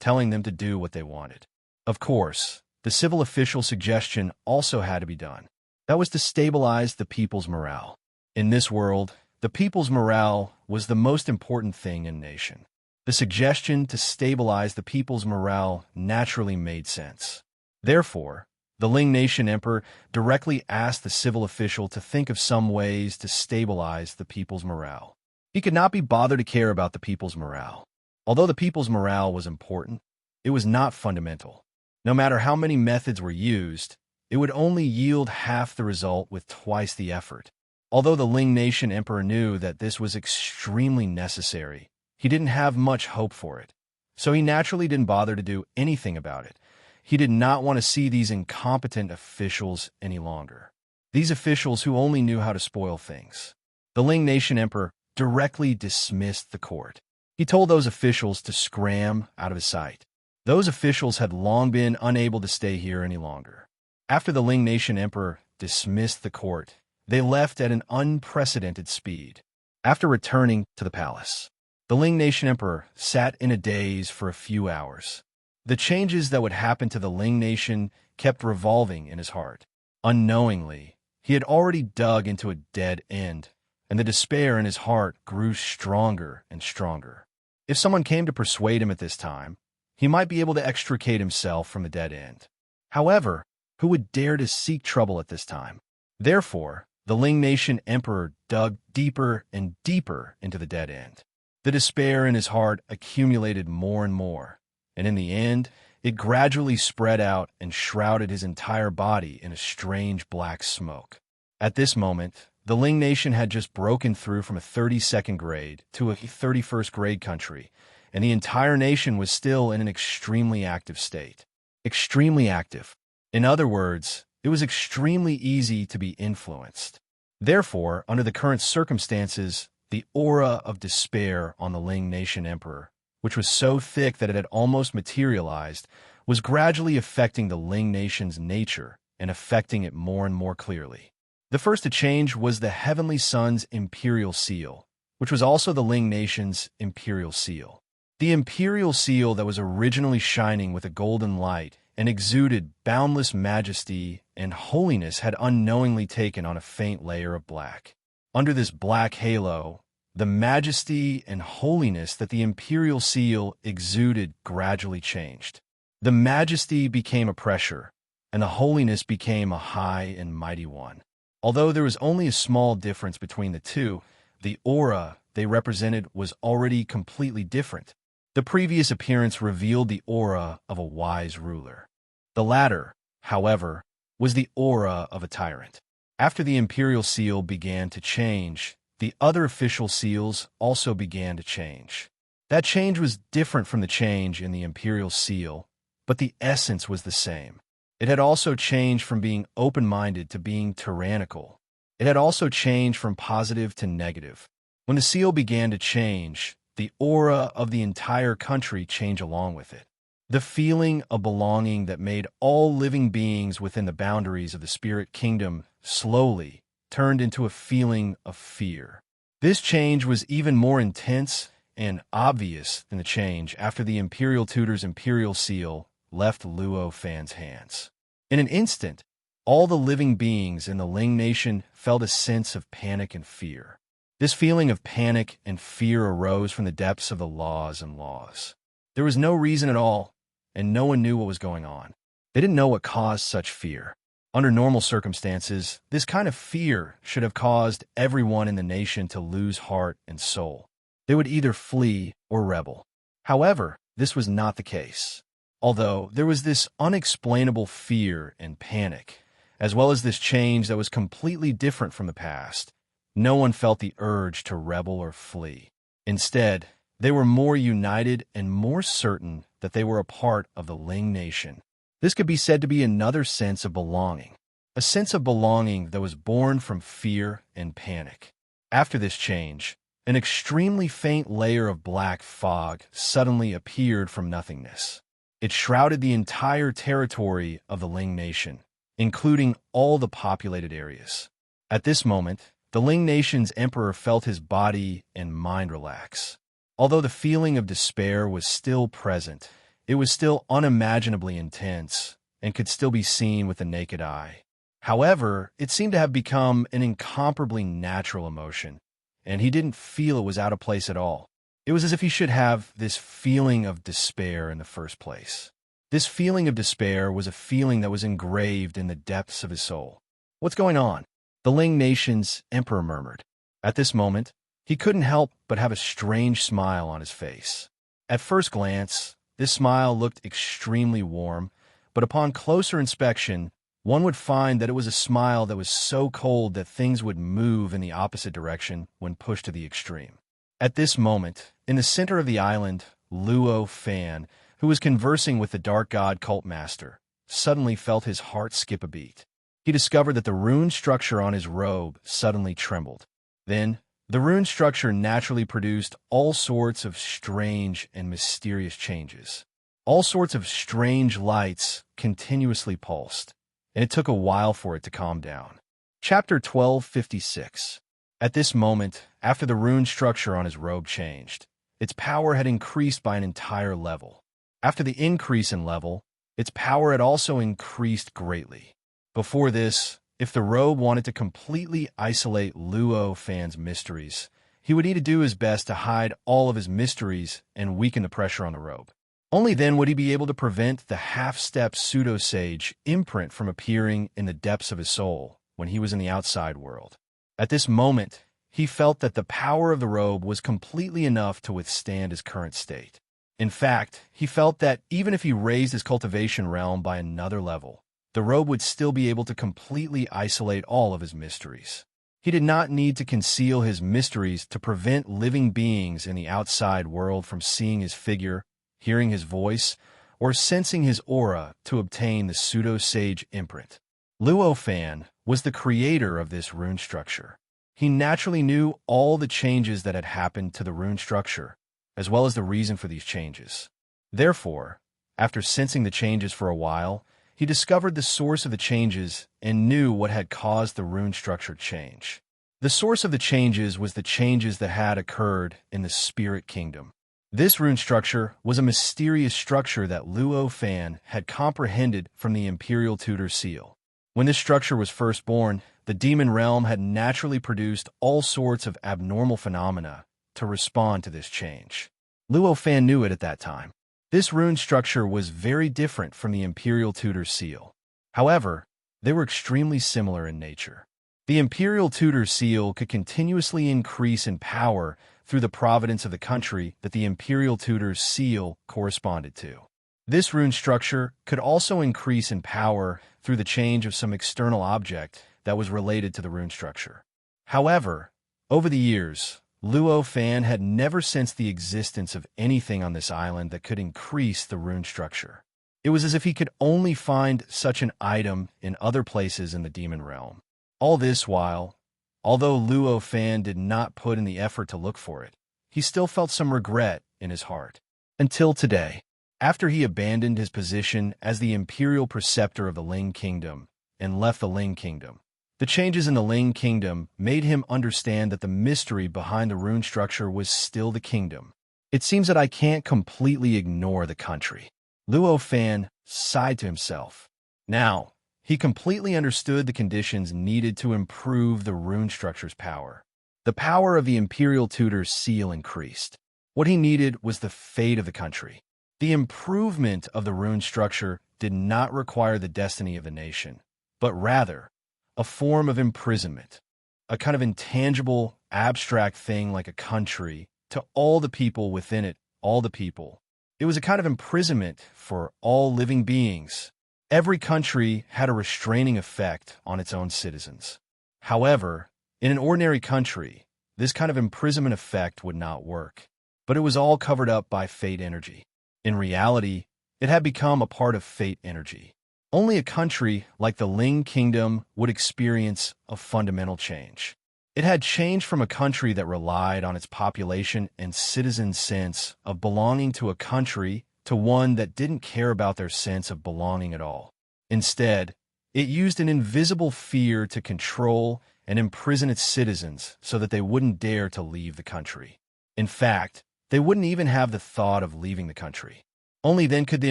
telling them to do what they wanted. Of course, the civil official suggestion also had to be done. That was to stabilize the people's morale. In this world, the people's morale was the most important thing in a nation. The suggestion to stabilize the people's morale naturally made sense. Therefore, the Ling Nation Emperor directly asked the civil official to think of some ways to stabilize the people's morale. He could not be bothered to care about the people's morale. Although the people's morale was important, it was not fundamental. No matter how many methods were used, it would only yield half the result with twice the effort. Although the Ling Nation Emperor knew that this was extremely necessary, he didn't have much hope for it. So he naturally didn't bother to do anything about it. He did not want to see these incompetent officials any longer. These officials who only knew how to spoil things. The Ling Nation Emperor directly dismissed the court. He told those officials to scram out of his sight. Those officials had long been unable to stay here any longer. After the Ling Nation Emperor dismissed the court, they left at an unprecedented speed. After returning to the palace, the Ling Nation Emperor sat in a daze for a few hours. The changes that would happen to the Ling Nation kept revolving in his heart. Unknowingly, he had already dug into a dead end, and the despair in his heart grew stronger and stronger. If someone came to persuade him at this time, he might be able to extricate himself from the dead end. However, who would dare to seek trouble at this time? Therefore, the Ling Nation Emperor dug deeper and deeper into the dead end. The despair in his heart accumulated more and more, and in the end, it gradually spread out and shrouded his entire body in a strange black smoke. At this moment, the Ling Nation had just broken through from a 32nd grade to a 31st grade country, and the entire nation was still in an extremely active state. Extremely active. In other words, it was extremely easy to be influenced. Therefore, under the current circumstances, the aura of despair on the Ling Nation Emperor, which was so thick that it had almost materialized, was gradually affecting the Ling Nation's nature and affecting it more and more clearly. The first to change was the Heavenly Sun's imperial seal, which was also the Ling Nation's imperial seal. The imperial seal that was originally shining with a golden light and exuded boundless majesty and holiness had unknowingly taken on a faint layer of black. Under this black halo, the majesty and holiness that the imperial seal exuded gradually changed. The majesty became a pressure, and the holiness became a high and mighty one. Although there was only a small difference between the two, the aura they represented was already completely different. The previous appearance revealed the aura of a wise ruler. The latter, however, was the aura of a tyrant. After the imperial seal began to change, the other official seals also began to change. That change was different from the change in the imperial seal, but the essence was the same. It had also changed from being open-minded to being tyrannical. It had also changed from positive to negative. When the seal began to change, the aura of the entire country changed along with it. The feeling of belonging that made all living beings within the boundaries of the spirit kingdom slowly turned into a feeling of fear. This change was even more intense and obvious than the change after the Imperial Tutor's Imperial Seal left Luo Fan's hands. In an instant, all the living beings in the Ling Nation felt a sense of panic and fear. This feeling of panic and fear arose from the depths of the laws and laws. There was no reason at all, and no one knew what was going on. They didn't know what caused such fear. Under normal circumstances, this kind of fear should have caused everyone in the nation to lose heart and soul. They would either flee or rebel. However, this was not the case. Although there was this unexplainable fear and panic, as well as this change that was completely different from the past, no one felt the urge to rebel or flee. Instead, they were more united and more certain that they were a part of the Ling nation. This could be said to be another sense of belonging, a sense of belonging that was born from fear and panic. After this change, an extremely faint layer of black fog suddenly appeared from nothingness. It shrouded the entire territory of the Ling nation, including all the populated areas. At this moment, the Ling nation's emperor felt his body and mind relax. Although the feeling of despair was still present, it was still unimaginably intense and could still be seen with the naked eye. However, it seemed to have become an incomparably natural emotion, and he didn't feel it was out of place at all. It was as if he should have this feeling of despair in the first place. This feeling of despair was a feeling that was engraved in the depths of his soul. "What's going on?" the Ling nation's emperor murmured. At this moment, he couldn't help but have a strange smile on his face. At first glance, this smile looked extremely warm, but upon closer inspection, one would find that it was a smile that was so cold that things would move in the opposite direction when pushed to the extreme. At this moment, in the center of the island, Luo Fan, who was conversing with the Dark God Cult Master, suddenly felt his heart skip a beat. He discovered that the rune structure on his robe suddenly trembled. Then, the rune structure naturally produced all sorts of strange and mysterious changes. All sorts of strange lights continuously pulsed, and it took a while for it to calm down. Chapter 1256. At this moment, after the rune structure on his robe changed, its power had increased by an entire level. After the increase in level, its power had also increased greatly. Before this, if the robe wanted to completely isolate Luo Fan's mysteries, he would need to do his best to hide all of his mysteries and weaken the pressure on the robe. Only then would he be able to prevent the half-step pseudo-sage imprint from appearing in the depths of his soul when he was in the outside world. At this moment, he felt that the power of the robe was completely enough to withstand his current state. In fact, he felt that even if he raised his cultivation realm by another level, the robe would still be able to completely isolate all of his mysteries. He did not need to conceal his mysteries to prevent living beings in the outside world from seeing his figure, hearing his voice, or sensing his aura to obtain the pseudo-sage imprint. Luo Fan was the creator of this rune structure. He naturally knew all the changes that had happened to the rune structure, as well as the reason for these changes. Therefore, after sensing the changes for a while, he discovered the source of the changes and knew what had caused the rune structure change. The source of the changes was the changes that had occurred in the Spirit Kingdom. This rune structure was a mysterious structure that Luo Fan had comprehended from the Imperial Tutor Seal. When this structure was first born, the demon realm had naturally produced all sorts of abnormal phenomena to respond to this change. Luo Fan knew it at that time. This rune structure was very different from the Imperial Tutor Seal. However, they were extremely similar in nature. The Imperial Tutor Seal could continuously increase in power through the providence of the country that the Imperial Tutor's seal corresponded to. This rune structure could also increase in power through the change of some external object that was related to the rune structure. However, over the years, Luo Fan had never sensed the existence of anything on this island that could increase the rune structure. It was as if he could only find such an item in other places in the demon realm. All this while, although Luo Fan did not put in the effort to look for it, he still felt some regret in his heart. Until today, after he abandoned his position as the Imperial Preceptor of the Ling Kingdom and left the Ling Kingdom, the changes in the Ling Kingdom made him understand that the mystery behind the rune structure was still the kingdom. It seems that I can't completely ignore the country. Luo Fan sighed to himself. Now, he completely understood the conditions needed to improve the rune structure's power. The power of the Imperial Tutor's seal increased. What he needed was the fate of the country. The improvement of the rune structure did not require the destiny of the nation. but rather a form of imprisonment, a kind of intangible, abstract thing like a country to all the people within it, all the people. It was a kind of imprisonment for all living beings. Every country had a restraining effect on its own citizens. However, in an ordinary country, this kind of imprisonment effect would not work, but it was all covered up by fate energy. In reality, it had become a part of fate energy. Only a country like the Ling Kingdom would experience a fundamental change. It had changed from a country that relied on its population and citizens' sense of belonging to a country to one that didn't care about their sense of belonging at all. Instead, it used an invisible fear to control and imprison its citizens so that they wouldn't dare to leave the country. In fact, they wouldn't even have the thought of leaving the country. Only then could the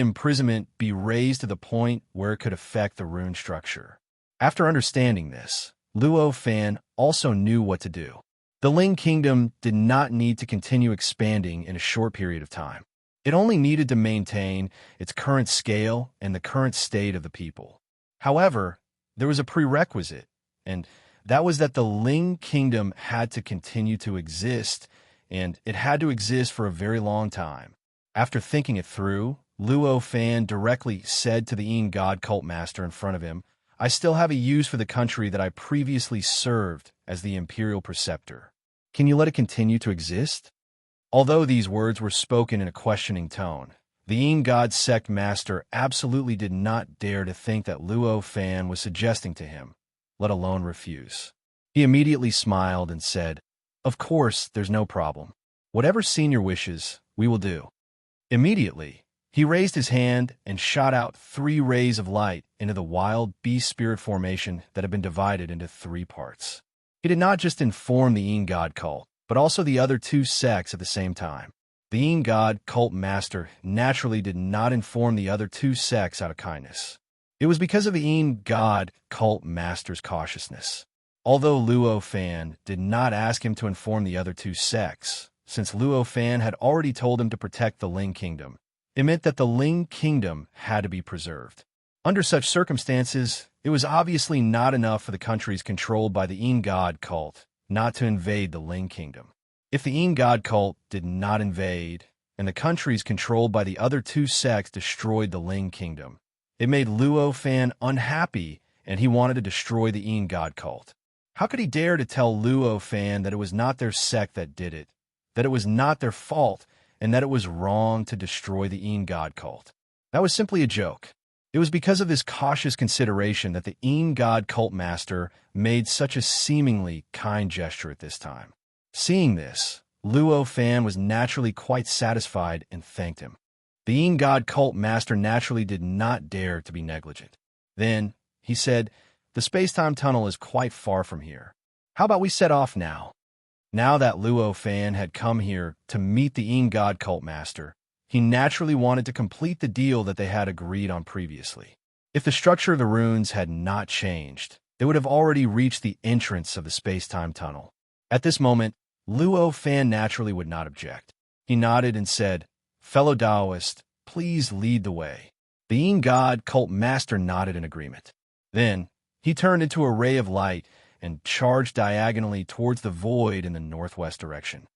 imprisonment be raised to the point where it could affect the rune structure. After understanding this, Luo Fan also knew what to do. The Ling Kingdom did not need to continue expanding in a short period of time. It only needed to maintain its current scale and the current state of the people. However, there was a prerequisite, and that was that the Ling Kingdom had to continue to exist, and it had to exist for a very long time. After thinking it through, Luo Fan directly said to the Yin God cult master in front of him, "I still have a use for the country that I previously served as the imperial preceptor. Can you let it continue to exist?" Although these words were spoken in a questioning tone, the Yin God sect master absolutely did not dare to think that Luo Fan was suggesting to him, let alone refuse. He immediately smiled and said, "Of course, there's no problem. Whatever senior wishes, we will do." Immediately, he raised his hand and shot out 3 rays of light into the wild beast spirit formation that had been divided into 3 parts. He did not just inform the Yin God cult, but also the other 2 sects at the same time. The Yin God cult master naturally did not inform the other 2 sects out of kindness. It was because of the Yin God cult master's cautiousness. Although Luo Fan did not ask him to inform the other 2 sects, since Luo Fan had already told him to protect the Ling Kingdom, it meant that the Ling Kingdom had to be preserved. Under such circumstances, it was obviously not enough for the countries controlled by the Yin God cult not to invade the Ling Kingdom. If the Yin God cult did not invade, and the countries controlled by the other 2 sects destroyed the Ling Kingdom, it made Luo Fan unhappy, and he wanted to destroy the Yin God cult. How could he dare to tell Luo Fan that it was not their sect that did it, that it was not their fault, and that it was wrong to destroy the Yin God cult? That was simply a joke. It was because of this cautious consideration that the Yin God cult master made such a seemingly kind gesture at this time. Seeing this, Luo Fan was naturally quite satisfied and thanked him. The Yin God cult master naturally did not dare to be negligent. Then, he said, "The space-time tunnel is quite far from here. How about we set off now?" Now that Luo Fan had come here to meet the Yin God cult master, he naturally wanted to complete the deal that they had agreed on previously. If the structure of the runes had not changed, they would have already reached the entrance of the space-time tunnel. At this moment, Luo Fan naturally would not object. He nodded and said, "Fellow Taoist, please lead the way." The Yin God cult master nodded in agreement. Then, he turned into a ray of light and charged diagonally towards the void in the northwest direction.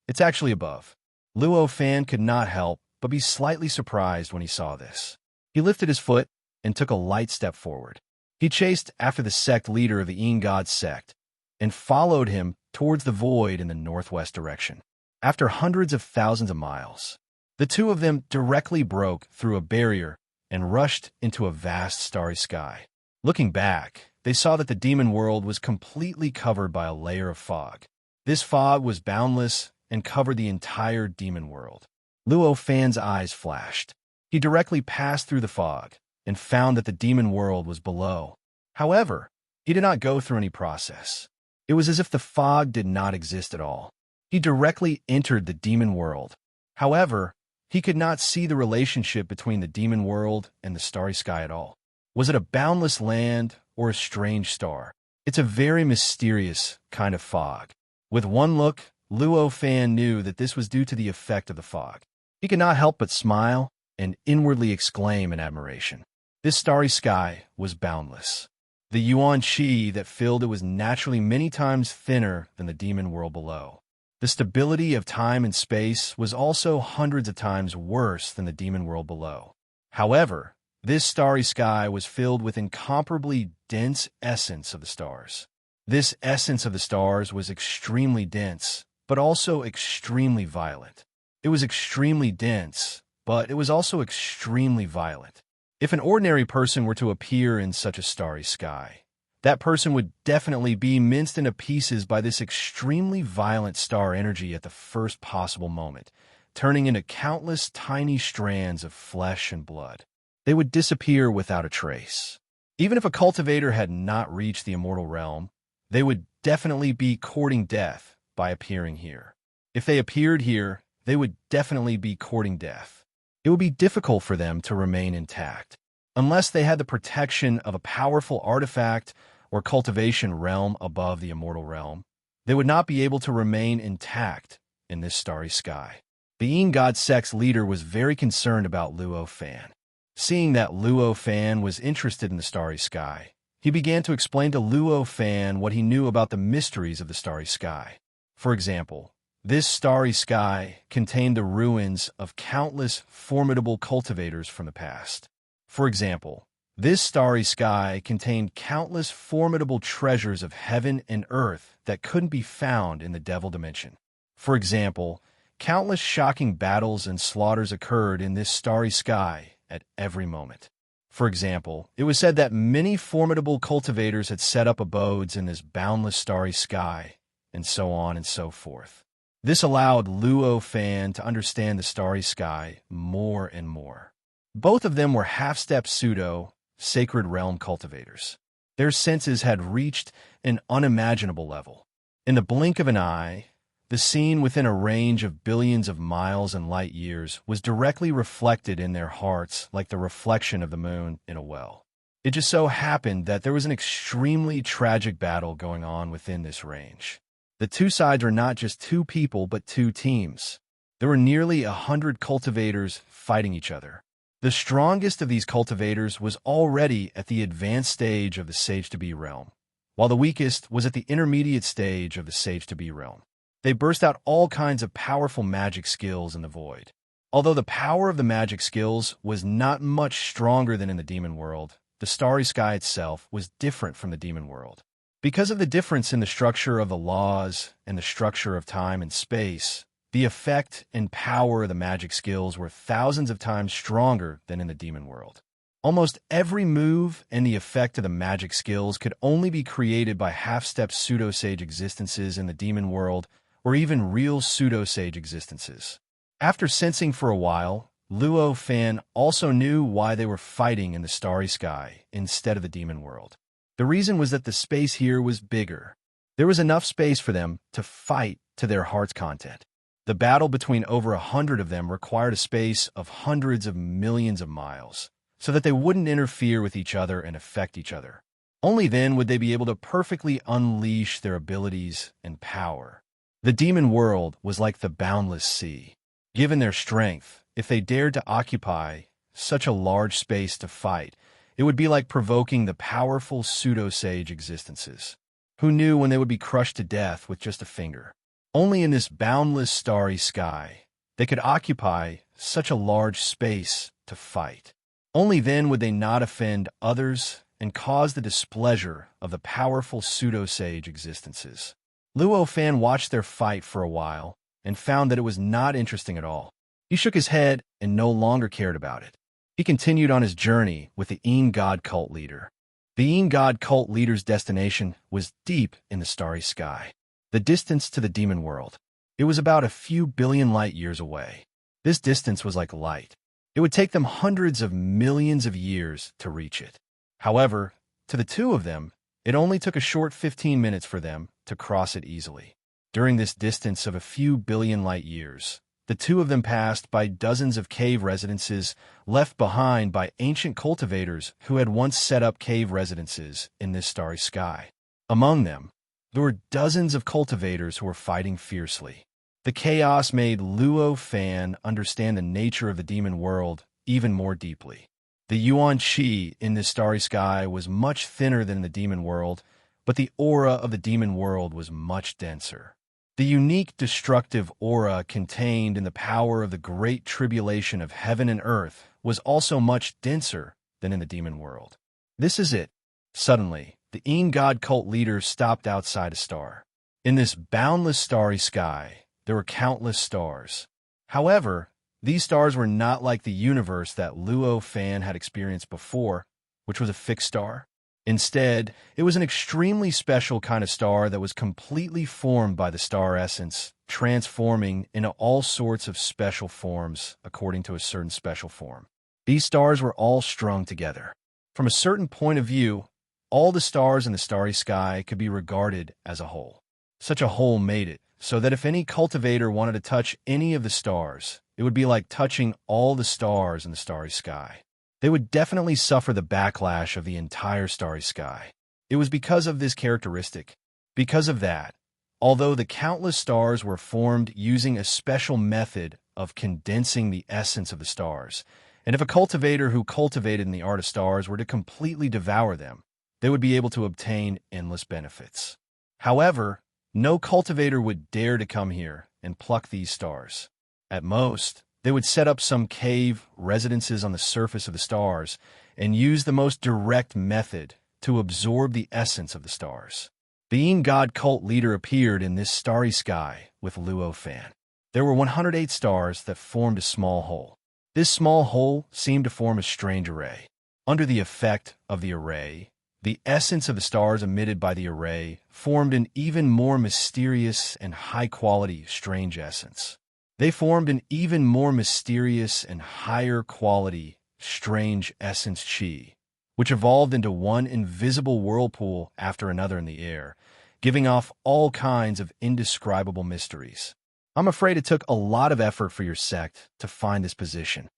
It's actually above. Luo Fan could not help but be slightly surprised when he saw this. He lifted his foot and took a light step forward. He chased after the sect leader of the Yin God sect and followed him towards the void in the northwest direction. After hundreds of thousands of miles, the 2 of them directly broke through a barrier and rushed into a vast starry sky. Looking back, they saw that the demon world was completely covered by a layer of fog. This fog was boundless and covered the entire demon world. Luo Fan's eyes flashed. He directly passed through the fog and found that the demon world was below. However, he did not go through any process. It was as if the fog did not exist at all. He directly entered the demon world. However, he could not see the relationship between the demon world and the starry sky at all. Was it a boundless land or a strange star? It's a very mysterious kind of fog. With one look, Luo Fan knew that this was due to the effect of the fog. He could not help but smile and inwardly exclaim in admiration. This starry sky was boundless. The yuan qi that filled it was naturally many times thinner than the demon world below. The stability of time and space was also hundreds of times worse than the demon world below. However, this starry sky was filled with incomparably dense essence of the stars. This essence of the stars was extremely dense, but also extremely violent. It was extremely dense, but it was also extremely violent. If an ordinary person were to appear in such a starry sky, that person would definitely be minced into pieces by this extremely violent star energy at the first possible moment, turning into countless tiny strands of flesh and blood. They would disappear without a trace. Even if a cultivator had not reached the immortal realm, they would definitely be courting death by appearing here. If they appeared here, they would definitely be courting death. It would be difficult for them to remain intact, unless they had the protection of a powerful artifact or cultivation realm above the immortal realm. They would not be able to remain intact in this starry sky. The Yin God sect's leader was very concerned about Luo Fan. Seeing that Luo Fan was interested in the starry sky, he began to explain to Luo Fan what he knew about the mysteries of the starry sky. For example, this starry sky contained the ruins of countless formidable cultivators from the past. For example, this starry sky contained countless formidable treasures of heaven and earth that couldn't be found in the devil dimension. For example, countless shocking battles and slaughters occurred in this starry sky at every moment. For example, it was said that many formidable cultivators had set up abodes in this boundless starry sky, and so on and so forth. This allowed Luo Fan to understand the starry sky more and more. Both of them were half-step sacred realm cultivators. Their senses had reached an unimaginable level. In the blink of an eye, the scene within a range of billions of miles and light years was directly reflected in their hearts like the reflection of the moon in a well. It just so happened that there was an extremely tragic battle going on within this range. The two sides were not just two people, but two teams. There were nearly 100 cultivators fighting each other. The strongest of these cultivators was already at the advanced stage of the Sage-to-Be realm, while the weakest was at the intermediate stage of the Sage-to-Be realm. They burst out all kinds of powerful magic skills in the void. Although the power of the magic skills was not much stronger than in the demon world, the starry sky itself was different from the demon world. Because of the difference in the structure of the laws and the structure of time and space, the effect and power of the magic skills were thousands of times stronger than in the demon world. Almost every move and the effect of the magic skills could only be created by half-step pseudo-sage existences in the demon world, or even real pseudo-sage existences. After sensing for a while, Luo Fan also knew why they were fighting in the starry sky instead of the demon world. The reason was that the space here was bigger. There was enough space for them to fight to their heart's content. The battle between over 100 of them required a space of hundreds of millions of miles, so that they wouldn't interfere with each other and affect each other. Only then would they be able to perfectly unleash their abilities and power. The demon world was like the boundless sea. Given their strength, if they dared to occupy such a large space to fight, it would be like provoking the powerful pseudo-sage existences, who knew when they would be crushed to death with just a finger. Only in this boundless starry sky, they could occupy such a large space to fight. Only then would they not offend others and cause the displeasure of the powerful pseudo-sage existences. Luo Fan watched their fight for a while and found that it was not interesting at all. He shook his head and no longer cared about it. He continued on his journey with the Yin God cult leader. The Yin God cult leader's destination was deep in the starry sky, the distance to the demon world. It was about a few billion light years away. This distance was like light. It would take them hundreds of millions of years to reach it. However, to the two of them, it only took a short 15 minutes for them to cross it easily. During this distance of a few billion light years, the two of them passed by dozens of cave residences left behind by ancient cultivators who had once set up cave residences in this starry sky. Among them, there were dozens of cultivators who were fighting fiercely. The chaos made Luo Fan understand the nature of the demon world even more deeply. The yuan qi in this starry sky was much thinner than in the demon world, but the aura of the demon world was much denser. The unique destructive aura contained in the power of the great tribulation of heaven and earth was also much denser than in the demon world. This is it. Suddenly, the Ain god cult leader stopped outside a star. In this boundless starry sky, there were countless stars. However, these stars were not like the universe that Luo Fan had experienced before, which was a fixed star. Instead, it was an extremely special kind of star that was completely formed by the star essence, transforming into all sorts of special forms according to a certain special form. These stars were all strung together. From a certain point of view, all the stars in the starry sky could be regarded as a whole. Such a whole made it so that if any cultivator wanted to touch any of the stars, it would be like touching all the stars in the starry sky. They would definitely suffer the backlash of the entire starry sky. It was because of this characteristic. Because of that, although the countless stars were formed using a special method of condensing the essence of the stars, and if a cultivator who cultivated in the art of stars were to completely devour them, they would be able to obtain endless benefits. However, no cultivator would dare to come here and pluck these stars. At most, they would set up some cave residences on the surface of the stars and use the most direct method to absorb the essence of the stars. The Ain god cult leader appeared in this starry sky with Luo Fan. There were 108 stars that formed a small hole. This small hole seemed to form a strange array. Under the effect of the array, the essence of the stars emitted by the array formed an even more mysterious and high-quality strange essence. They formed an even more mysterious and higher quality strange essence chi, which evolved into one invisible whirlpool after another in the air, giving off all kinds of indescribable mysteries. I'm afraid it took a lot of effort for your sect to find this position.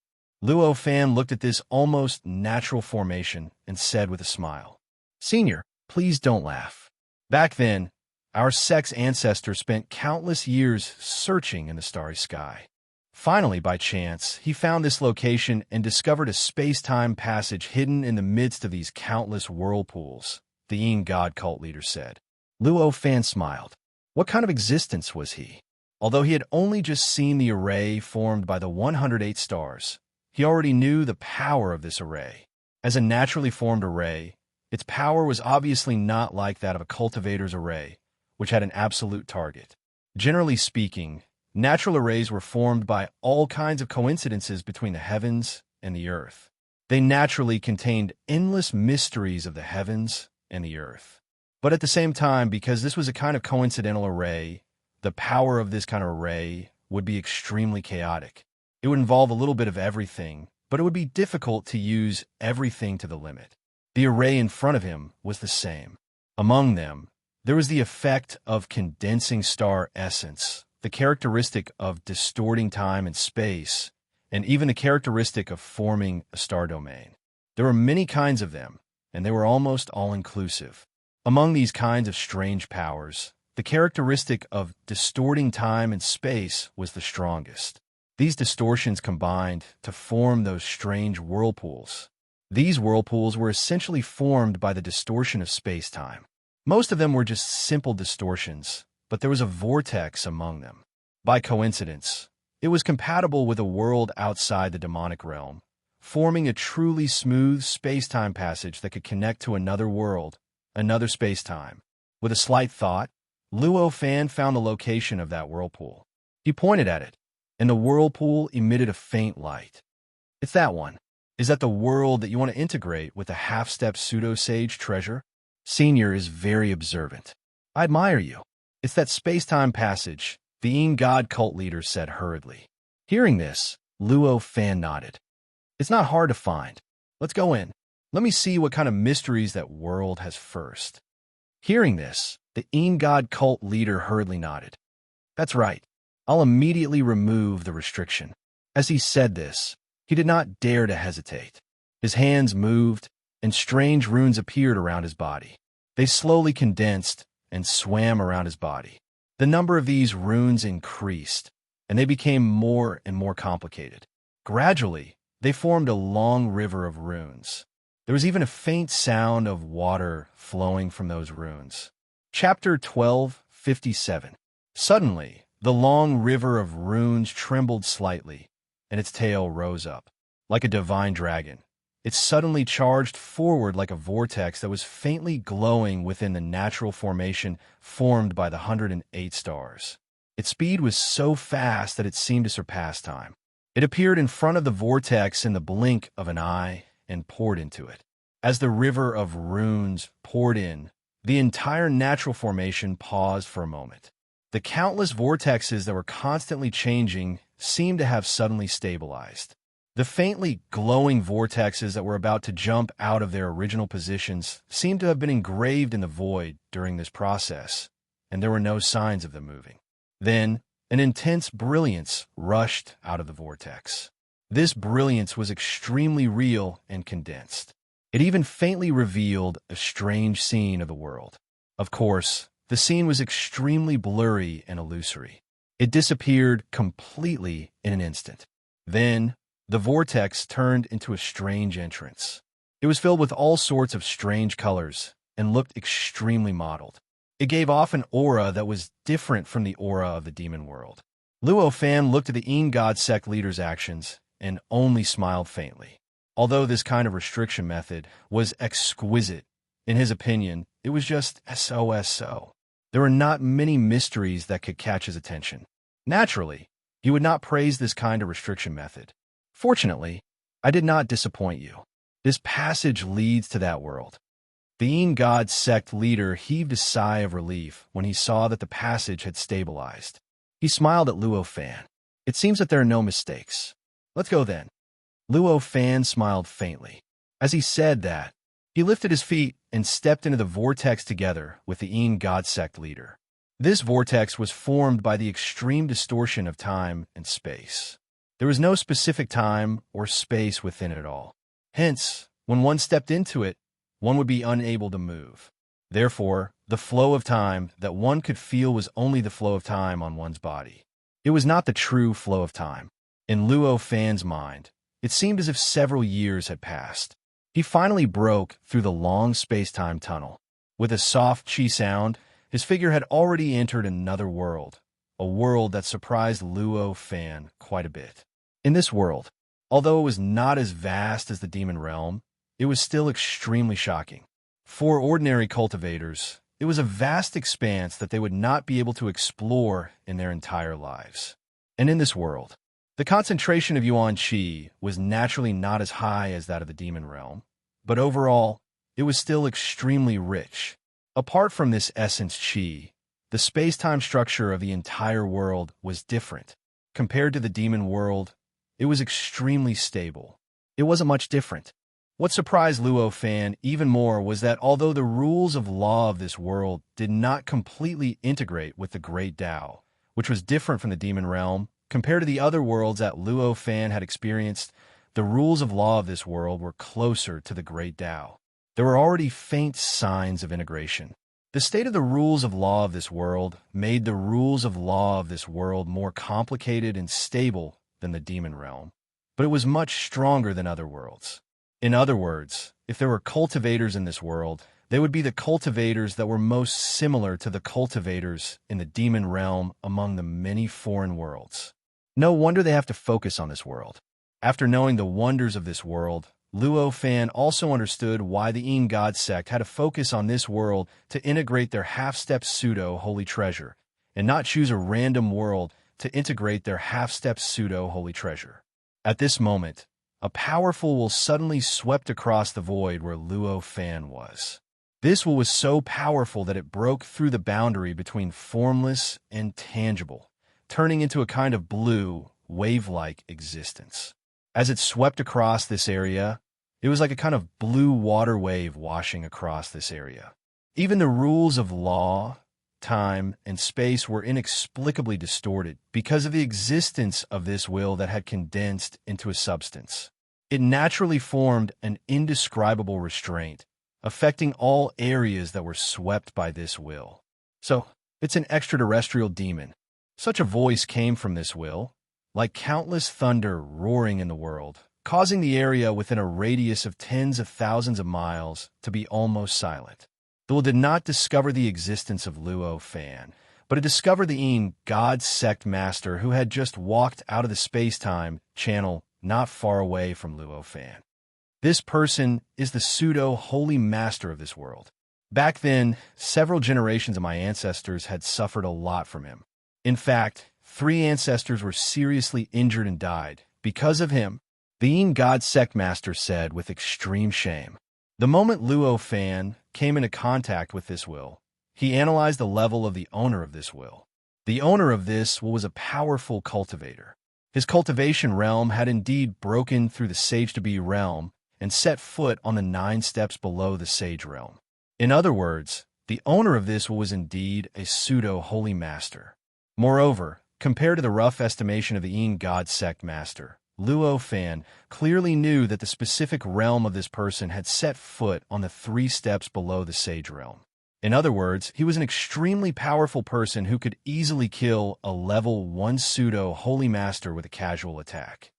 Luo Fan looked at this almost natural formation and said with a smile, "Senior, please don't laugh. Back then, our sect's ancestors spent countless years searching in the starry sky. Finally, by chance, he found this location and discovered a space-time passage hidden in the midst of these countless whirlpools," the Ain god cult leader said. Luo Fan smiled. What kind of existence was he? Although he had only just seen the array formed by the 108 stars, he already knew the power of this array. As a naturally formed array, its power was obviously not like that of a cultivator's array, which had an absolute target. Generally speaking, natural arrays were formed by all kinds of coincidences between the heavens and the earth. They naturally contained endless mysteries of the heavens and the earth. But at the same time, because this was a kind of coincidental array, the power of this kind of array would be extremely chaotic. It would involve a little bit of everything, but it would be difficult to use everything to the limit. The array in front of him was the same. Among them, there was the effect of condensing star essence, the characteristic of distorting time and space, and even the characteristic of forming a star domain. There were many kinds of them, and they were almost all-inclusive. Among these kinds of strange powers, the characteristic of distorting time and space was the strongest. These distortions combined to form those strange whirlpools. These whirlpools were essentially formed by the distortion of space-time. Most of them were just simple distortions, but there was a vortex among them. By coincidence, it was compatible with a world outside the demonic realm, forming a truly smooth space-time passage that could connect to another world, another space-time. With a slight thought, Luo Fan found the location of that whirlpool. He pointed at it, and the whirlpool emitted a faint light. It's that one. Is that the world that you want to integrate with the half-step pseudo-sage treasure? Senior is very observant. I admire you. It's that space-time passage, the Ain god cult leader said hurriedly. Hearing this, Luo Fan nodded. It's not hard to find. Let's go in. Let me see what kind of mysteries that world has first. Hearing this, the Ain god cult leader hurriedly nodded. That's right. I'll immediately remove the restriction. As he said this, he did not dare to hesitate. His hands moved, and strange runes appeared around his body. They slowly condensed and swam around his body. The number of these runes increased, and they became more and more complicated. Gradually, They formed a long river of runes. There was even a faint sound of water flowing from those runes. Chapter 12:57. Suddenly, the long river of runes trembled slightly, and its tail rose up. Like a divine dragon, it suddenly charged forward like a vortex that was faintly glowing within the natural formation formed by the 108 stars. Its speed was so fast that it seemed to surpass time. It appeared in front of the vortex in the blink of an eye and poured into it. As the river of runes poured in, the entire natural formation paused for a moment. The countless vortexes that were constantly changing seemed to have suddenly stabilized. The faintly glowing vortexes that were about to jump out of their original positions seemed to have been engraved in the void during this process, and there were no signs of them moving. Then, an intense brilliance rushed out of the vortex. This brilliance was extremely real and condensed. It even faintly revealed a strange scene of the world. Of course, the scene was extremely blurry and illusory. It disappeared completely in an instant. Then, the vortex turned into a strange entrance. It was filled with all sorts of strange colors and looked extremely mottled. It gave off an aura that was different from the aura of the demon world. Luo Fan looked at the Yin God sect leader's actions and only smiled faintly. Although this kind of restriction method was exquisite, in his opinion, it was just so. There were not many mysteries that could catch his attention. Naturally, he would not praise this kind of restriction method. Fortunately, I did not disappoint you. This passage leads to that world. The Yin God sect leader heaved a sigh of relief when he saw that the passage had stabilized. He smiled at Luo Fan. It seems that there are no mistakes. Let's go then. Luo Fan smiled faintly. As he said that, he lifted his feet and stepped into the vortex together with the Yin God sect leader. This vortex was formed by the extreme distortion of time and space. There was no specific time or space within it at all. Hence, when one stepped into it, one would be unable to move. Therefore, the flow of time that one could feel was only the flow of time on one's body. It was not the true flow of time. In Luo Fan's mind, it seemed as if several years had passed. He finally broke through the long space-time tunnel. With a soft chi sound, his figure had already entered another world, a world that surprised Luo Fan quite a bit. In this world, although it was not as vast as the demon realm, it was still extremely shocking. For ordinary cultivators, it was a vast expanse that they would not be able to explore in their entire lives. And in this world, the concentration of Yuan Qi was naturally not as high as that of the demon realm, but overall, it was still extremely rich. Apart from this essence Qi, the space-time structure of the entire world was different. Compared to the demon world, it was extremely stable. It wasn't much different. What surprised Luo Fan even more was that although the rules of law of this world did not completely integrate with the Great Tao, which was different from the demon realm, compared to the other worlds that Luo Fan had experienced, the rules of law of this world were closer to the Great Tao. There were already faint signs of integration. The state of the rules of law of this world made the rules of law of this world more complicated and stable than the demon realm, but it was much stronger than other worlds. In other words, if there were cultivators in this world, they would be the cultivators that were most similar to the cultivators in the demon realm among the many foreign worlds. No wonder they have to focus on this world. After knowing the wonders of this world, Luo Fan also understood why the Yin God sect had to focus on this world to integrate their half-step pseudo-holy treasure, and not choose a random world to integrate their half-step pseudo-holy treasure. At this moment, a powerful will suddenly swept across the void where Luo Fan was. This will was so powerful that it broke through the boundary between formless and tangible, turning into a kind of blue, wave-like existence. As it swept across this area, it was like a kind of blue water wave washing across this area. Even the rules of law, time, and space were inexplicably distorted because of the existence of this will that had condensed into a substance. It naturally formed an indescribable restraint, affecting all areas that were swept by this will. So, it's an extraterrestrial demon. Such a voice came from this will, like countless thunder roaring in the world, causing the area within a radius of tens of thousands of miles to be almost silent. The will did not discover the existence of Luo Fan, but it discovered the God Sect Master who had just walked out of the space-time channel not far away from Luo Fan. This person is the pseudo-holy master of this world. Back then, several generations of my ancestors had suffered a lot from him. In fact, 3 ancestors were seriously injured and died because of him, the God Sect Master said with extreme shame. The moment Luo Fan came into contact with this will, he analyzed the level of the owner of this will. The owner of this will was a powerful cultivator. His cultivation realm had indeed broken through the sage-to-be realm and set foot on the 9 steps below the sage realm. In other words, the owner of this will was indeed a pseudo-holy master. Moreover, compared to the rough estimation of the God Sect Master, Luo Fan clearly knew that the specific realm of this person had set foot on the 3 steps below the sage realm. In other words, he was an extremely powerful person who could easily kill a level 1 pseudo-holy master with a casual attack.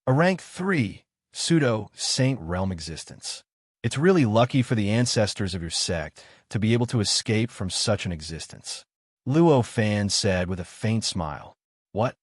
A rank 3 pseudo-saint realm existence. It's really lucky for the ancestors of your sect to be able to escape from such an existence. Luo Fan said with a faint smile. What?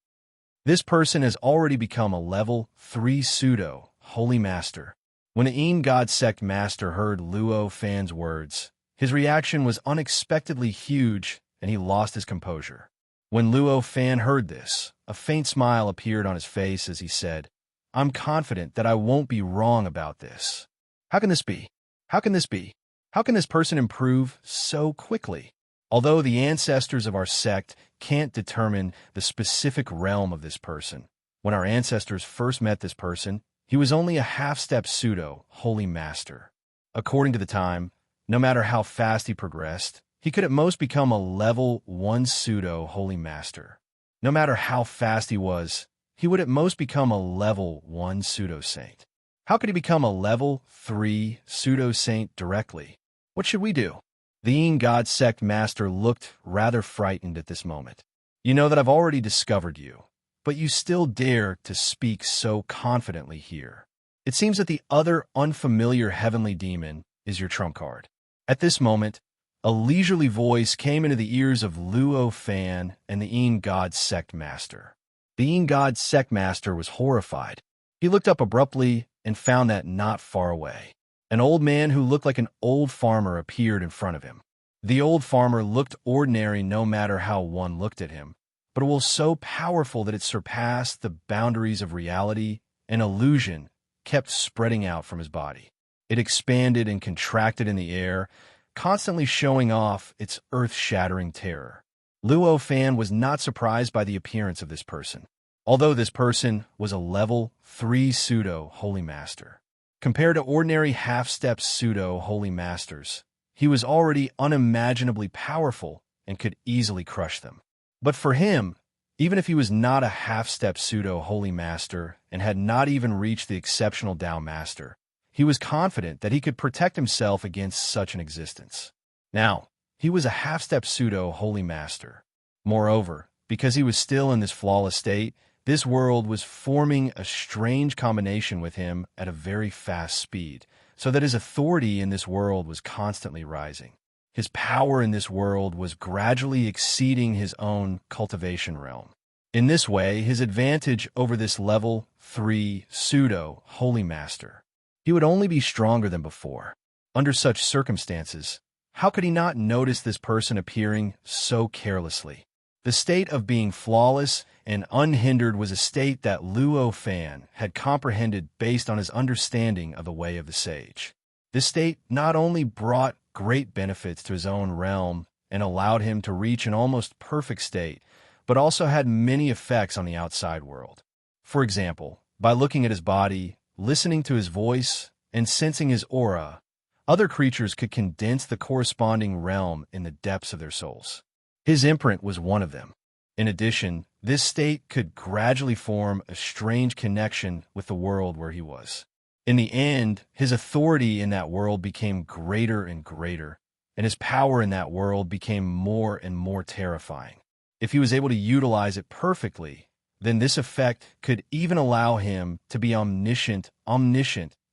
This person has already become a level 3 pseudo-holy master. When the God Sect Master heard Luo Fan's words, his reaction was unexpectedly huge and he lost his composure. When Luo Fan heard this, a faint smile appeared on his face as he said, I'm confident that I won't be wrong about this. How can this be? How can this be? How can this person improve so quickly? Although the ancestors of our sect can't determine the specific realm of this person, when our ancestors first met this person, he was only a half-step pseudo-holy master. According to the time, no matter how fast he progressed, he could at most become a level 1 pseudo-holy master. No matter how fast he would at most become a level 1 pseudo-saint. How could he become a level 3 pseudo-saint directly? What should we do? The God Sect Master looked rather frightened at this moment. You know that I've already discovered you, but you still dare to speak so confidently here. It seems that the other unfamiliar heavenly demon is your trump card. At this moment, a leisurely voice came into the ears of Luo Fan and the God Sect Master. The God Sect Master was horrified. He looked up abruptly and found that not far away, an old man who looked like an old farmer appeared in front of him. The old farmer looked ordinary no matter how one looked at him, but it was so powerful that it surpassed the boundaries of reality and illusion kept spreading out from his body. It expanded and contracted in the air, constantly showing off its earth-shattering terror. Luo Fan was not surprised by the appearance of this person, although this person was a level 3 pseudo-holy master. Compared to ordinary half-step pseudo-holy masters, he was already unimaginably powerful and could easily crush them. But for him, even if he was not a half-step pseudo-holy master and had not even reached the exceptional Tao master, he was confident that he could protect himself against such an existence. Now, he was a half-step pseudo-holy master. Moreover, because he was still in this flawless state, this world was forming a strange combination with him at a very fast speed, so that his authority in this world was constantly rising. His power in this world was gradually exceeding his own cultivation realm. In this way, his advantage over this level 3 pseudo-holy master, he would only be stronger than before. Under such circumstances, how could he not notice this person appearing so carelessly? The state of being flawless and unhindered was a state that Luo Fan had comprehended based on his understanding of the way of the sage. This state not only brought great benefits to his own realm and allowed him to reach an almost perfect state, but also had many effects on the outside world. For example, by looking at his body, listening to his voice, and sensing his aura, other creatures could condense the corresponding realm in the depths of their souls. His imprint was one of them. In addition, this state could gradually form a strange connection with the world where he was. In the end, his authority in that world became greater and greater, and his power in that world became more and more terrifying. If he was able to utilize it perfectly, then this effect could even allow him to be omniscient,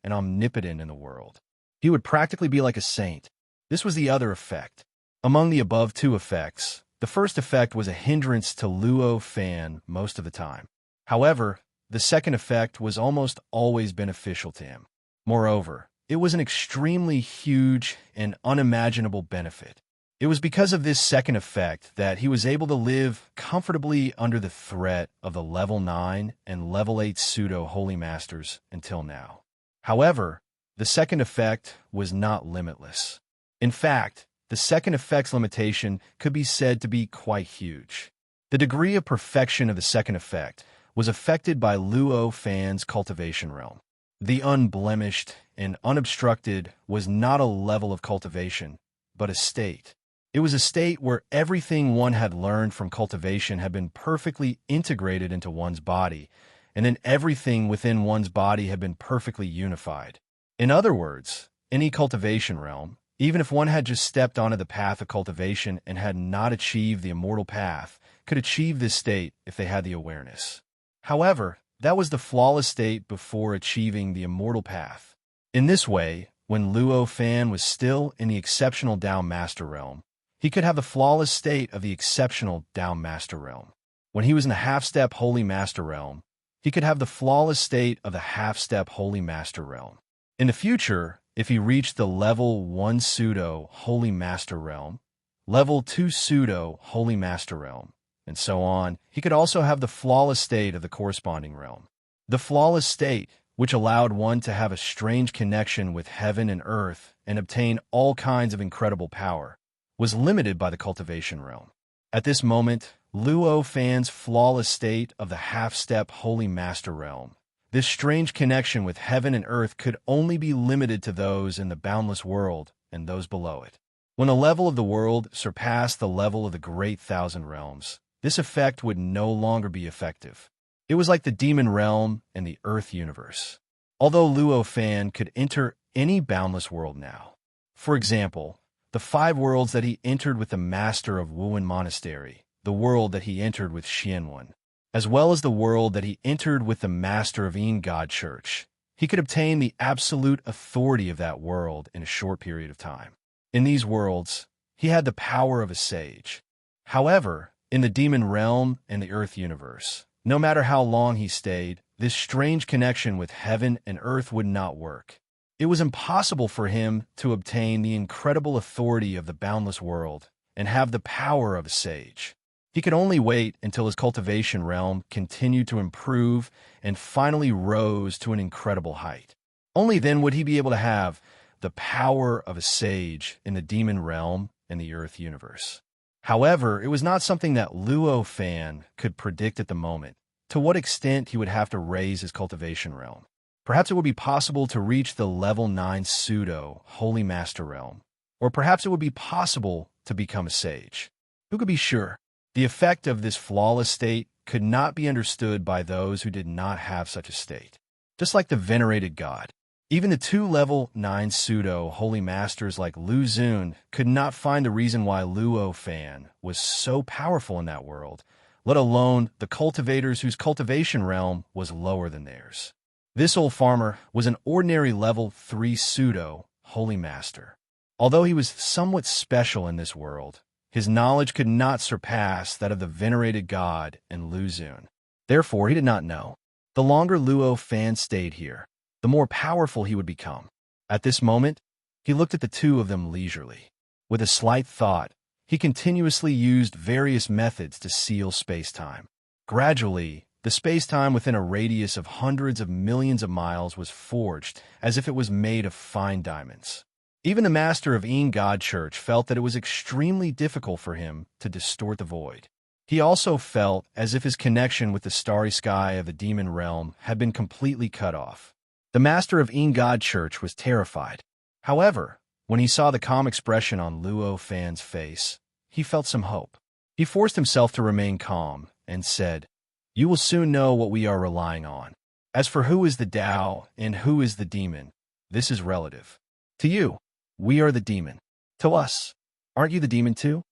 and omnipotent in the world. He would practically be like a saint. This was the other effect. Among the above two effects, the first effect was a hindrance to Luo Fan most of the time. However, the second effect was almost always beneficial to him. Moreover, it was an extremely huge and unimaginable benefit. It was because of this second effect that he was able to live comfortably under the threat of the level 9 and level 8 pseudo-holy masters until now. However, the second effect was not limitless. In fact, the second effect's limitation could be said to be quite huge. The degree of perfection of the second effect was affected by Luo Fan's cultivation realm. The unblemished and unobstructed was not a level of cultivation, but a state. It was a state where everything one had learned from cultivation had been perfectly integrated into one's body, and then everything within one's body had been perfectly unified. In other words, any cultivation realm, even if one had just stepped onto the path of cultivation and had not achieved the immortal path, could achieve this state if they had the awareness. However, that was the flawless state before achieving the immortal path. In this way, when Luo Fan was still in the exceptional Dao Master realm, he could have the flawless state of the exceptional Dao Master realm. When he was in the half-step Holy Master realm, he could have the flawless state of the half-step Holy Master realm. In the future, if he reached the level 1 pseudo Holy Master realm, level 2 pseudo Holy Master realm, and so on, he could also have the flawless state of the corresponding realm. The flawless state, which allowed one to have a strange connection with heaven and earth and obtain all kinds of incredible power, was limited by the cultivation realm. At this moment, Luo Fan's flawless state of the half-step Holy Master realm, this strange connection with heaven and earth could only be limited to those in the boundless world and those below it. When the level of the world surpassed the level of the great thousand realms, this effect would no longer be effective. It was like the demon realm and the earth universe. Although Luo Fan could enter any boundless world now. For example, the 5 worlds that he entered with the master of Wuhan Monastery, the world that he entered with Xianwen, as well as the world that he entered with the master of Yin God Church, he could obtain the absolute authority of that world in a short period of time. In these worlds, he had the power of a sage. However, in the demon realm and the earth universe, no matter how long he stayed, this strange connection with heaven and earth would not work. It was impossible for him to obtain the incredible authority of the boundless world and have the power of a sage. He could only wait until his cultivation realm continued to improve and finally rose to an incredible height. Only then would he be able to have the power of a sage in the demon realm and the earth universe. However, it was not something that Luo Fan could predict at the moment, to what extent he would have to raise his cultivation realm. Perhaps it would be possible to reach the level 9 pseudo Holy Master realm, or perhaps it would be possible to become a sage. Who could be sure? The effect of this flawless state could not be understood by those who did not have such a state. Just like the venerated god, even the 2 level 9 pseudo Holy Masters like Lu Xun could not find the reason why Luo Fan was so powerful in that world, let alone the cultivators whose cultivation realm was lower than theirs. This old farmer was an ordinary level 3 pseudo Holy Master. Although he was somewhat special in this world, his knowledge could not surpass that of the venerated god and Lu Xun. Therefore, he did not know. The longer Luo Fan stayed here, the more powerful he would become. At this moment, he looked at the 2 of them leisurely. With a slight thought, he continuously used various methods to seal space-time. Gradually, the space-time within a radius of hundreds of millions of miles was forged as if it was made of fine diamonds. Even the master of Yin God Church felt that it was extremely difficult for him to distort the void. He also felt as if his connection with the starry sky of the demon realm had been completely cut off. The master of Yin God Church was terrified. However, when he saw the calm expression on Luo Fan's face, he felt some hope. He forced himself to remain calm and said, "You will soon know what we are relying on. As for who is the Tao and who is the demon, this is relative. To you, we are the demon. To us, aren't you the demon too?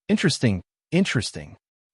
Interesting.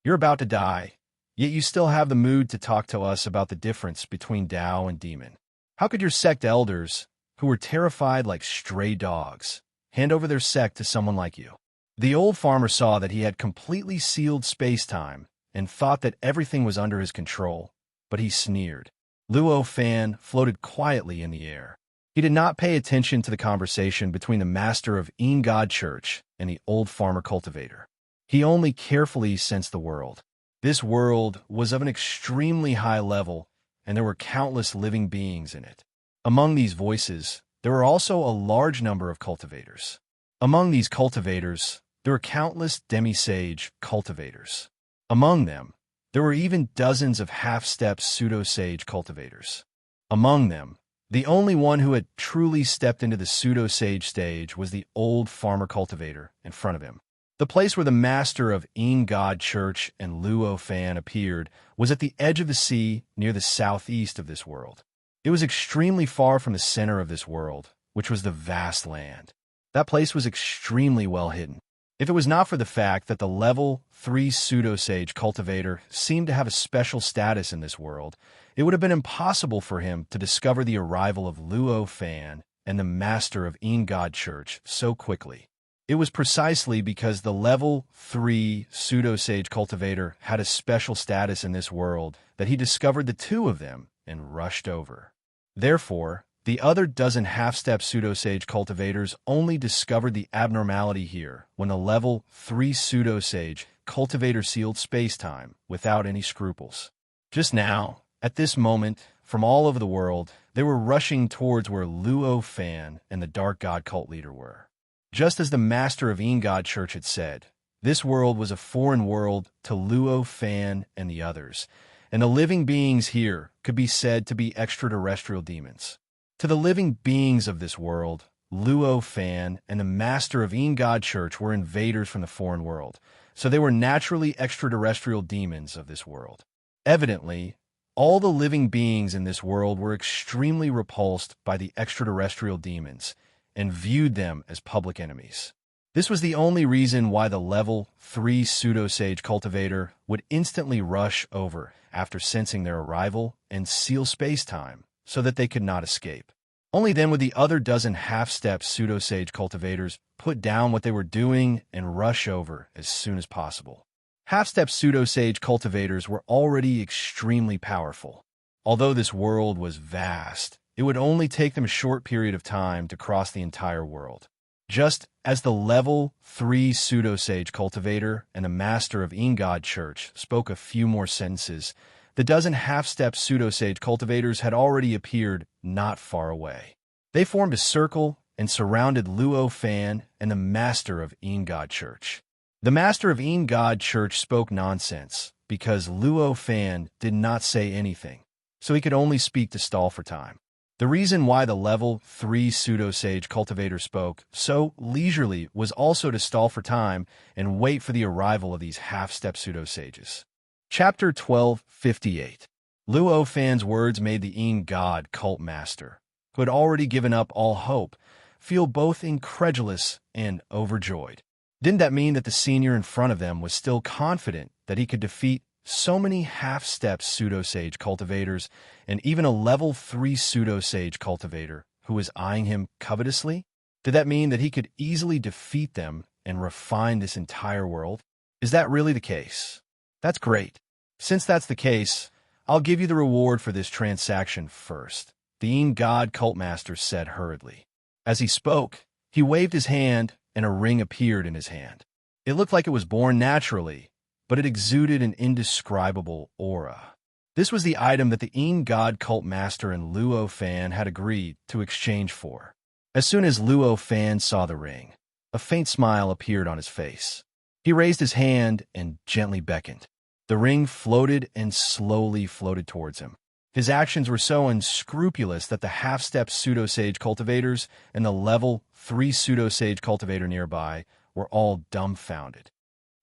You're about to die. Yet you still have the mood to talk to us about the difference between Tao and demon. How could your sect elders, who were terrified like stray dogs, hand over their sect to someone like you? The old farmer saw that he had completely sealed space-time and thought that everything was under his control, but he sneered. Luo Fan floated quietly in the air. He did not pay attention to the conversation between the master of God Church and the old farmer cultivator. He only carefully sensed the world. This world was of an extremely high level, and there were countless living beings in it. Among these voices, there were also a large number of cultivators. Among these cultivators, there were countless demi-sage cultivators. Among them, there were even dozens of half-step pseudo-sage cultivators. Among them, the only one who had truly stepped into the pseudo-sage stage was the old farmer cultivator in front of him. The place where the master of God Church and Luo Fan appeared was at the edge of the sea near the southeast of this world. It was extremely far from the center of this world, which was the vast land. That place was extremely well hidden. If it was not for the fact that the level 3 pseudo-sage cultivator seemed to have a special status in this world, it would have been impossible for him to discover the arrival of Luo Fan and the master of God Church so quickly. It was precisely because the level 3 pseudo-sage cultivator had a special status in this world that he discovered the two of them and rushed over. Therefore, the other dozen half-step pseudo-sage cultivators only discovered the abnormality here when the level 3 pseudo-sage cultivator sealed space-time without any scruples. Just now, at this moment, from all over the world, they were rushing towards where Luo Fan and the Dark God cult leader were. Just as the master of God Church had said, this world was a foreign world to Luo Fan and the others, and the living beings here could be said to be extraterrestrial demons. To the living beings of this world, Luo Fan and the master of God Church were invaders from the foreign world, so they were naturally extraterrestrial demons of this world. Evidently, all the living beings in this world were extremely repulsed by the extraterrestrial demons and viewed them as public enemies. This was the only reason why the level 3 pseudo-sage cultivator would instantly rush over after sensing their arrival and seal space-time so that they could not escape. Only then would the other dozen half-step pseudo-sage cultivators put down what they were doing and rush over as soon as possible. Half-step pseudo-sage cultivators were already extremely powerful. Although this world was vast, it would only take them a short period of time to cross the entire world. Just as the level 3 pseudo-sage cultivator and the master of God Church spoke a few more sentences, the dozen half-step pseudo-sage cultivators had already appeared not far away. They formed a circle and surrounded Luo Fan and the master of God Church. The master of God Church spoke nonsense because Luo Fan did not say anything, so he could only speak to stall for time. The reason why the level 3 pseudo-sage cultivator spoke so leisurely was also to stall for time and wait for the arrival of these half-step pseudo-sages. Chapter 1258. Luo Fan's words made the God cult master, who had already given up all hope, feel both incredulous and overjoyed. Didn't that mean that the senior in front of them was still confident that he could defeat so many half-step pseudo-sage cultivators and even a level 3 pseudo-sage cultivator who was eyeing him covetously? Did that mean that he could easily defeat them and refine this entire world? Is that really the case? That's great. Since that's the case, I'll give you the reward for this transaction first, the God cult master said hurriedly. As he spoke, he waved his hand and a ring appeared in his hand. It looked like it was born naturally, but it exuded an indescribable aura. This was the item that the God cult master and Luo Fan had agreed to exchange for. As soon as Luo Fan saw the ring, a faint smile appeared on his face. He raised his hand and gently beckoned. The ring floated and slowly floated towards him. His actions were so unscrupulous that the half-step pseudo-sage cultivators and the level 3 pseudo-sage cultivator nearby were all dumbfounded.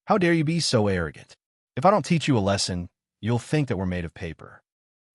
How dare you be so arrogant? If I don't teach you a lesson, you'll think that we're made of paper.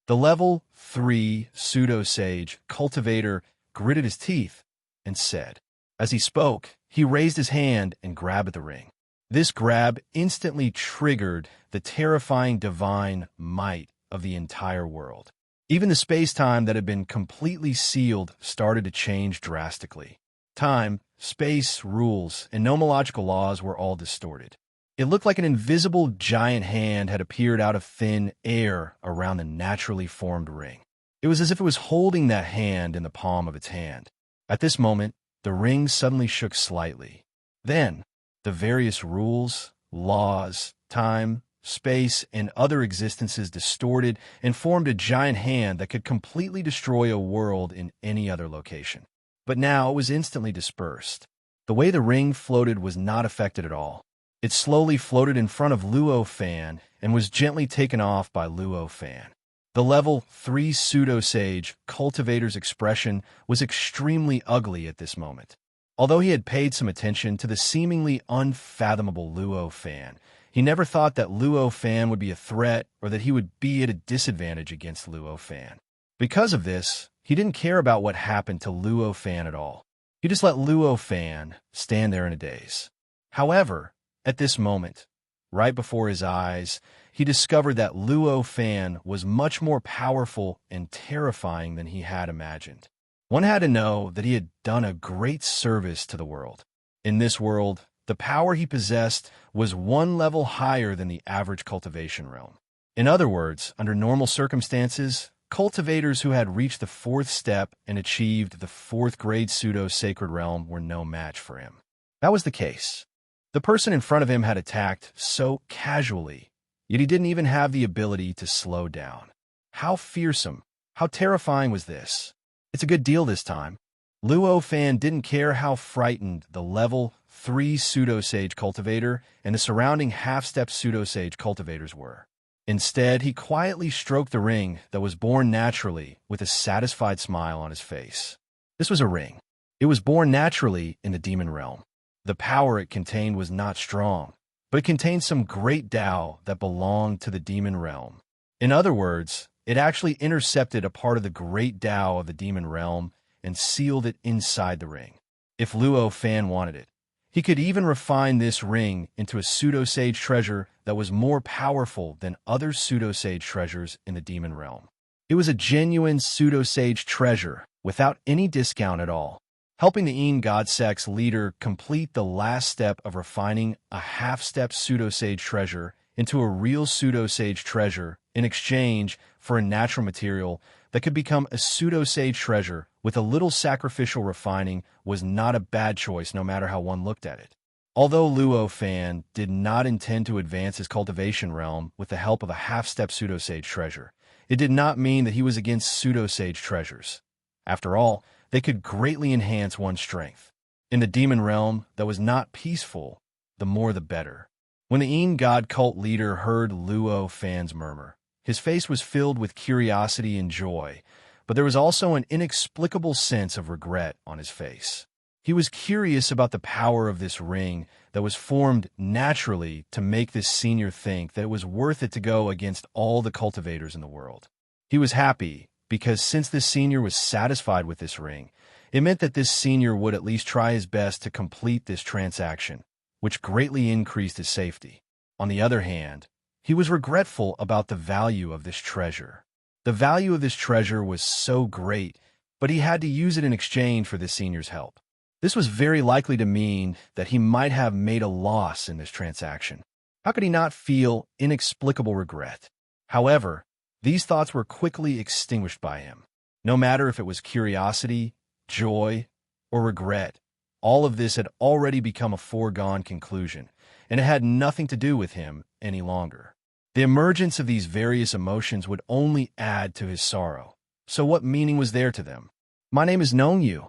The level 3 pseudo-sage cultivator gritted his teeth and said. As he spoke, he raised his hand and grabbed at the ring. This grab instantly triggered the terrifying divine might of the entire world. Even the space-time that had been completely sealed started to change drastically. Time, space, rules, and nomological laws were all distorted. It looked like an invisible giant hand had appeared out of thin air around the naturally formed ring. It was as if it was holding that hand in the palm of its hand. At this moment, the ring suddenly shook slightly. Then, the various rules, laws, time, space, and other existences distorted and formed a giant hand that could completely destroy a world in any other location. But now it was instantly dispersed. The way the ring floated was not affected at all. It slowly floated in front of Luo Fan and was gently taken off by Luo Fan. The level 3 pseudo-sage cultivator's expression was extremely ugly at this moment. Although he had paid some attention to the seemingly unfathomable Luo Fan, he never thought that Luo Fan would be a threat or that he would be at a disadvantage against Luo Fan. Because of this, he didn't care about what happened to Luo Fan at all. He just let Luo Fan stand there in a daze. However, at this moment, right before his eyes, he discovered that Luo Fan was much more powerful and terrifying than he had imagined. One had to know that he had done a great service to the world. In this world, the power he possessed was one level higher than the average cultivation realm. In other words, under normal circumstances, cultivators who had reached the 4th step and achieved the 4th grade pseudo-sacred realm were no match for him. That was the case. The person in front of him had attacked so casually, yet he didn't even have the ability to slow down. How fearsome, how terrifying was this? It's a good deal this time. Luo Fan didn't care how frightened the level 3 pseudo-sage cultivator and the surrounding half-step pseudo-sage cultivators were. Instead, he quietly stroked the ring that was born naturally with a satisfied smile on his face. This was a ring. It was born naturally in the demon realm. The power it contained was not strong, but it contained some great Tao that belonged to the demon realm. In other words, it actually intercepted a part of the great Tao of the demon realm and sealed it inside the ring. If Luo Fan wanted it, he could even refine this ring into a pseudo-sage treasure that was more powerful than other pseudo-sage treasures in the demon realm. It was a genuine pseudo-sage treasure without any discount at all, helping the Een God Sect's leader complete the last step of refining a half-step pseudo-sage treasure into a real pseudo-sage treasure in exchange for a natural material that could become a pseudo-sage treasure with a little sacrificial refining was not a bad choice no matter how one looked at it. Although Luo Fan did not intend to advance his cultivation realm with the help of a half-step pseudo-sage treasure, it did not mean that he was against pseudo-sage treasures. After all, they could greatly enhance one's strength. In the demon realm that was not peaceful, the more the better. When the Een God cult leader heard Luo Fan's murmur, his face was filled with curiosity and joy, but there was also an inexplicable sense of regret on his face. He was curious about the power of this ring that was formed naturally to make this senior think that it was worth it to go against all the cultivators in the world. He was happy because since this senior was satisfied with this ring, it meant that this senior would at least try his best to complete this transaction, which greatly increased his safety. On the other hand, he was regretful about the value of this treasure. The value of this treasure was so great, but he had to use it in exchange for this senior's help. This was very likely to mean that he might have made a loss in this transaction. How could he not feel inexplicable regret? However, these thoughts were quickly extinguished by him. No matter if it was curiosity, joy, or regret, all of this had already become a foregone conclusion, and it had nothing to do with him any longer. The emergence of these various emotions would only add to his sorrow. So what meaning was there to them? My name is Known You.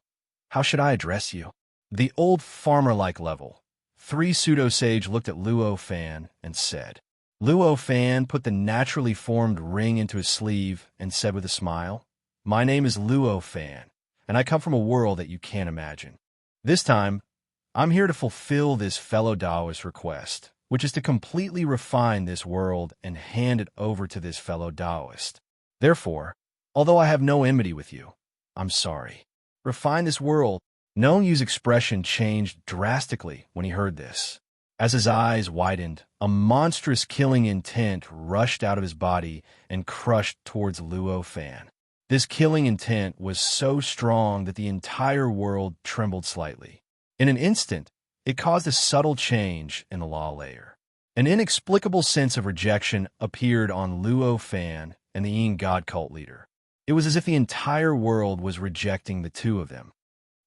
How should I address you? The old farmer-like level. 3 pseudo-sage looked at Luo Fan and said. Luo Fan put the naturally formed ring into his sleeve and said with a smile, My name is Luo Fan, and I come from a world that you can't imagine. This time, I'm here to fulfill this fellow Taoist request, which is to completely refine this world and hand it over to this fellow Taoist. Therefore, although I have no enmity with you, I'm sorry. Refine this world. Known Yu's expression changed drastically when he heard this. As his eyes widened, a monstrous killing intent rushed out of his body and crushed towards Luo Fan. This killing intent was so strong that the entire world trembled slightly. In an instant, it caused a subtle change in the law layer. An inexplicable sense of rejection appeared on Luo Fan and the Yin God cult leader. It was as if the entire world was rejecting the two of them.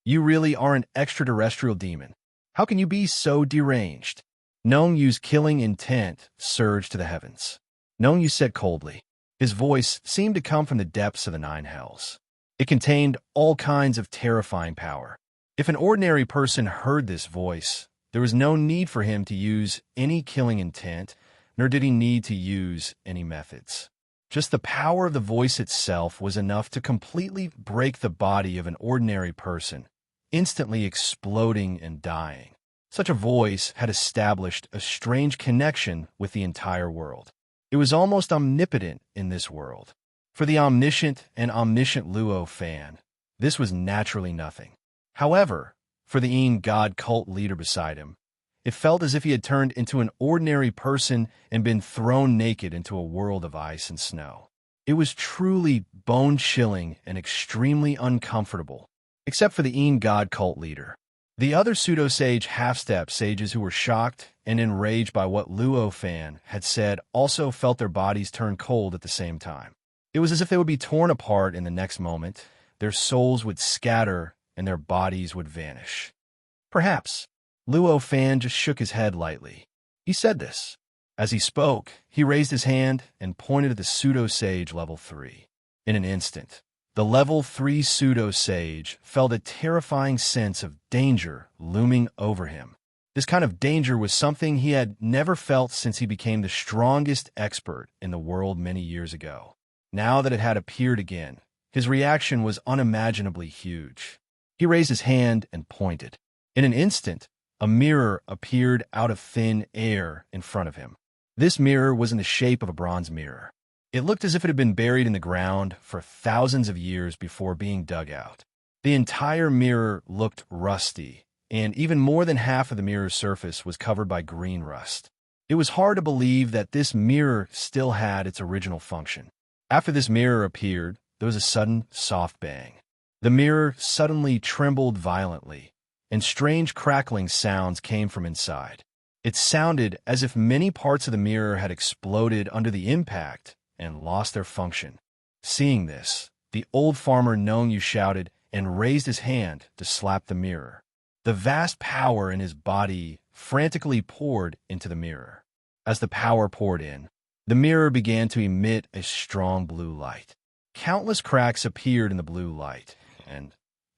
You really are an extraterrestrial demon. How can you be so deranged? Nong Yu's killing intent surged to the heavens. Nong Yu said coldly. His voice seemed to come from the depths of the nine hells. It contained all kinds of terrifying power. If an ordinary person heard this voice, there was no need for him to use any killing intent, nor did he need to use any methods. Just the power of the voice itself was enough to completely break the body of an ordinary person, instantly exploding and dying. Such a voice had established a strange connection with the entire world. It was almost omnipotent in this world. For the omniscient and omniscient Luo Fan, this was naturally nothing. However, for the Yin God cult leader beside him, it felt as if he had turned into an ordinary person and been thrown naked into a world of ice and snow. It was truly bone-chilling and extremely uncomfortable, except for the Yin God cult leader. The other pseudo-sage half-step sages who were shocked and enraged by what Luo Fan had said also felt their bodies turn cold at the same time. It was as if they would be torn apart in the next moment, their souls would scatter, and their bodies would vanish. Perhaps. Luo Fan just shook his head lightly. He said this. As he spoke, he raised his hand and pointed at the pseudo-sage level 3. In an instant, the level 3 pseudo-sage felt a terrifying sense of danger looming over him. This kind of danger was something he had never felt since he became the strongest expert in the world many years ago. Now that it had appeared again, his reaction was unimaginably huge. He raised his hand and pointed. In an instant, a mirror appeared out of thin air in front of him. This mirror was in the shape of a bronze mirror. It looked as if it had been buried in the ground for thousands of years before being dug out. The entire mirror looked rusty, and even more than half of the mirror's surface was covered by green rust. It was hard to believe that this mirror still had its original function. After this mirror appeared, there was a sudden, soft bang. The mirror suddenly trembled violently, and strange crackling sounds came from inside. It sounded as if many parts of the mirror had exploded under the impact and lost their function. Seeing this, the old farmer Nong Yu shouted and raised his hand to slap the mirror. The vast power in his body frantically poured into the mirror. As the power poured in, the mirror began to emit a strong blue light. Countless cracks appeared in the blue light, and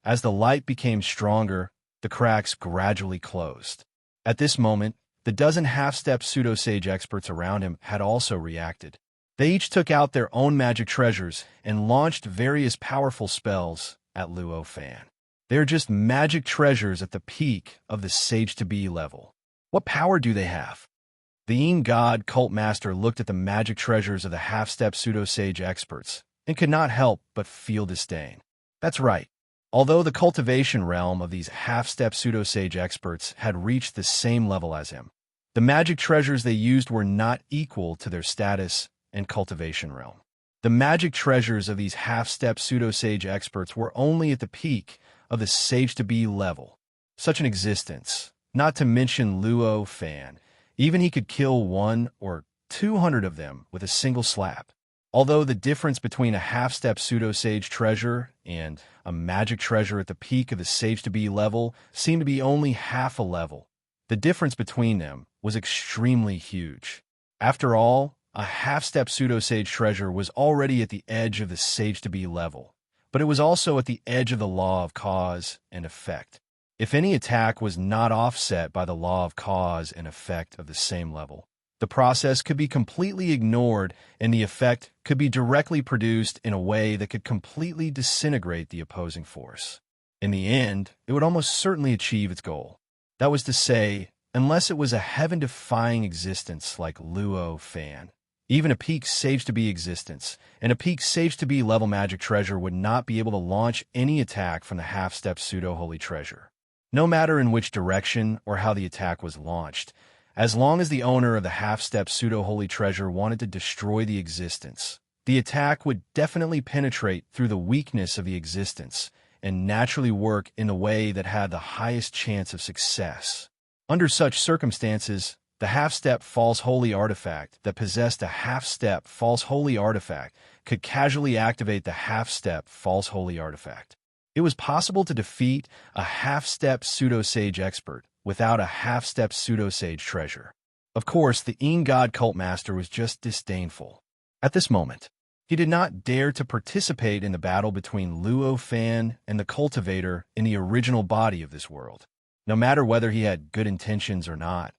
as the light became stronger, the cracks gradually closed. At this moment, the dozen half-step pseudo-sage experts around him had also reacted. They each took out their own magic treasures and launched various powerful spells at Luo Fan. They're just magic treasures at the peak of the sage-to-be level. What power do they have? The Yin God cult master looked at the magic treasures of the half-step pseudo-sage experts and could not help but feel disdain. That's right. Although the cultivation realm of these half-step pseudo-sage experts had reached the same level as him, the magic treasures they used were not equal to their status and cultivation realm. The magic treasures of these half-step pseudo-sage experts were only at the peak of the sage-to-be level. Such an existence, not to mention Luo Fan, even he could kill 1 or 200 of them with a single slap. Although the difference between a half-step pseudo-sage treasure and a magic treasure at the peak of the sage-to-be level seemed to be only half a level, the difference between them was extremely huge. After all, a half-step pseudo-sage treasure was already at the edge of the sage-to-be level, but it was also at the edge of the law of cause and effect. If any attack was not offset by the law of cause and effect of the same level, the process could be completely ignored and the effect could be directly produced in a way that could completely disintegrate the opposing force. In the end, it would almost certainly achieve its goal. That was to say, unless it was a heaven-defying existence like Luo Fan, even a peak sage-to-be existence, and a peak sage-to-be level magic treasure would not be able to launch any attack from the half-step pseudo-holy treasure. No matter in which direction or how the attack was launched, As long as the owner of the half-step pseudo-holy treasure wanted to destroy the existence, the attack would definitely penetrate through the weakness of the existence and naturally work in a way that had the highest chance of success. Under such circumstances, the half-step false holy artifact that possessed a half-step false holy artifact could casually activate the half-step false holy artifact. It was possible to defeat a half-step pseudo-sage expert without a half-step pseudo-sage treasure. Of course, the god cult master was just disdainful. At this moment, he did not dare to participate in the battle between Luo Fan and the cultivator in the original body of this world. No matter whether he had good intentions or not,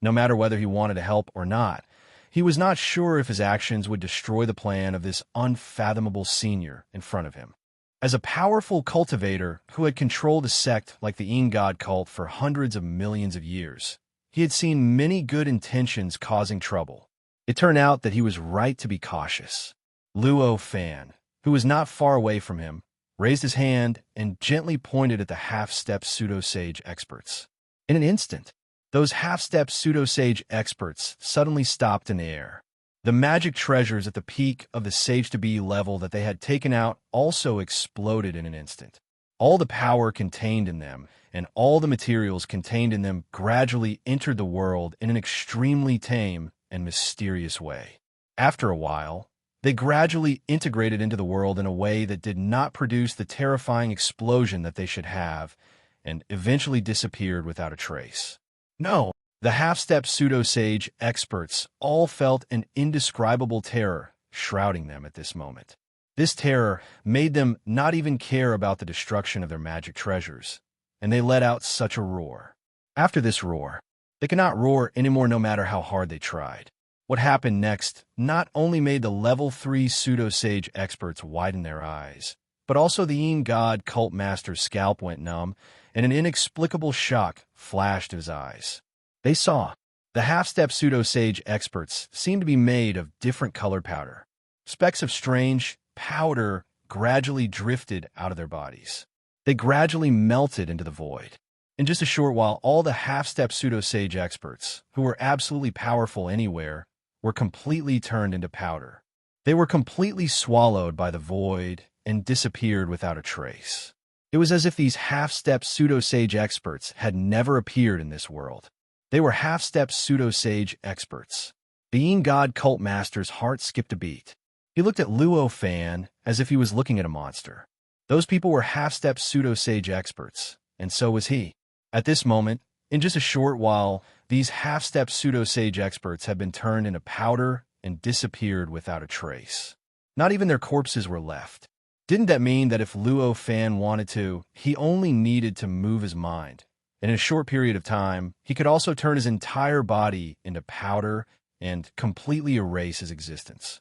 no matter whether he wanted to help or not, he was not sure if his actions would destroy the plan of this unfathomable senior in front of him. As a powerful cultivator who had controlled a sect like the god cult for hundreds of millions of years, he had seen many good intentions causing trouble. It turned out that he was right to be cautious. Luo Fan, who was not far away from him, raised his hand and gently pointed at the half-step pseudo-sage experts. In an instant, those half-step pseudo-sage experts suddenly stopped in the air. The magic treasures at the peak of the sage-to-be level that they had taken out also exploded in an instant. All the power contained in them and all the materials contained in them gradually entered the world in an extremely tame and mysterious way. After a while, they gradually integrated into the world in a way that did not produce the terrifying explosion that they should have, and eventually disappeared without a trace. No, the half-step pseudo-sage experts all felt an indescribable terror shrouding them at this moment. This terror made them not even care about the destruction of their magic treasures, and they let out such a roar. After this roar, they could not roar anymore no matter how hard they tried. What happened next not only made the level 3 pseudo-sage experts widen their eyes, but also the god cult master's scalp went numb, and an inexplicable shock flashed in his eyes. They saw the half-step pseudo-sage experts seemed to be made of different colored powder. Specks of strange powder gradually drifted out of their bodies. They gradually melted into the void. In just a short while, all the half-step pseudo-sage experts, who were absolutely powerful anywhere, were completely turned into powder. They were completely swallowed by the void and disappeared without a trace. It was as if these half-step pseudo-sage experts had never appeared in this world. They were half-step pseudo-sage experts. The god cult master's heart skipped a beat. He looked at Luo Fan as if he was looking at a monster. Those people were half-step pseudo-sage experts, and so was he. At this moment, in just a short while, these half-step pseudo-sage experts had been turned into powder and disappeared without a trace. Not even their corpses were left. Didn't that mean that if Luo Fan wanted to, he only needed to move his mind? And in a short period of time, he could also turn his entire body into powder and completely erase his existence.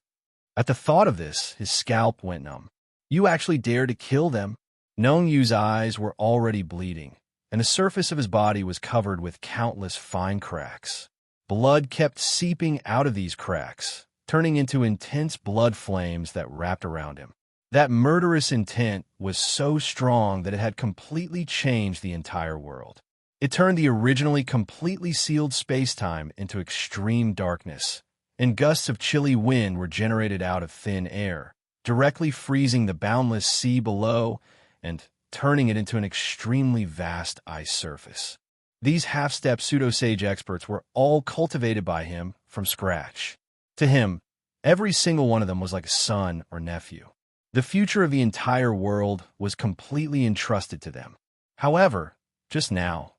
At the thought of this, his scalp went numb. You actually dared to kill them? Nong Yu's eyes were already bleeding, and the surface of his body was covered with countless fine cracks. Blood kept seeping out of these cracks, turning into intense blood flames that wrapped around him. That murderous intent was so strong that it had completely changed the entire world. It turned the originally completely sealed space-time into extreme darkness, and gusts of chilly wind were generated out of thin air, directly freezing the boundless sea below and turning it into an extremely vast ice surface. These half-step pseudo-sage experts were all cultivated by him from scratch. To him, every single one of them was like a son or nephew. The future of the entire world was completely entrusted to them. However, just now,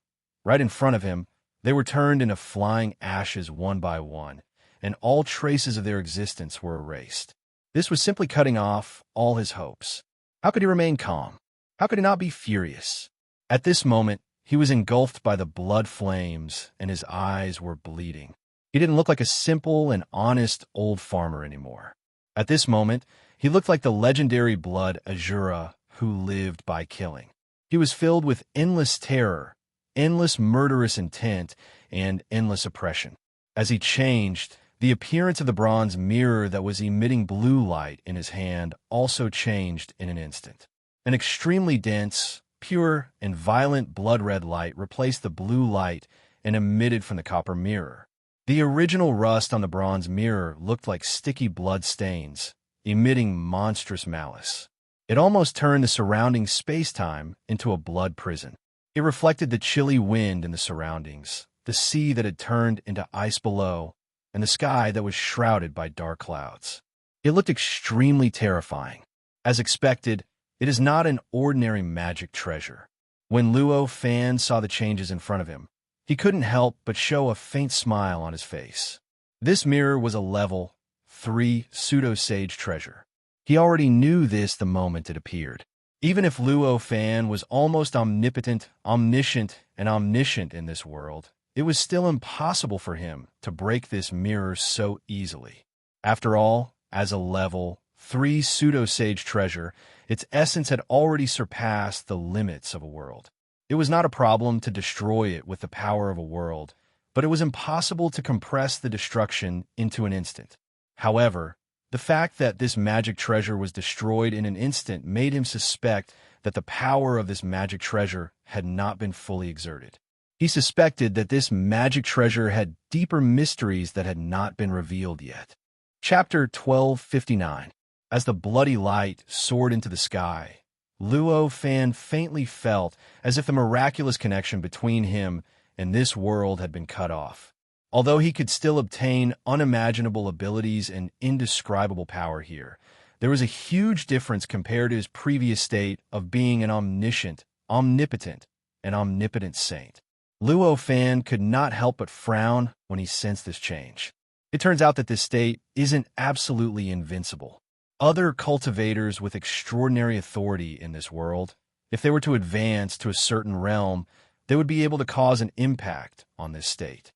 right in front of him, they were turned into flying ashes one by one, and all traces of their existence were erased. This was simply cutting off all his hopes. How could he remain calm? How could he not be furious? At this moment, he was engulfed by the blood flames, and his eyes were bleeding. He didn't look like a simple and honest old farmer anymore. At this moment, he looked like the legendary blood Azura who lived by killing. He was filled with endless terror, endless murderous intent, and endless oppression. As he changed, the appearance of the bronze mirror that was emitting blue light in his hand also changed in an instant. An extremely dense, pure, and violent blood-red light replaced the blue light and emitted from the copper mirror. The original rust on the bronze mirror looked like sticky blood stains, emitting monstrous malice. It almost turned the surrounding space-time into a blood prison. It reflected the chilly wind in the surroundings, the sea that had turned into ice below, and the sky that was shrouded by dark clouds. It looked extremely terrifying. As expected, it is not an ordinary magic treasure. When Luo Fan saw the changes in front of him, he couldn't help but show a faint smile on his face. This mirror was a level 3 pseudo-sage treasure. He already knew this the moment it appeared. Even if Luo Fan was almost omnipotent, omniscient, and omniscient in this world, it was still impossible for him to break this mirror so easily. After all, as a level 3 pseudo-sage treasure, its essence had already surpassed the limits of a world. It was not a problem to destroy it with the power of a world, but it was impossible to compress the destruction into an instant. However, the fact that this magic treasure was destroyed in an instant made him suspect that the power of this magic treasure had not been fully exerted. He suspected that this magic treasure had deeper mysteries that had not been revealed yet. Chapter 1259. As the bloody light soared into the sky, Luo Fan faintly felt as if the miraculous connection between him and this world had been cut off. Although he could still obtain unimaginable abilities and indescribable power here, there was a huge difference compared to his previous state of being an omniscient, omnipotent, and omnipotent saint. Luo Fan could not help but frown when he sensed this change. It turns out that this state isn't absolutely invincible. Other cultivators with extraordinary authority in this world, if they were to advance to a certain realm, they would be able to cause an impact on this state.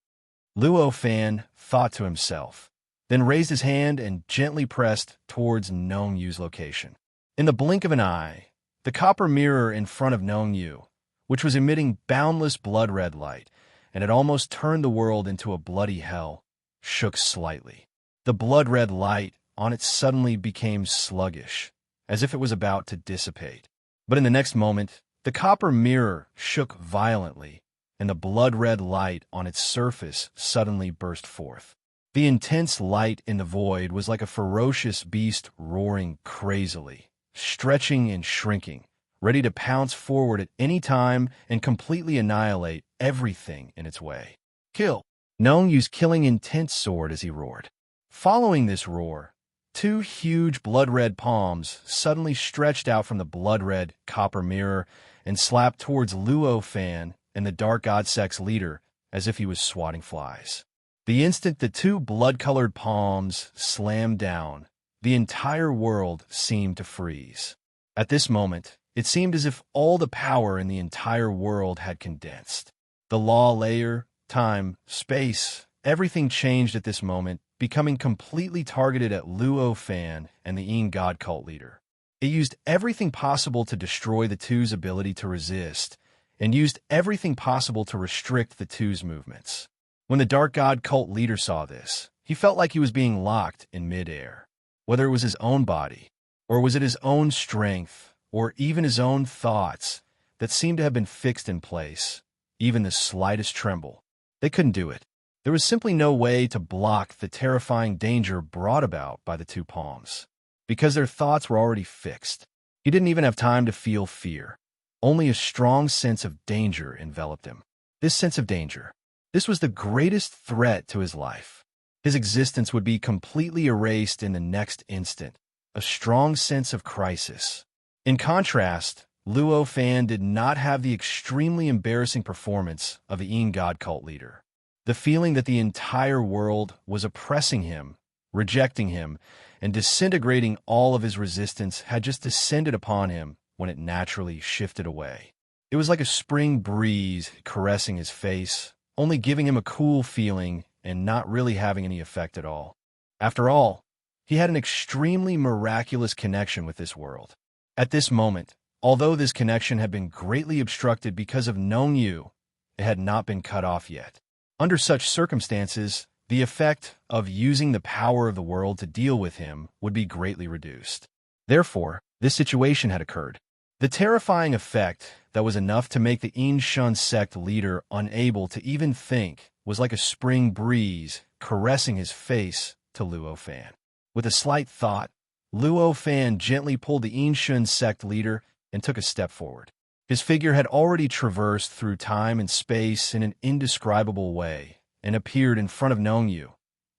Luo Fan thought to himself, then raised his hand and gently pressed towards Nong Yu's location. In the blink of an eye, the copper mirror in front of Nong Yu, which was emitting boundless blood-red light, and had almost turned the world into a bloody hell, shook slightly. The blood-red light on it suddenly became sluggish, as if it was about to dissipate. But in the next moment, the copper mirror shook violently, and the blood-red light on its surface suddenly burst forth. The intense light in the void was like a ferocious beast roaring crazily, stretching and shrinking, ready to pounce forward at any time and completely annihilate everything in its way. Kill! Nong used killing intense sword as he roared. Following this roar, two huge blood-red palms suddenly stretched out from the blood-red copper mirror and slapped towards Luo Fan and the Dark God Sect's leader as if he was swatting flies. The instant the two blood-colored palms slammed down, the entire world seemed to freeze. At this moment, it seemed as if all the power in the entire world had condensed. The law layer, time, space, everything changed at this moment, becoming completely targeted at Luo Fan and the Yin God cult leader. It used everything possible to destroy the two's ability to resist, and used everything possible to restrict the two's movements. When the Dark God cult leader saw this, he felt like he was being locked in midair. Whether it was his own body, or was it his own strength, or even his own thoughts that seemed to have been fixed in place, even the slightest tremble, they couldn't do it. There was simply no way to block the terrifying danger brought about by the two palms, because their thoughts were already fixed. He didn't even have time to feel fear. Only a strong sense of danger enveloped him. This sense of danger, this was the greatest threat to his life. His existence would be completely erased in the next instant. A strong sense of crisis. In contrast, Luo Fan did not have the extremely embarrassing performance of the Yin God cult leader. The feeling that the entire world was oppressing him, rejecting him, and disintegrating all of his resistance had just descended upon him when it naturally shifted away. It was like a spring breeze caressing his face, only giving him a cool feeling and not really having any effect at all. After all, he had an extremely miraculous connection with this world. At this moment, although this connection had been greatly obstructed because of Nong Yu, it had not been cut off yet. Under such circumstances, the effect of using the power of the world to deal with him would be greatly reduced. Therefore, this situation had occurred. The terrifying effect that was enough to make the Inshun sect leader unable to even think was like a spring breeze caressing his face to Luo Fan. With a slight thought, Luo Fan gently pulled the Inshun sect leader and took a step forward. His figure had already traversed through time and space in an indescribable way and appeared in front of Nongyu,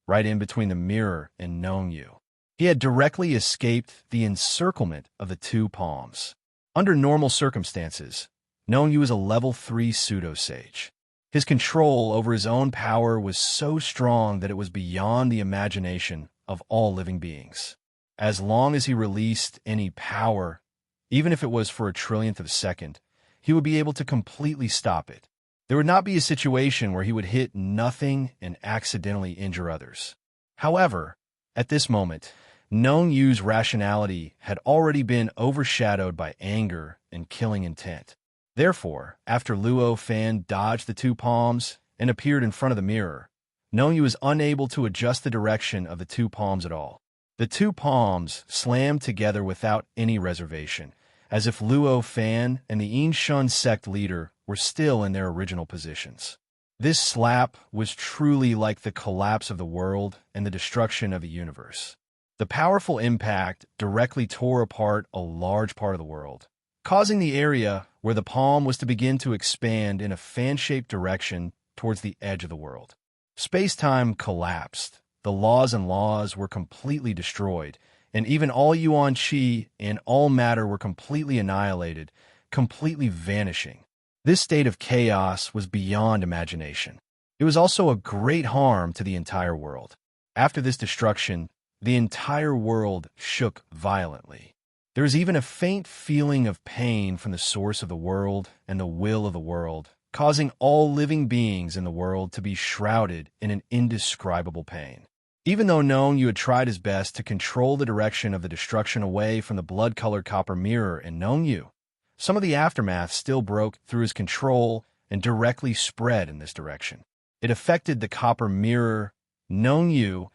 right in between the mirror and Nongyu. He had directly escaped the encirclement of the two palms. Under normal circumstances, Nongyu is a level 3 pseudo-sage. His control over his own power was so strong that it was beyond the imagination of all living beings. As long as he released any power, even if it was for a trillionth of a second, he would be able to completely stop it. There would not be a situation where he would hit nothing and accidentally injure others. However, at this moment, Nongyu's rationality had already been overshadowed by anger and killing intent. Therefore, after Luo Fan dodged the two palms and appeared in front of the mirror, Nongyu was unable to adjust the direction of the two palms at all. The two palms slammed together without any reservation, as if Luo Fan and the Inshun sect leader were still in their original positions. This slap was truly like the collapse of the world and the destruction of the universe. The powerful impact directly tore apart a large part of the world, causing the area where the palm was to begin to expand in a fan-shaped direction towards the edge of the world. Space-time collapsed. The laws were completely destroyed, and even all Yuan Qi and all matter were completely annihilated, completely vanishing. This state of chaos was beyond imagination. It was also a great harm to the entire world. After this destruction, the entire world shook violently. There was even a faint feeling of pain from the source of the world and the will of the world, causing all living beings in the world to be shrouded in an indescribable pain. Even though Nongyu had tried his best to control the direction of the destruction away from the blood-colored copper mirror and Nongyu, some of the aftermath still broke through his control and directly spread in this direction. It affected the copper mirror, Nongyu,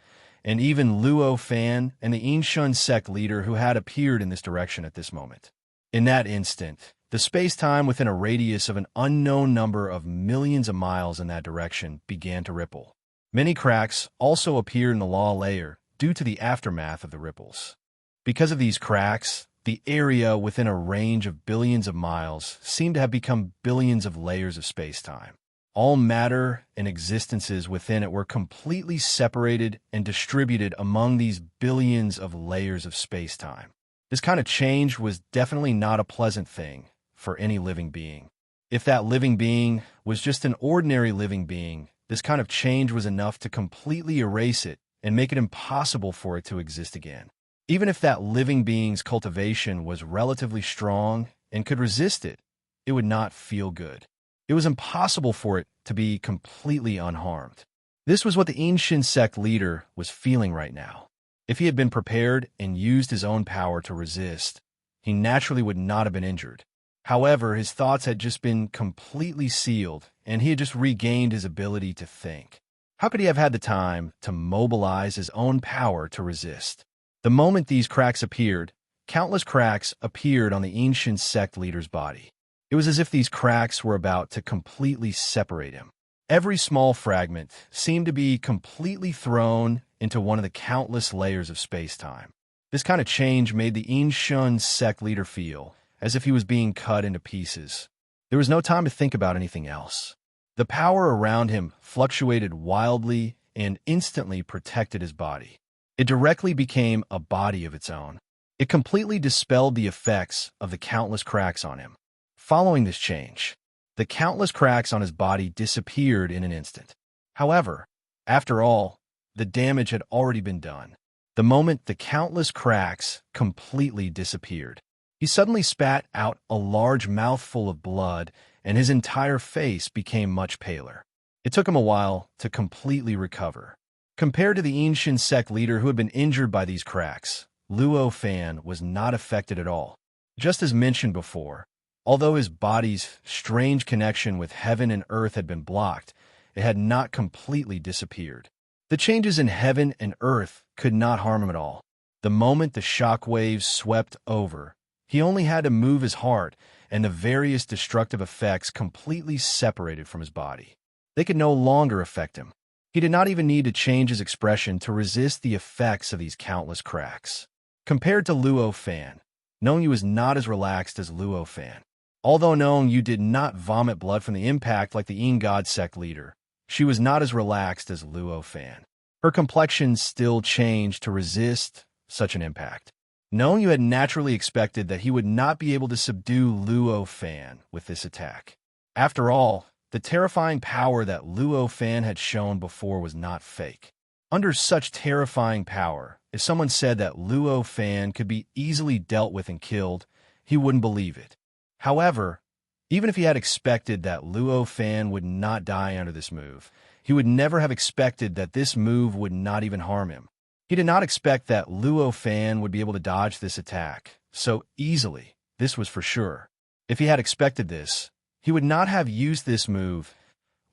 and even Luo Fan and the Inshun sect leader who had appeared in this direction at this moment. In that instant, the space-time within a radius of an unknown number of millions of miles in that direction began to ripple. Many cracks also appeared in the law layer due to the aftermath of the ripples. Because of these cracks, the area within a range of billions of miles seemed to have become billions of layers of space-time. All matter and existences within it were completely separated and distributed among these billions of layers of space-time. This kind of change was definitely not a pleasant thing for any living being. If that living being was just an ordinary living being, this kind of change was enough to completely erase it and make it impossible for it to exist again. Even if that living being's cultivation was relatively strong and could resist it, it would not feel good. It was impossible for it to be completely unharmed. This was what the Inshin sect leader was feeling right now. If he had been prepared and used his own power to resist, he naturally would not have been injured. However, his thoughts had just been completely sealed, and he had just regained his ability to think. How could he have had the time to mobilize his own power to resist? The moment these cracks appeared, countless cracks appeared on the Inshin sect leader's body. It was as if these cracks were about to completely separate him. Every small fragment seemed to be completely thrown into one of the countless layers of space-time. This kind of change made the Inshun sect leader feel as if he was being cut into pieces. There was no time to think about anything else. The power around him fluctuated wildly and instantly protected his body. It directly became a body of its own. It completely dispelled the effects of the countless cracks on him. Following this change, the countless cracks on his body disappeared in an instant. However, after all, the damage had already been done. The moment the countless cracks completely disappeared, he suddenly spat out a large mouthful of blood, and his entire face became much paler. It took him a while to completely recover. Compared to the Inshin sect leader who had been injured by these cracks, Luo Fan was not affected at all. Just as mentioned before, although his body's strange connection with heaven and earth had been blocked, it had not completely disappeared. The changes in heaven and earth could not harm him at all. The moment the shock waves swept over, he only had to move his heart, and the various destructive effects completely separated from his body. They could no longer affect him. He did not even need to change his expression to resist the effects of these countless cracks. Compared to Luo Fan, Nongyu was not as relaxed as Luo Fan. Although Nongyu did not vomit blood from the impact like the Yin God sect leader, she was not as relaxed as Luo Fan. Her complexion still changed to resist such an impact. Nongyu had naturally expected that he would not be able to subdue Luo Fan with this attack. After all, the terrifying power that Luo Fan had shown before was not fake. Under such terrifying power, if someone said that Luo Fan could be easily dealt with and killed, he wouldn't believe it. However, even if he had expected that Luo Fan would not die under this move, he would never have expected that this move would not even harm him. He did not expect that Luo Fan would be able to dodge this attack so easily, this was for sure. If he had expected this, he would not have used this move.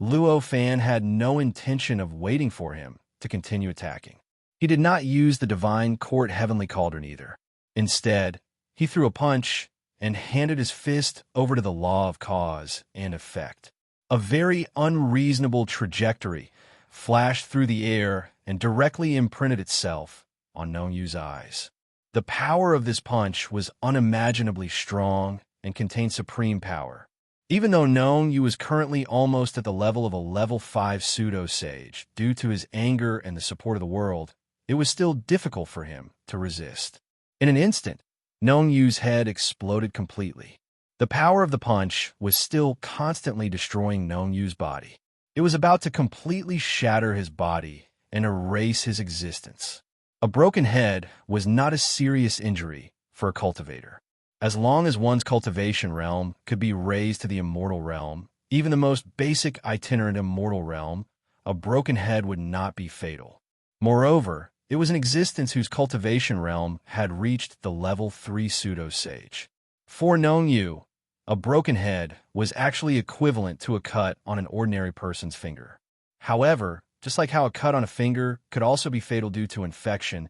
Luo Fan had no intention of waiting for him to continue attacking. He did not use the Divine Court Heavenly Cauldron either. Instead, he threw a punch and handed his fist over to the law of cause and effect. A very unreasonable trajectory flashed through the air and directly imprinted itself on Nongyu's eyes. The power of this punch was unimaginably strong and contained supreme power. Even though Nongyu was currently almost at the level of a level 5 pseudo-sage due to his anger and the support of the world, it was still difficult for him to resist. In an instant, Nongyu's head exploded completely. The power of the punch was still constantly destroying Nongyu's body. It was about to completely shatter his body and erase his existence. A broken head was not a serious injury for a cultivator. As long as one's cultivation realm could be raised to the immortal realm, even the most basic itinerant immortal realm, a broken head would not be fatal. Moreover, it was an existence whose cultivation realm had reached the level 3 pseudo-sage. For Nongyu, a broken head was actually equivalent to a cut on an ordinary person's finger. However, just like how a cut on a finger could also be fatal due to infection,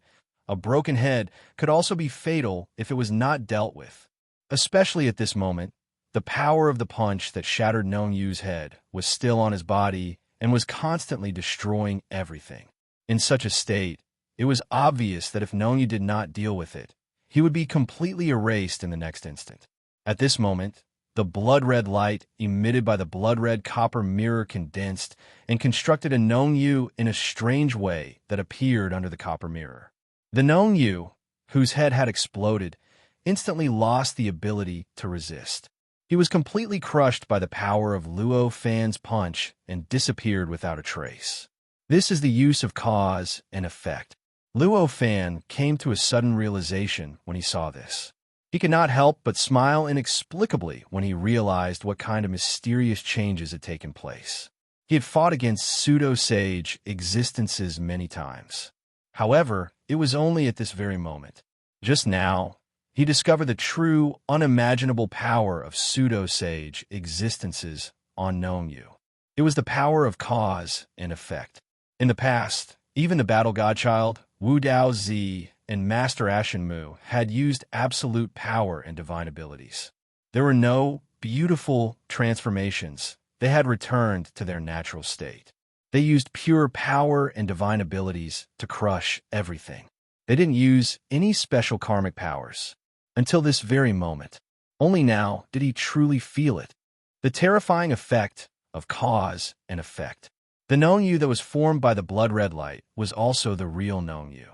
a broken head could also be fatal if it was not dealt with. Especially at this moment, the power of the punch that shattered Nongyu's head was still on his body and was constantly destroying everything. In such a state, it was obvious that if Nongyu did not deal with it, he would be completely erased in the next instant. At this moment, the blood-red light emitted by the blood-red copper mirror condensed and constructed a Nongyu in a strange way that appeared under the copper mirror. The Nongyu, whose head had exploded, instantly lost the ability to resist. He was completely crushed by the power of Luo Fan's punch and disappeared without a trace. This is the use of cause and effect. Luo Fan came to a sudden realization when he saw this. He could not help but smile inexplicably when he realized what kind of mysterious changes had taken place. He had fought against pseudo-sage existences many times. However, it was only at this very moment. Just now, he discovered the true, unimaginable power of pseudo-sage existences on Nongyu. It was the power of cause and effect. In the past, even the Battle Godchild, Wu Dao Zi, and Master Ashenmu had used absolute power and divine abilities. There were no beautiful transformations. They had returned to their natural state. They used pure power and divine abilities to crush everything. They didn't use any special karmic powers. Until this very moment. Only now did he truly feel it. The terrifying effect of cause and effect. The Nongyu that was formed by the blood-red light was also the real Nongyu.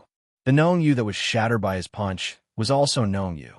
The Nongyu that was shattered by his punch was also Nongyu.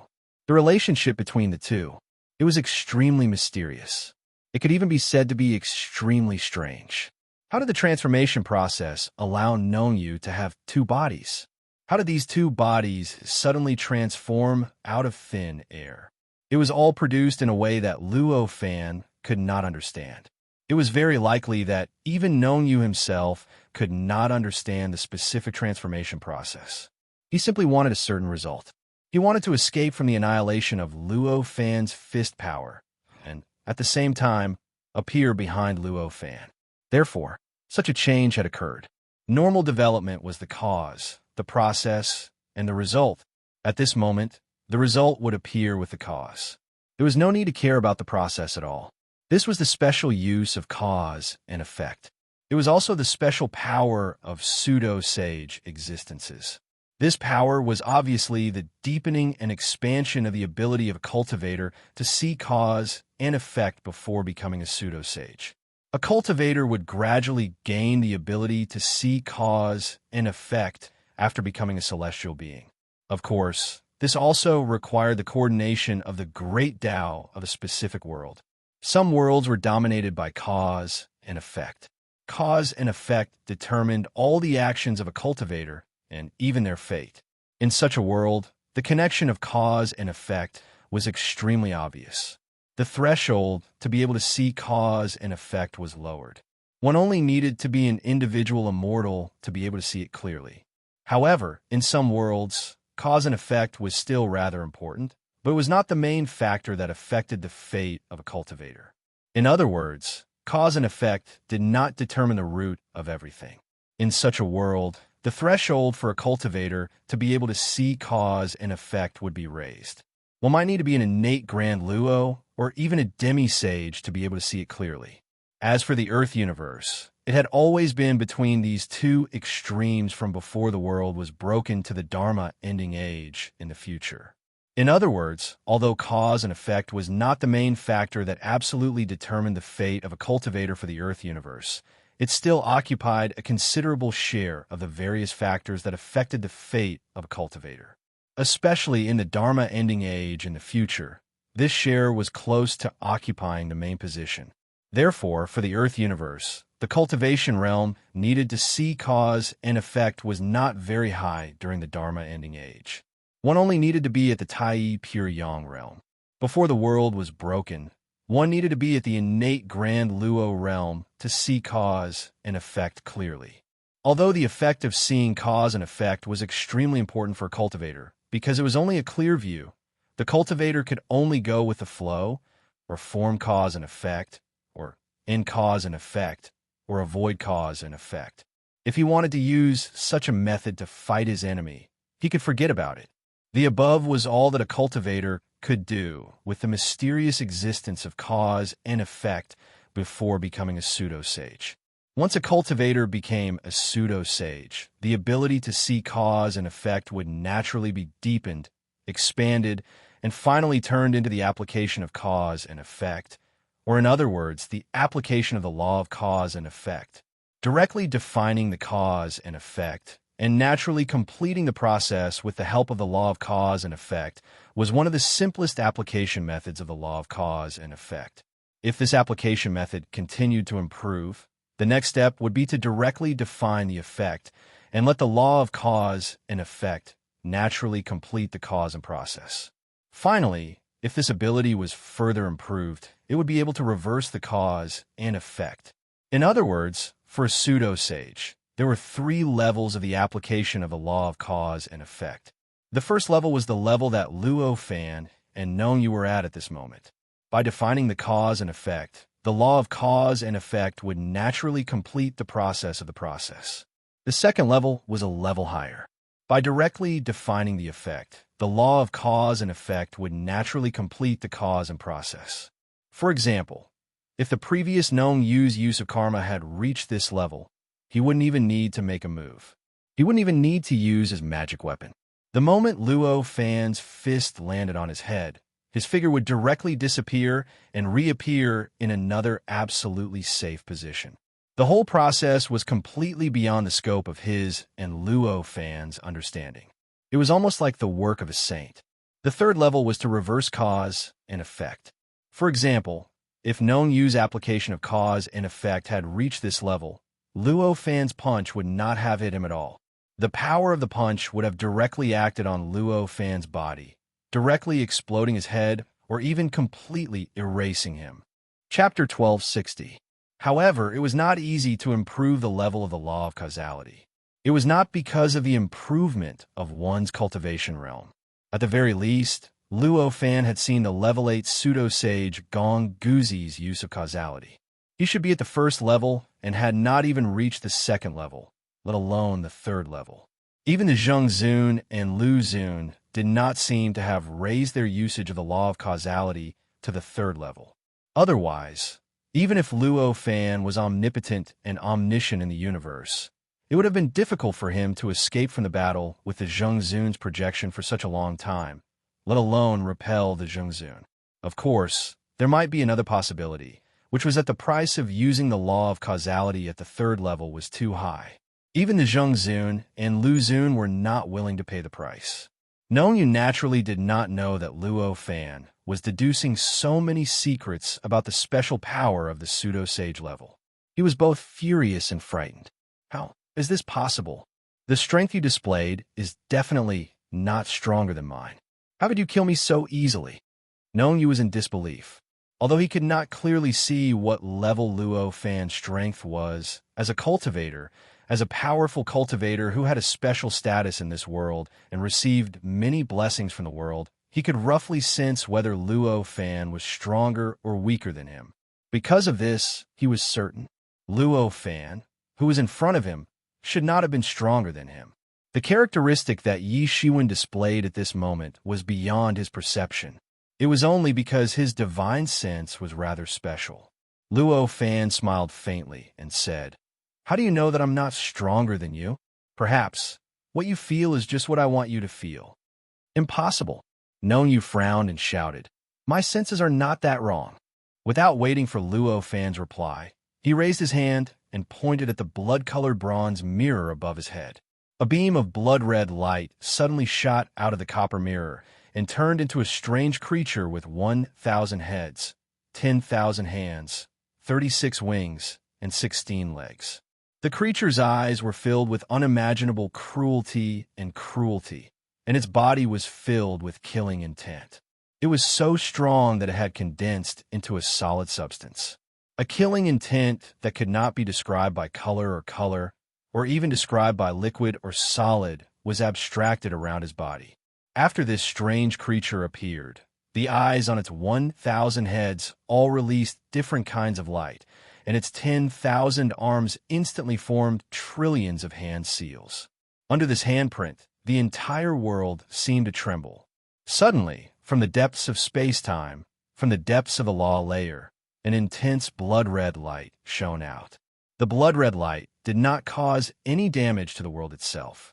The relationship between the two, it was extremely mysterious. It could even be said to be extremely strange. How did the transformation process allow Nongyu to have two bodies? How did these two bodies suddenly transform out of thin air? It was all produced in a way that Luo Fan could not understand. It was very likely that even Nongyu himself could not understand the specific transformation process. He simply wanted a certain result. He wanted to escape from the annihilation of Luo Fan's fist power, and, at the same time, appear behind Luo Fan. Therefore, such a change had occurred. Normal development was the cause, the process, and the result. At this moment, the result would appear with the cause. There was no need to care about the process at all. This was the special use of cause and effect. It was also the special power of pseudo-sage existences. This power was obviously the deepening and expansion of the ability of a cultivator to see cause and effect before becoming a pseudo-sage. A cultivator would gradually gain the ability to see cause and effect after becoming a celestial being. Of course, this also required the coordination of the great Tao of a specific world. Some worlds were dominated by cause and effect. Cause and effect determined all the actions of a cultivator and even their fate. In such a world, the connection of cause and effect was extremely obvious. The threshold to be able to see cause and effect was lowered. One only needed to be an individual immortal to be able to see it clearly. However, in some worlds, cause and effect was still rather important, but it was not the main factor that affected the fate of a cultivator. In other words, cause and effect did not determine the root of everything. In such a world, the threshold for a cultivator to be able to see cause and effect would be raised. One might need to be an innate Grand Luo or even a demi-sage to be able to see it clearly. As for the Earth universe, it had always been between these two extremes from before the world was broken to the Dharma ending age in the future. In other words, although cause and effect was not the main factor that absolutely determined the fate of a cultivator for the Earth universe, it still occupied a considerable share of the various factors that affected the fate of a cultivator. Especially in the Dharma ending age in the future, this share was close to occupying the main position. Therefore, for the Earth universe, the cultivation realm needed to see cause and effect was not very high during the Dharma ending age. One only needed to be at the Tai Pure Yang realm. Before the world was broken, one needed to be at the innate Grand Luo realm to see cause and effect clearly. Although the effect of seeing cause and effect was extremely important for a cultivator, because it was only a clear view, the cultivator could only go with the flow, or form cause and effect, or end cause and effect, or avoid cause and effect. If he wanted to use such a method to fight his enemy, he could forget about it. The above was all that a cultivator could do with the mysterious existence of cause and effect before becoming a pseudo-sage. Once a cultivator became a pseudo-sage, the ability to see cause and effect would naturally be deepened, expanded, and finally turned into the application of cause and effect, or in other words, the application of the law of cause and effect. Directly defining the cause and effect and naturally completing the process with the help of the law of cause and effect was one of the simplest application methods of the law of cause and effect. If this application method continued to improve, the next step would be to directly define the effect and let the law of cause and effect naturally complete the cause and process. Finally, if this ability was further improved, it would be able to reverse the cause and effect. In other words, for a pseudo-sage, there were 3 levels of the application of the law of cause and effect. The first level was the level that Luo Fan and Nong Yu were at this moment. By defining the cause and effect, the law of cause and effect would naturally complete the process of the process. The second level was a level higher. By directly defining the effect, the law of cause and effect would naturally complete the cause and process. For example, if the previous Nong Yu's use of karma had reached this level, he wouldn't even need to make a move. He wouldn't even need to use his magic weapon. The moment Luo Fan's fist landed on his head, his figure would directly disappear and reappear in another absolutely safe position. The whole process was completely beyond the scope of his and Luo Fan's understanding. It was almost like the work of a saint. The third level was to reverse cause and effect. For example, if Nong Yu's application of cause and effect had reached this level, Luo Fan's punch would not have hit him at all. The power of the punch would have directly acted on Luo Fan's body, directly exploding his head or even completely erasing him. Chapter 1260. However, it was not easy to improve the level of the law of causality. It was not because of the improvement of one's cultivation realm. At the very least, Luo Fan had seen the level 8 pseudo-sage Gong Guzi's use of causality. He should be at the first level and had not even reached the second level, let alone the third level. Even the Zheng Zun and Lu Zun did not seem to have raised their usage of the law of causality to the third level. Otherwise, even if Luo Fan was omnipotent and omniscient in the universe, it would have been difficult for him to escape from the battle with the Zhengzun's projection for such a long time, let alone repel the Zhengzun. Of course, there might be another possibility, which was that the price of using the law of causality at the third level was too high. Even the Zhengzun and Lu Zun were not willing to pay the price. Nongyu naturally did not know that Luo Fan was deducing so many secrets about the special power of the pseudo-sage level. He was both furious and frightened. How is this possible? The strength you displayed is definitely not stronger than mine. How could you kill me so easily? Nongyu was in disbelief. Although he could not clearly see what level Luo Fan's strength was, as a cultivator, as a powerful cultivator who had a special status in this world and received many blessings from the world, he could roughly sense whether Luo Fan was stronger or weaker than him. Because of this, he was certain Luo Fan, who was in front of him, should not have been stronger than him. The characteristic that Yi Shiwen displayed at this moment was beyond his perception. It was only because his divine sense was rather special. Luo Fan smiled faintly and said, "How do you know that I'm not stronger than you? Perhaps what you feel is just what I want you to feel." "Impossible." Nongyu frowned and shouted, "My senses are not that wrong." Without waiting for Luo Fan's reply, he raised his hand and pointed at the blood-colored bronze mirror above his head. A beam of blood-red light suddenly shot out of the copper mirror and turned into a strange creature with 1,000 heads, 10,000 hands, 36 wings, and 16 legs. The creature's eyes were filled with unimaginable cruelty, and its body was filled with killing intent. It was so strong that it had condensed into a solid substance. A killing intent that could not be described by color, or even described by liquid or solid, was abstracted around his body. After this strange creature appeared, the eyes on its 1,000 heads all released different kinds of light, and its 10,000 arms instantly formed trillions of hand seals. Under this handprint, the entire world seemed to tremble. Suddenly, from the depths of space-time, from the depths of the law layer, an intense blood-red light shone out. The blood-red light did not cause any damage to the world itself.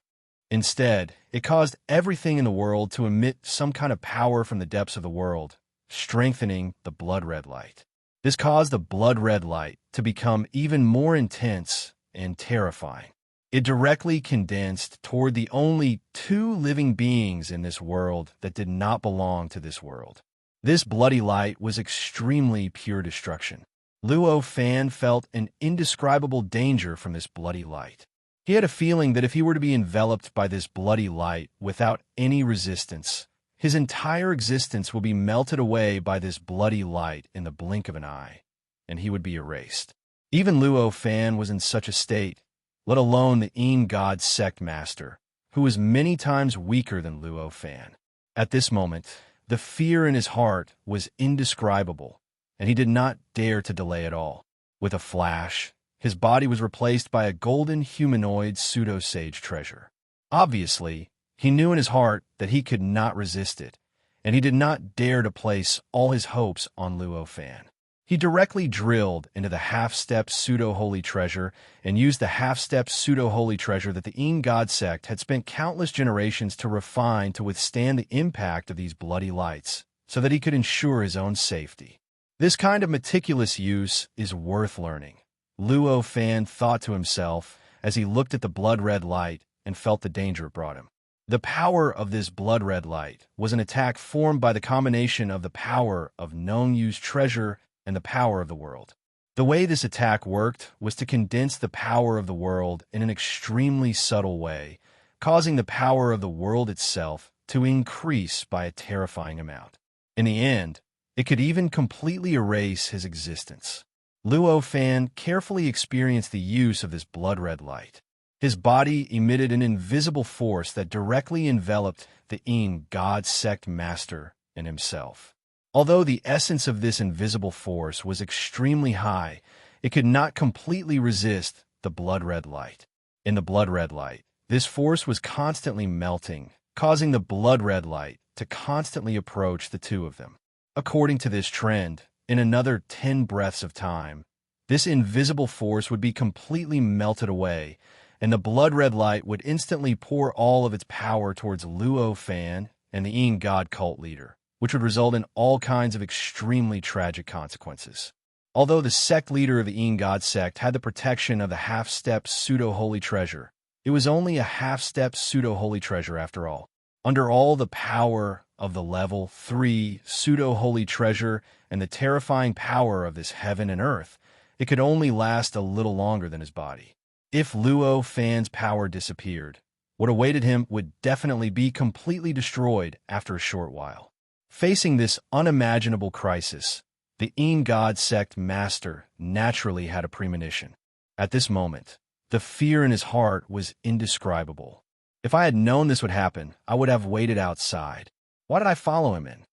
Instead, it caused everything in the world to emit some kind of power from the depths of the world, strengthening the blood-red light. This caused the blood-red light to become even more intense and terrifying. It directly condensed toward the only two living beings in this world that did not belong to this world. This bloody light was extremely pure destruction. Luo Fan felt an indescribable danger from this bloody light. He had a feeling that if he were to be enveloped by this bloody light without any resistance, his entire existence would be melted away by this bloody light in the blink of an eye, and he would be erased. Even Luo Fan was in such a state, let alone the God sect master, who was many times weaker than Luo Fan. At this moment, the fear in his heart was indescribable, and he did not dare to delay at all. With a flash, his body was replaced by a golden humanoid pseudo-sage treasure. Obviously, he knew in his heart that he could not resist it, and he did not dare to place all his hopes on Luo Fan. He directly drilled into the half-step pseudo-holy treasure and used the half-step pseudo-holy treasure that the God sect had spent countless generations to refine to withstand the impact of these bloody lights, so that he could ensure his own safety. This kind of meticulous use is worth learning, Luo Fan thought to himself as he looked at the blood-red light and felt the danger it brought him. The power of this blood-red light was an attack formed by the combination of the power of Nongyu's treasure and the power of the world. The way this attack worked was to condense the power of the world in an extremely subtle way, causing the power of the world itself to increase by a terrifying amount. In the end, it could even completely erase his existence. Luo Fan carefully experienced the use of this blood-red light. His body emitted an invisible force that directly enveloped the God sect master and himself. Although the essence of this invisible force was extremely high, it could not completely resist the blood-red light. In the blood-red light, this force was constantly melting, causing the blood-red light to constantly approach the two of them. According to this trend, in another 10 breaths of time, this invisible force would be completely melted away, and the blood-red light would instantly pour all of its power towards Luo Fan and the Yin God cult leader, which would result in all kinds of extremely tragic consequences. Although the sect leader of the Yin God sect had the protection of the half-step pseudo-holy treasure, it was only a half-step pseudo-holy treasure after all. Under all the power of the level 3 pseudo-holy treasure and the terrifying power of this heaven and earth, it could only last a little longer than his body. If Luo Fan's power disappeared, what awaited him would definitely be completely destroyed after a short while. Facing this unimaginable crisis, the Yin God sect master naturally had a premonition. At this moment, the fear in his heart was indescribable. If I had known this would happen, I would have waited outside. Why did I follow him in?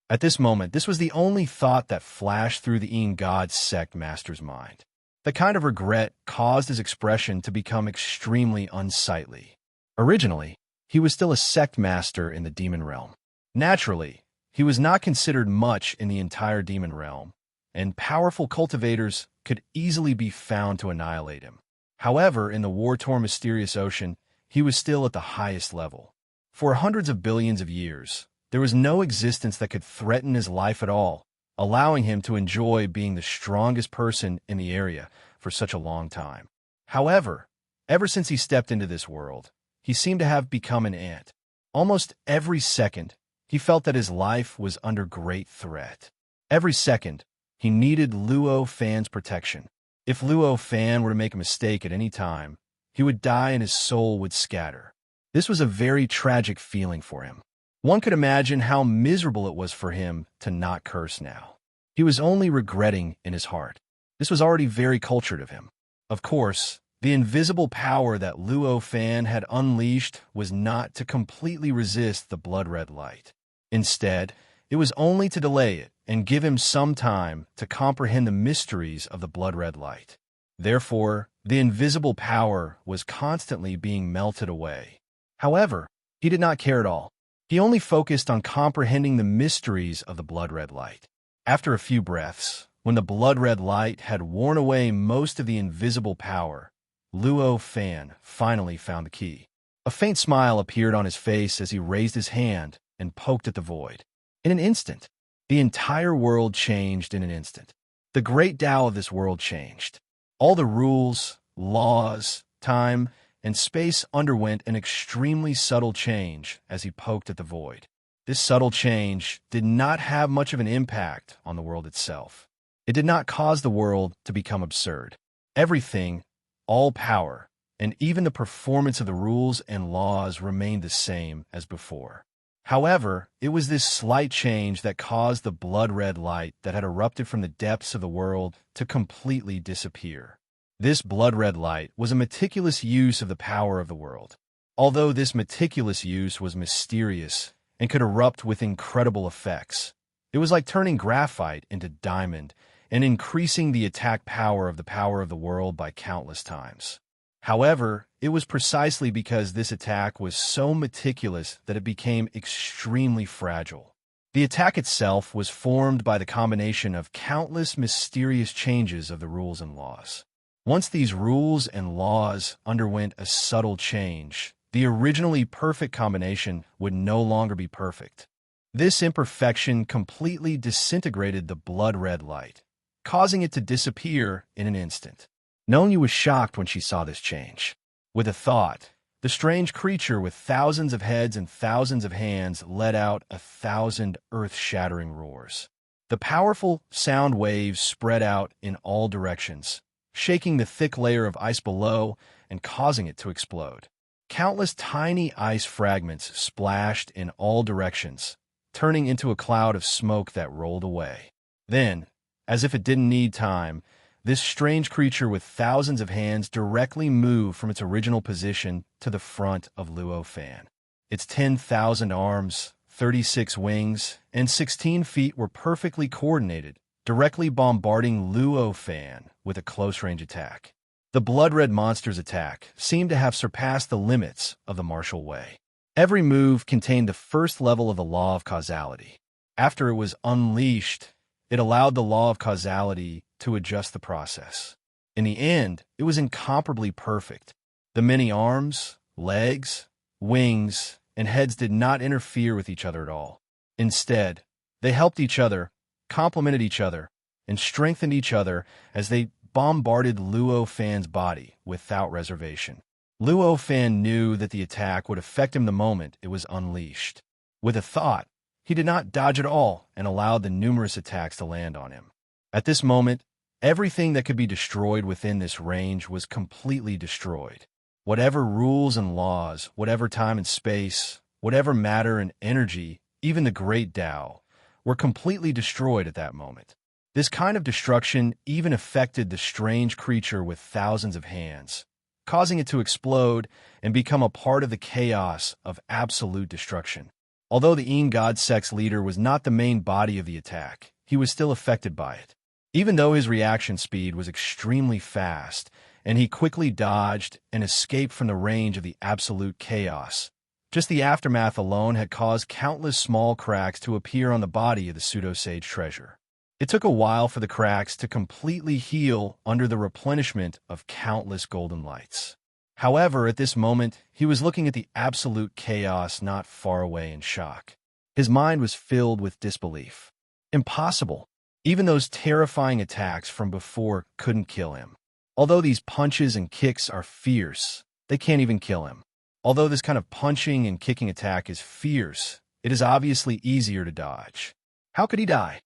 At this moment, this was the only thought that flashed through the Yin God sect master's mind. The kind of regret caused his expression to become extremely unsightly. Originally, he was still a sect master in the demon realm. Naturally, he was not considered much in the entire demon realm, and powerful cultivators could easily be found to annihilate him. However, in the war-torn mysterious ocean, he was still at the highest level. For hundreds of billions of years, there was no existence that could threaten his life at all, allowing him to enjoy being the strongest person in the area for such a long time. However, ever since he stepped into this world, he seemed to have become an ant. Almost every second, he felt that his life was under great threat. Every second, he needed Luo Fan's protection. If Luo Fan were to make a mistake at any time, he would die and his soul would scatter. This was a very tragic feeling for him. One could imagine how miserable it was for him to not curse now. He was only regretting in his heart. This was already very cultured of him. Of course, the invisible power that Luo Fan had unleashed was not to completely resist the blood-red light. Instead, it was only to delay it and give him some time to comprehend the mysteries of the blood-red light. Therefore, the invisible power was constantly being melted away. However, he did not care at all. He only focused on comprehending the mysteries of the blood-red light. After a few breaths, when the blood-red light had worn away most of the invisible power, Luo Fan finally found the key. A faint smile appeared on his face as he raised his hand and poked at the void. In an instant, the entire world changed in an instant. The great Tao of this world changed. All the rules, laws, time, and space underwent an extremely subtle change as he poked at the void. This subtle change did not have much of an impact on the world itself. It did not cause the world to become absurd. Everything, all power, and even the performance of the rules and laws remained the same as before. However, it was this slight change that caused the blood-red light that had erupted from the depths of the world to completely disappear. This blood-red light was a meticulous use of the power of the world. Although this meticulous use was mysterious and could erupt with incredible effects, it was like turning graphite into diamond and increasing the attack power of the world by countless times. However, it was precisely because this attack was so meticulous that it became extremely fragile. The attack itself was formed by the combination of countless mysterious changes of the rules and laws. Once these rules and laws underwent a subtle change, the originally perfect combination would no longer be perfect. This imperfection completely disintegrated the blood-red light, causing it to disappear in an instant. Nonyu was shocked when she saw this change. With a thought, the strange creature with thousands of heads and thousands of hands let out 1,000 earth-shattering roars. The powerful sound waves spread out in all directions, shaking the thick layer of ice below and causing it to explode. Countless tiny ice fragments splashed in all directions, turning into a cloud of smoke that rolled away. Then, as if it didn't need time, this strange creature with thousands of hands directly moved from its original position to the front of Luo Fan. Its 10,000 arms, 36 wings, and 16 feet were perfectly coordinated, directly bombarding Luo Fan with a close-range attack. The blood-red monster's attack seemed to have surpassed the limits of the martial way. Every move contained the first level of the law of causality. After it was unleashed, it allowed the law of causality to adjust the process. In the end, it was incomparably perfect. The many arms, legs, wings, and heads did not interfere with each other at all. Instead, they helped each other, complemented each other, and strengthened each other as they bombarded Luo Fan's body without reservation. Luo Fan knew that the attack would affect him the moment it was unleashed. With a thought, he did not dodge at all and allowed the numerous attacks to land on him. At this moment, everything that could be destroyed within this range was completely destroyed. Whatever rules and laws, whatever time and space, whatever matter and energy, even the great Tao, were completely destroyed at that moment. This kind of destruction even affected the strange creature with thousands of hands, causing it to explode and become a part of the chaos of absolute destruction. Although the Yin God Sect's leader was not the main body of the attack, he was still affected by it. Even though his reaction speed was extremely fast, and he quickly dodged and escaped from the range of the absolute chaos, just the aftermath alone had caused countless small cracks to appear on the body of the pseudo-sage treasure. It took a while for the cracks to completely heal under the replenishment of countless golden lights. However, at this moment, he was looking at the absolute chaos not far away in shock. His mind was filled with disbelief. Impossible. Even those terrifying attacks from before couldn't kill him. Although these punches and kicks are fierce, they can't even kill him. Although this kind of punching and kicking attack is fierce, it is obviously easier to dodge. How could he die?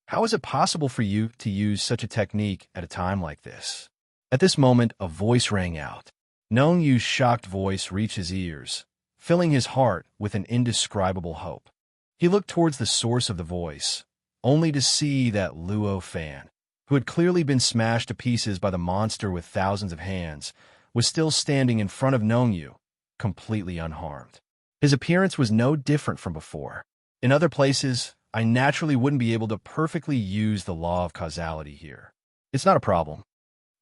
How is it possible for you to use such a technique at a time like this? At this moment, a voice rang out. Nong Yu's shocked voice reached his ears, filling his heart with an indescribable hope. He looked towards the source of the voice, only to see that Luo Fan, who had clearly been smashed to pieces by the monster with thousands of hands, was still standing in front of Nong Yu, completely unharmed. His appearance was no different from before. In other places, I naturally wouldn't be able to perfectly use the law of causality here. It's not a problem.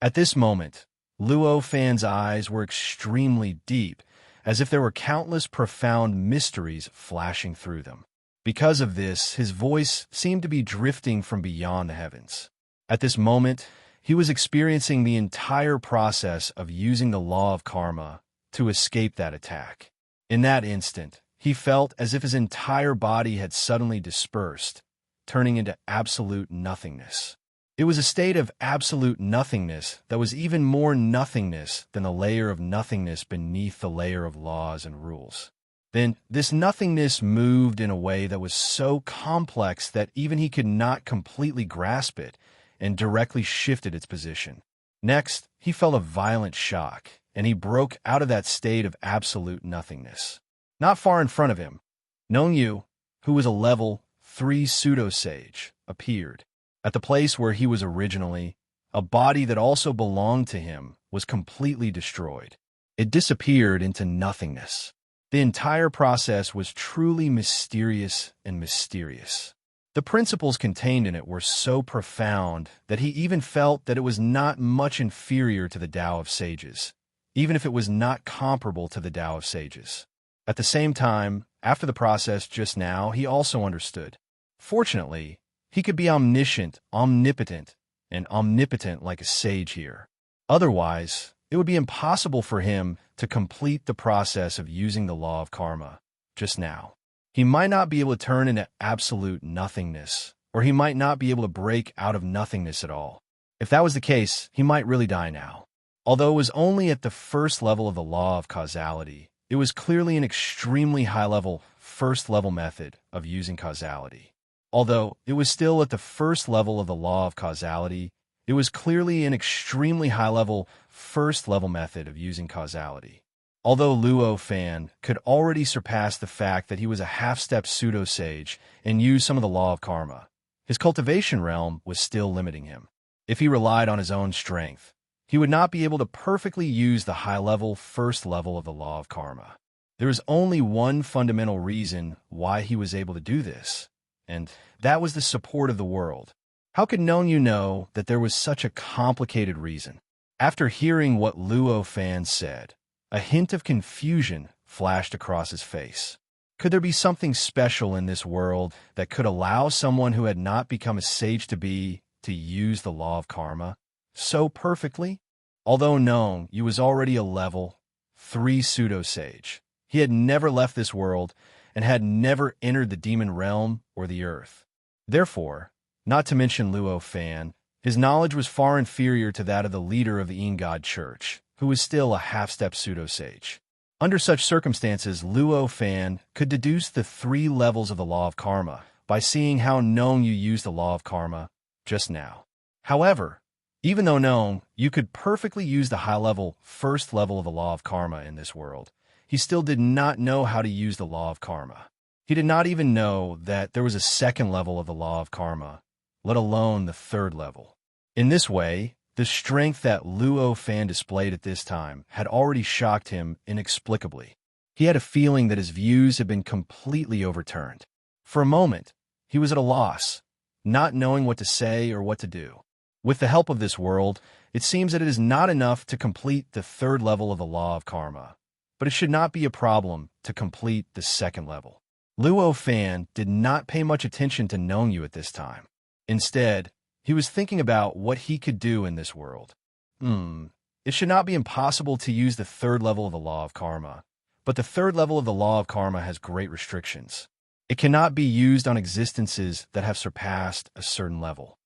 At this moment, Luo Fan's eyes were extremely deep, as if there were countless profound mysteries flashing through them. Because of this, his voice seemed to be drifting from beyond the heavens. At this moment, he was experiencing the entire process of using the law of karma to escape that attack. In that instant, he felt as if his entire body had suddenly dispersed, turning into absolute nothingness. It was a state of absolute nothingness that was even more nothingness than the layer of nothingness beneath the layer of laws and rules. Then, this nothingness moved in a way that was so complex that even he could not completely grasp it, and directly shifted its position. Next, he felt a violent shock, and he broke out of that state of absolute nothingness. Not far in front of him, Nong Yu, who was a level 3 pseudo-sage, appeared. At the place where he was originally, a body that also belonged to him was completely destroyed. It disappeared into nothingness. The entire process was truly mysterious and mysterious. The principles contained in it were so profound that he even felt that it was not much inferior to the Tao of Sages, even if it was not comparable to the Tao of Sages. At the same time, after the process just now, he also understood. Fortunately, he could be omniscient, omnipotent, and omnipotent like a sage here. Otherwise, it would be impossible for him to complete the process of using the law of karma just now. He might not be able to turn into absolute nothingness, or he might not be able to break out of nothingness at all. If that was the case, he might really die now. Although it was only at the first level of the law of causality, it was clearly an extremely high-level, first-level method of using causality. Although it was still at the first level of the law of causality, it was clearly an extremely high-level, first-level method of using causality. Although Luo Fan could already surpass the fact that he was a half-step pseudo-sage and used some of the law of karma, his cultivation realm was still limiting him. If he relied on his own strength, he would not be able to perfectly use the high-level, first level of the law of karma. There is only one fundamental reason why he was able to do this, and that was the support of the world. How could Nong Yu know that there was such a complicated reason? After hearing what Luo Fan said, a hint of confusion flashed across his face. Could there be something special in this world that could allow someone who had not become a sage to use the law of karma so perfectly? Although known, Yu was already a level 3 pseudo-sage. He had never left this world and had never entered the demon realm or the earth. Therefore, not to mention Luo Fan, his knowledge was far inferior to that of the leader of the God Church, who was still a half-step pseudo-sage. Under such circumstances, Luo Fan could deduce the 3 levels of the law of karma by seeing how known you used the law of karma just now. However, even though known, you could perfectly use the high-level first level of the law of karma in this world. He still did not know how to use the law of karma. He did not even know that there was a second level of the law of karma, let alone the third level. In this way, the strength that Luo Fan displayed at this time had already shocked him inexplicably. He had a feeling that his views had been completely overturned. For a moment, he was at a loss, not knowing what to say or what to do. With the help of this world, it seems that it is not enough to complete the third level of the law of karma, but it should not be a problem to complete the second level. Luo Fan did not pay much attention to Nongyu at this time. Instead, he was thinking about what he could do in this world. It should not be impossible to use the third level of the law of karma, but the third level of the law of karma has great restrictions. It cannot be used on existences that have surpassed a certain level.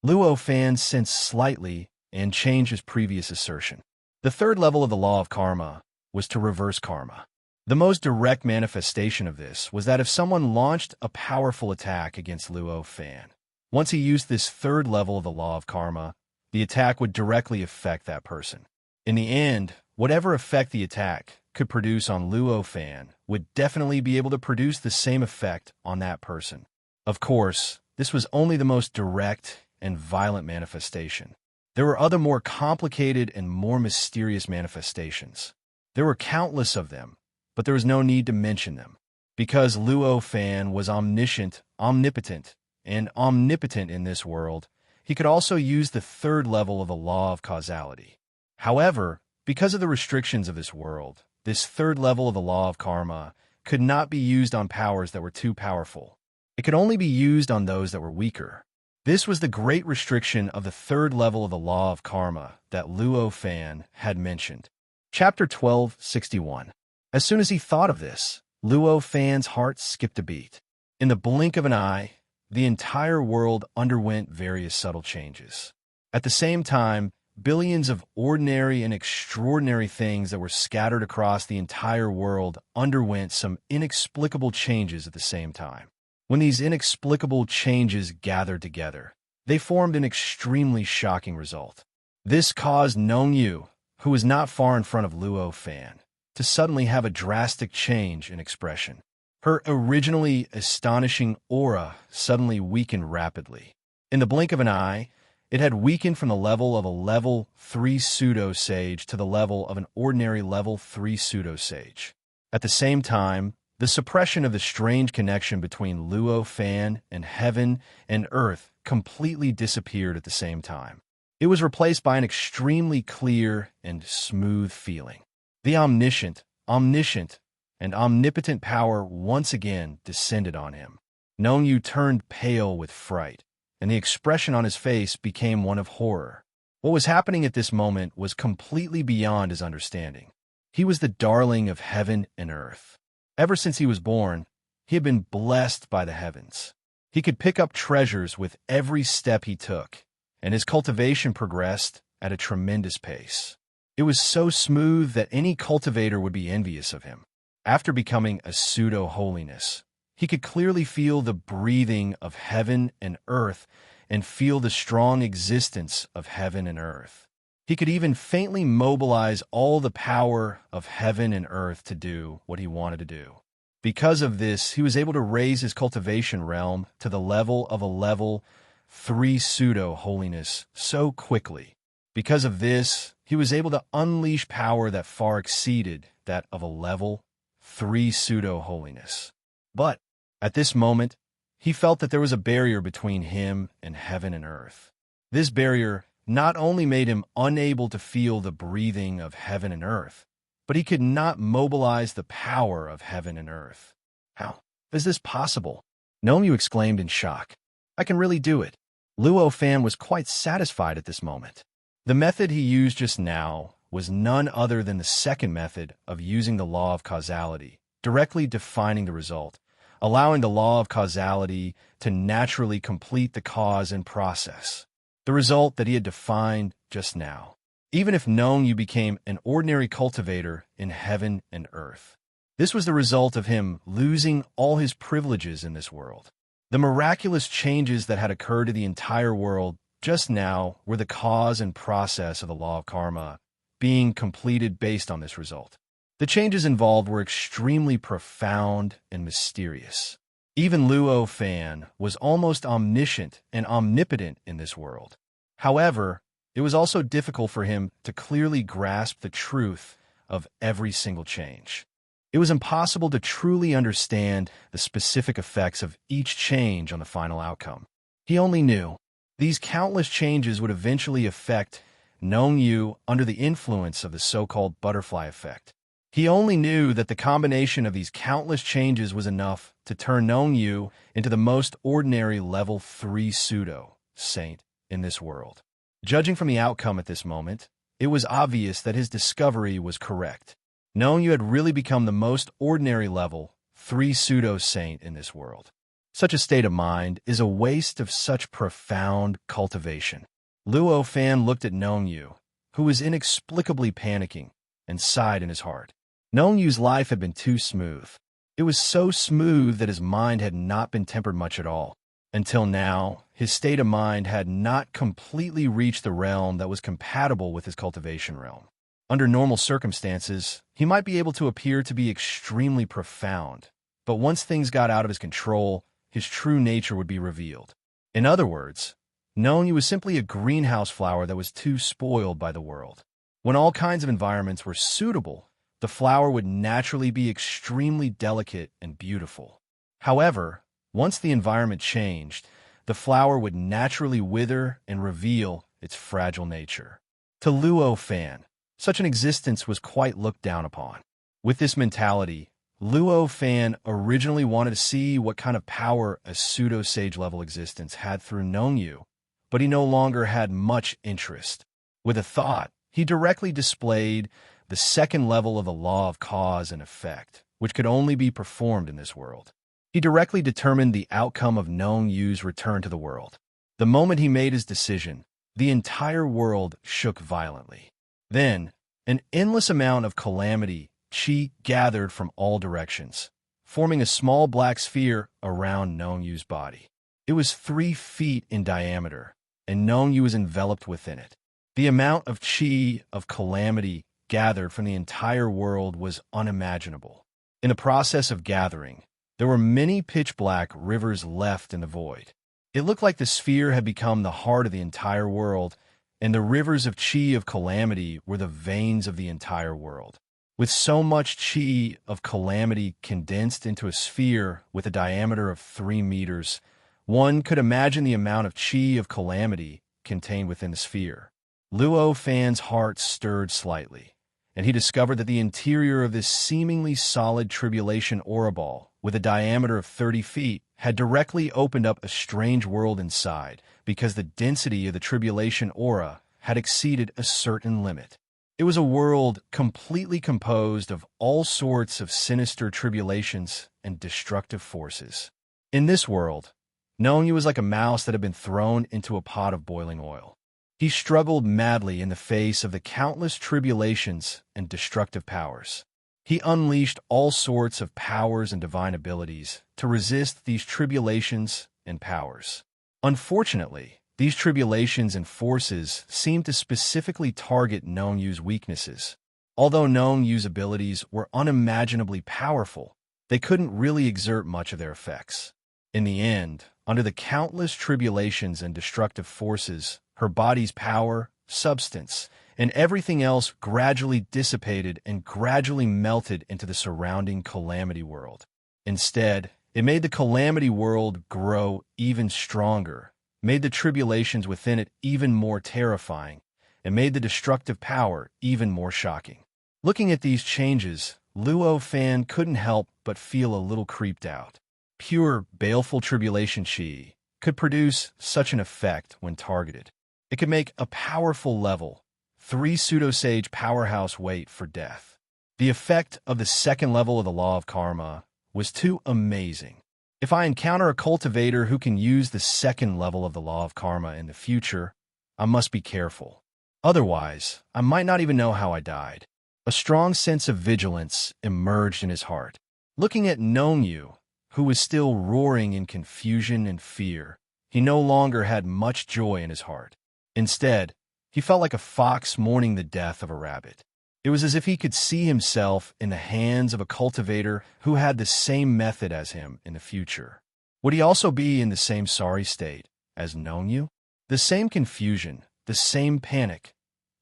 Luo Fan sensed slightly and changed his previous assertion. The third level of the law of karma was to reverse karma. The most direct manifestation of this was that if someone launched a powerful attack against Luo Fan, once he used this third level of the law of karma, the attack would directly affect that person. In the end, whatever effect the attack could produce on Luo Fan would definitely be able to produce the same effect on that person. Of course, this was only the most direct and violent manifestation. There were other more complicated and more mysterious manifestations. There were countless of them, but there was no need to mention them. Because Luo Fan was omniscient, omnipotent in this world, he could also use the third level of the law of causality. However, because of the restrictions of this world, this third level of the law of karma could not be used on powers that were too powerful. It could only be used on those that were weaker. This was the great restriction of the third level of the law of karma that Luo Fan had mentioned. Chapter 1261. As soon as he thought of this, Luo Fan's heart skipped a beat. In the blink of an eye, the entire world underwent various subtle changes. At the same time, billions of ordinary and extraordinary things that were scattered across the entire world underwent some inexplicable changes at the same time. When these inexplicable changes gathered together, they formed an extremely shocking result. This caused Nongyu, who was not far in front of Luo Fan, to suddenly have a drastic change in expression. Her originally astonishing aura suddenly weakened rapidly. In the blink of an eye, it had weakened from the level of a level 3 pseudo-sage to the level of an ordinary level 3 pseudo-sage. At the same time, the suppression of the strange connection between Luo Fan and heaven and earth completely disappeared at the same time. It was replaced by an extremely clear and smooth feeling. The omniscient, and omnipotent power once again descended on him. Nongyu turned pale with fright, and the expression on his face became one of horror. What was happening at this moment was completely beyond his understanding. He was the darling of heaven and earth. Ever since he was born, he had been blessed by the heavens. He could pick up treasures with every step he took, and his cultivation progressed at a tremendous pace. It was so smooth that any cultivator would be envious of him. After becoming a pseudo-holiness, he could clearly feel the breathing of heaven and earth and feel the strong existence of heaven and earth. He could even faintly mobilize all the power of heaven and earth to do what he wanted to do. Because of this, he was able to raise his cultivation realm to the level of a level 3 pseudo-holiness so quickly. Because of this, he was able to unleash power that far exceeded that of a level 3 pseudo-holiness. But at this moment, he felt that there was a barrier between him and heaven and earth. This barrier not only made him unable to feel the breathing of heaven and earth, but he could not mobilize the power of heaven and earth. How is this possible? Nomyu exclaimed in shock. I can really do it. Luo Fan was quite satisfied at this moment. The method he used just now was none other than the second method of using the law of causality, directly defining the result, allowing the law of causality to naturally complete the cause and process. The result that he had defined just now. Even if Nongyu became an ordinary cultivator in heaven and earth. This was the result of him losing all his privileges in this world. The miraculous changes that had occurred to the entire world just now were the cause and process of the law of karma being completed based on this result. The changes involved were extremely profound and mysterious. Even Luo Fan was almost omniscient and omnipotent in this world. However, it was also difficult for him to clearly grasp the truth of every single change. It was impossible to truly understand the specific effects of each change on the final outcome. He only knew these countless changes would eventually affect Nongyu under the influence of the so-called butterfly effect. He only knew that the combination of these countless changes was enough to turn Nongyu into the most ordinary level 3 pseudo-saint in this world. Judging from the outcome at this moment, it was obvious that his discovery was correct. Nongyu had really become the most ordinary level 3 pseudo-saint in this world. Such a state of mind is a waste of such profound cultivation. Luo Fan looked at Nongyu, who was inexplicably panicking, and sighed in his heart. Nongyu's life had been too smooth. It was so smooth that his mind had not been tempered much at all. Until now, his state of mind had not completely reached the realm that was compatible with his cultivation realm. Under normal circumstances, he might be able to appear to be extremely profound, but once things got out of his control, his true nature would be revealed. In other words, Nongyu was simply a greenhouse flower that was too spoiled by the world. When all kinds of environments were suitable, the flower would naturally be extremely delicate and beautiful. However, once the environment changed, the flower would naturally wither and reveal its fragile nature. To Luo Fan, such an existence was quite looked down upon. With this mentality, Luo Fan originally wanted to see what kind of power a pseudo-sage level existence had through Nongyu, but he no longer had much interest. With a thought, he directly displayed the second level of the law of cause and effect, which could only be performed in this world. He directly determined the outcome of Nongyu's return to the world. The moment he made his decision, the entire world shook violently. Then, an endless amount of calamity chi gathered from all directions, forming a small black sphere around Nongyu's body. It was 3 feet in diameter, and Nongyu was enveloped within it. The amount of chi of calamity gathered from the entire world was unimaginable. In the process of gathering, there were many pitch-black rivers left in the void. It looked like the sphere had become the heart of the entire world, and the rivers of chi of calamity were the veins of the entire world. With so much chi of calamity condensed into a sphere with a diameter of 3 meters, one could imagine the amount of chi of calamity contained within the sphere. Luo Fan's heart stirred slightly, and he discovered that the interior of this seemingly solid tribulation aura ball, with a diameter of 30 feet, had directly opened up a strange world inside, because the density of the tribulation aura had exceeded a certain limit. It was a world completely composed of all sorts of sinister tribulations and destructive forces. In this world, Nongyu was like a mouse that had been thrown into a pot of boiling oil. He struggled madly in the face of the countless tribulations and destructive powers. He unleashed all sorts of powers and divine abilities to resist these tribulations and powers. Unfortunately, these tribulations and forces seemed to specifically target Nongyu's weaknesses. Although Nongyu's abilities were unimaginably powerful, they couldn't really exert much of their effects. In the end, under the countless tribulations and destructive forces, her body's power, substance, and everything else gradually dissipated and gradually melted into the surrounding calamity world. Instead, it made the calamity world grow even stronger, made the tribulations within it even more terrifying, and made the destructive power even more shocking. Looking at these changes, Luo Fan couldn't help but feel a little creeped out. Pure, baleful tribulation chi could produce such an effect when targeted. It could make a powerful level 3 pseudo-sage powerhouse wait for death. The effect of the second level of the law of karma was too amazing. If I encounter a cultivator who can use the second level of the law of karma in the future, I must be careful. Otherwise, I might not even know how I died. A strong sense of vigilance emerged in his heart. Looking at Nonyu, who was still roaring in confusion and fear, he no longer had much joy in his heart. Instead, he felt like a fox mourning the death of a rabbit. It was as if he could see himself in the hands of a cultivator who had the same method as him in the future. Would he also be in the same sorry state as Nonyu? The same confusion, the same panic.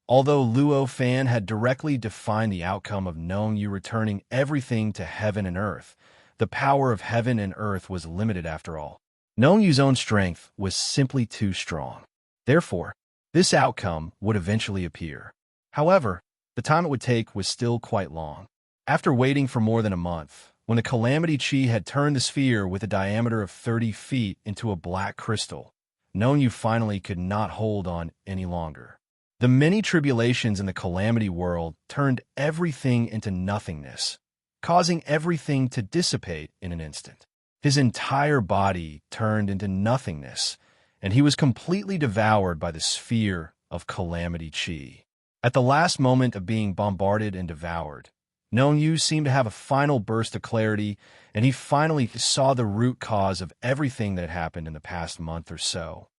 Although Luo Fan had directly defined the outcome of Nonyu returning everything to heaven and earth, the power of heaven and earth was limited after all. Nonyu's own strength was simply too strong. Therefore, this outcome would eventually appear. However, the time it would take was still quite long. After waiting for more than a month, when the Calamity Chi had turned the sphere with a diameter of 30 feet into a black crystal, Nonyu finally could not hold on any longer. The many tribulations in the Calamity world turned everything into nothingness, causing everything to dissipate in an instant. His entire body turned into nothingness, and he was completely devoured by the sphere of Calamity Chi. At the last moment of being bombarded and devoured, Nonyu seemed to have a final burst of clarity, and he finally saw the root cause of everything that happened in the past month or so.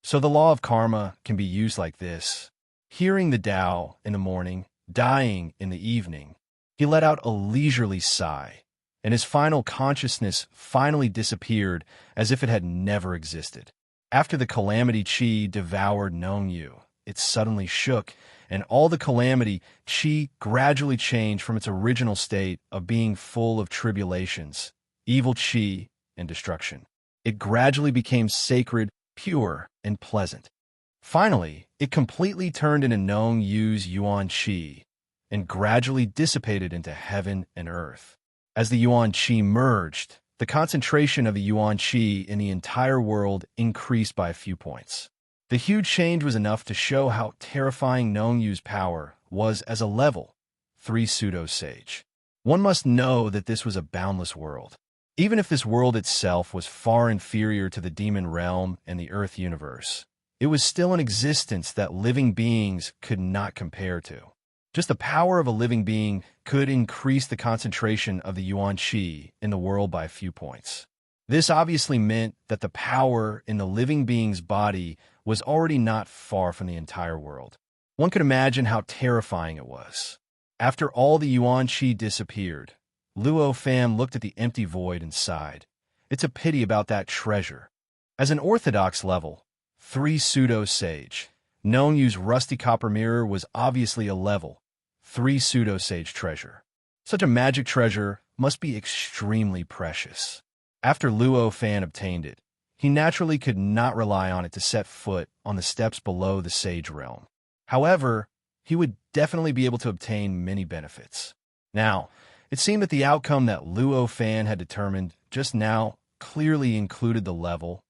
So the law of karma can be used like this. Hearing the Tao in the morning, dying in the evening, he let out a leisurely sigh, and his final consciousness finally disappeared as if it had never existed. After the Calamity Chi devoured Nonyu, it suddenly shook, and all the Calamity Chi gradually changed from its original state of being full of tribulations, evil Chi, and destruction. It gradually became sacred, pure, and pleasant. Finally, it completely turned into Nonyu's Yuan Chi, and gradually dissipated into heaven and earth. As the Yuan Chi merged, the concentration of the Yuan Chi in the entire world increased by a few points. The huge change was enough to show how terrifying Nonyu's power was as a level 3 pseudo-sage. One must know that this was a boundless world. Even if this world itself was far inferior to the demon realm and the earth universe, it was still an existence that living beings could not compare to. Just the power of a living being could increase the concentration of the Yuan Chi in the world by a few points. This obviously meant that the power in the living being's body was already not far from the entire world. One could imagine how terrifying it was. After all the Yuan Chi disappeared, Luo Fan looked at the empty void and sighed. It's a pity about that treasure. As an orthodox level 3 pseudo-sage, Nonyu's rusty copper mirror was obviously a level 3 pseudo-sage treasure. Such a magic treasure must be extremely precious. After Luo Fan obtained it, he naturally could not rely on it to set foot on the steps below the sage realm. However, he would definitely be able to obtain many benefits. Now, it seemed that the outcome that Luo Fan had determined just now clearly included the level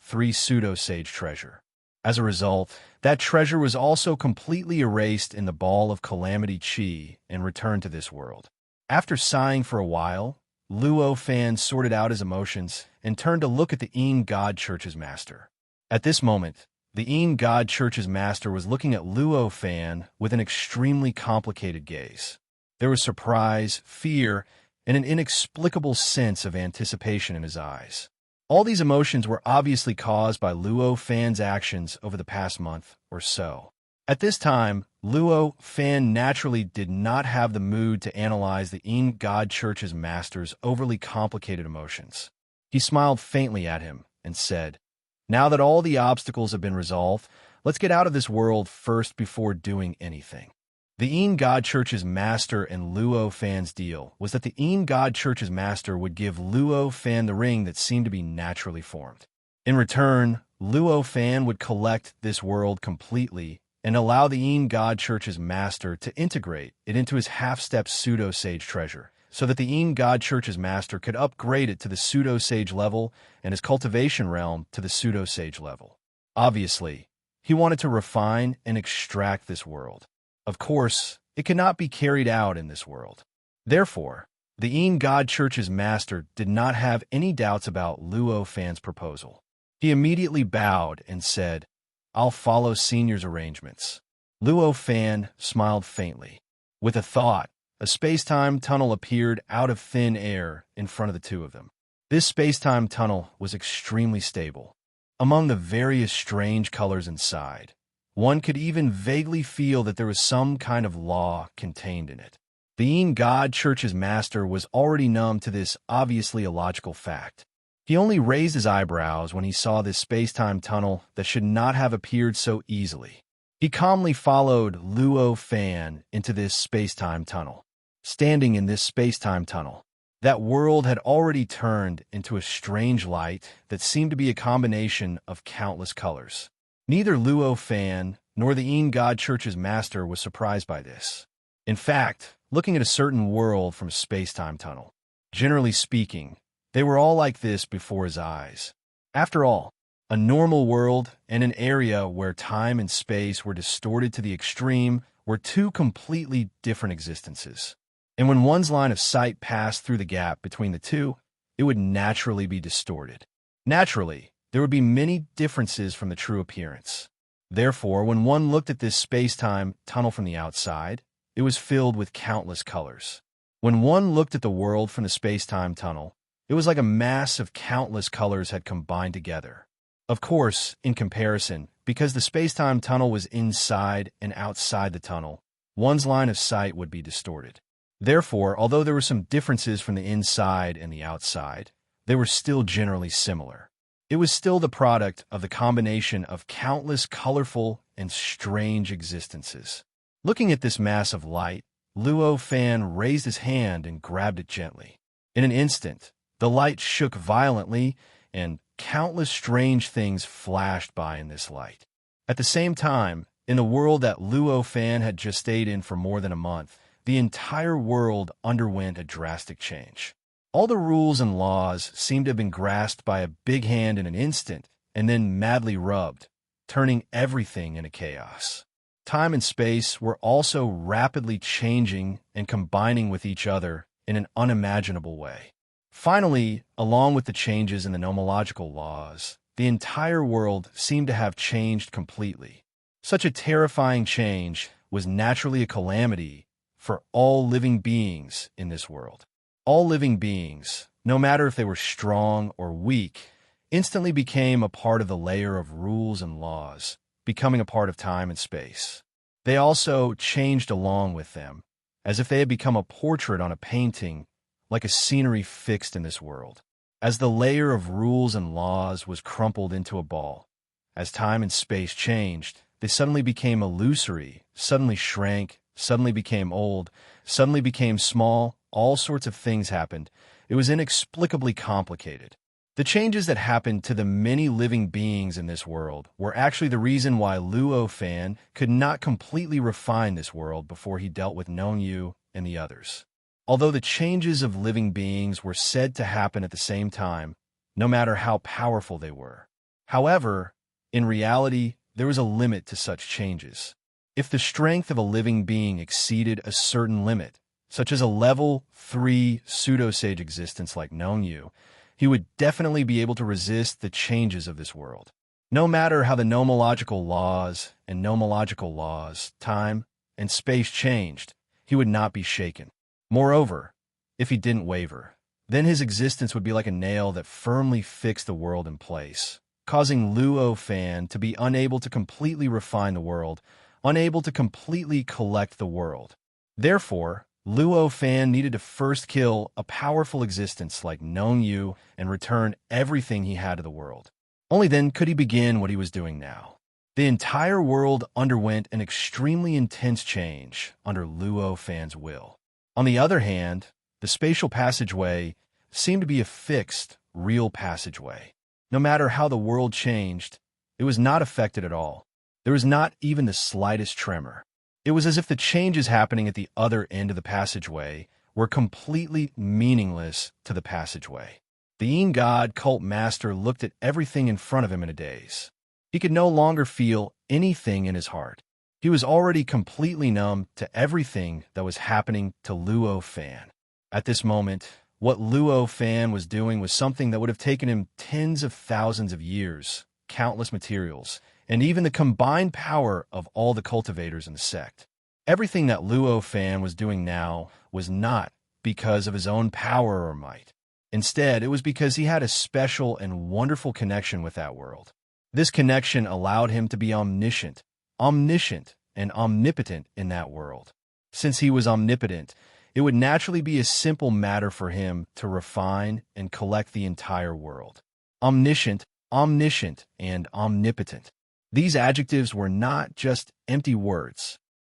3 pseudo-sage treasure. As a result, that treasure was also completely erased in the ball of Calamity Chi and returned to this world. After sighing for a while, Luo Fan sorted out his emotions and turned to look at the Yin God Church's master. At this moment, the Yin God Church's master was looking at Luo Fan with an extremely complicated gaze. There was surprise, fear, and an inexplicable sense of anticipation in his eyes. All these emotions were obviously caused by Luo Fan's actions over the past month or so. At this time, Luo Fan naturally did not have the mood to analyze the Yin God Church's master's overly complicated emotions. He smiled faintly at him and said, "Now that all the obstacles have been resolved, let's get out of this world first before doing anything." The Yin God Church's master and Luo Fan's deal was that the Yin God Church's master would give Luo Fan the ring that seemed to be naturally formed. In return, Luo Fan would collect this world completely and allow the Een God Church's master to integrate it into his half-step pseudo-sage treasure, so that the Een God Church's master could upgrade it to the pseudo-sage level and his cultivation realm to the pseudo-sage level. Obviously, he wanted to refine and extract this world. Of course, it could not be carried out in this world. Therefore, the Een God Church's master did not have any doubts about Luo Fan's proposal. He immediately bowed and said, "I'll follow Senior's arrangements." Luo Fan smiled faintly. With a thought, a space-time tunnel appeared out of thin air in front of the two of them. This space-time tunnel was extremely stable. Among the various strange colors inside, one could even vaguely feel that there was some kind of law contained in it. The Een God Church's master was already numb to this obviously illogical fact. He only raised his eyebrows when he saw this space-time tunnel that should not have appeared so easily. He calmly followed Luo Fan into this space-time tunnel. Standing in this space-time tunnel, that world had already turned into a strange light that seemed to be a combination of countless colors. Neither Luo Fan nor the Een God Church's master was surprised by this. In fact, looking at a certain world from a space-time tunnel, generally speaking, they were all like this before his eyes. After all, a normal world and an area where time and space were distorted to the extreme were two completely different existences. And when one's line of sight passed through the gap between the two, it would naturally be distorted. Naturally, there would be many differences from the true appearance. Therefore, when one looked at this space-time tunnel from the outside, it was filled with countless colors. When one looked at the world from the space-time tunnel, it was like a mass of countless colors had combined together. Of course, in comparison, because the space-time tunnel was inside and outside the tunnel, one's line of sight would be distorted. Therefore, although there were some differences from the inside and the outside, they were still generally similar. It was still the product of the combination of countless colorful and strange existences. Looking at this mass of light, Luo Fan raised his hand and grabbed it gently. In an instant, the light shook violently, and countless strange things flashed by in this light. At the same time, in the world that Luo Fan had just stayed in for more than a month, the entire world underwent a drastic change. All the rules and laws seemed to have been grasped by a big hand in an instant and then madly rubbed, turning everything into chaos. Time and space were also rapidly changing and combining with each other in an unimaginable way. Finally, along with the changes in the nomological laws, the entire world seemed to have changed completely. Such a terrifying change was naturally a calamity for all living beings in this world. All living beings, no matter if they were strong or weak, instantly became a part of the layer of rules and laws, becoming a part of time and space. They also changed along with them, as if they had become a portrait on a painting, like a scenery fixed in this world. As the layer of rules and laws was crumpled into a ball, as time and space changed, they suddenly became illusory, suddenly shrank, suddenly became old, suddenly became small. All sorts of things happened. It was inexplicably complicated. The changes that happened to the many living beings in this world were actually the reason why Luo Fan could not completely refine this world before he dealt with Nongyu and the others. Although the changes of living beings were said to happen at the same time, no matter how powerful they were. However, in reality, there was a limit to such changes. If the strength of a living being exceeded a certain limit, such as a level 3 pseudo-sage existence like Nongyu, he would definitely be able to resist the changes of this world. No matter how the nomological laws, time, and space changed, he would not be shaken. Moreover, if he didn't waver, then his existence would be like a nail that firmly fixed the world in place, causing Luo Fan to be unable to completely refine the world, unable to completely collect the world. Therefore, Luo Fan needed to first kill a powerful existence like Nongyu and return everything he had to the world. Only then could he begin what he was doing now. The entire world underwent an extremely intense change under Luo Fan's will. On the other hand, the spatial passageway seemed to be a fixed, real passageway. No matter how the world changed, it was not affected at all. There was not even the slightest tremor. It was as if the changes happening at the other end of the passageway were completely meaningless to the passageway. The Yin God cult master looked at everything in front of him in a daze. He could no longer feel anything in his heart. He was already completely numb to everything that was happening to Luo Fan. At this moment, what Luo Fan was doing was something that would have taken him tens of thousands of years, countless materials, and even the combined power of all the cultivators in the sect. Everything that Luo Fan was doing now was not because of his own power or might. Instead, it was because he had a special and wonderful connection with that world. This connection allowed him to be omniscient, and omnipotent in that world. Since he was omnipotent, it would naturally be a simple matter for him to refine and collect the entire world. Omniscient, and omnipotent. These adjectives were not just empty words.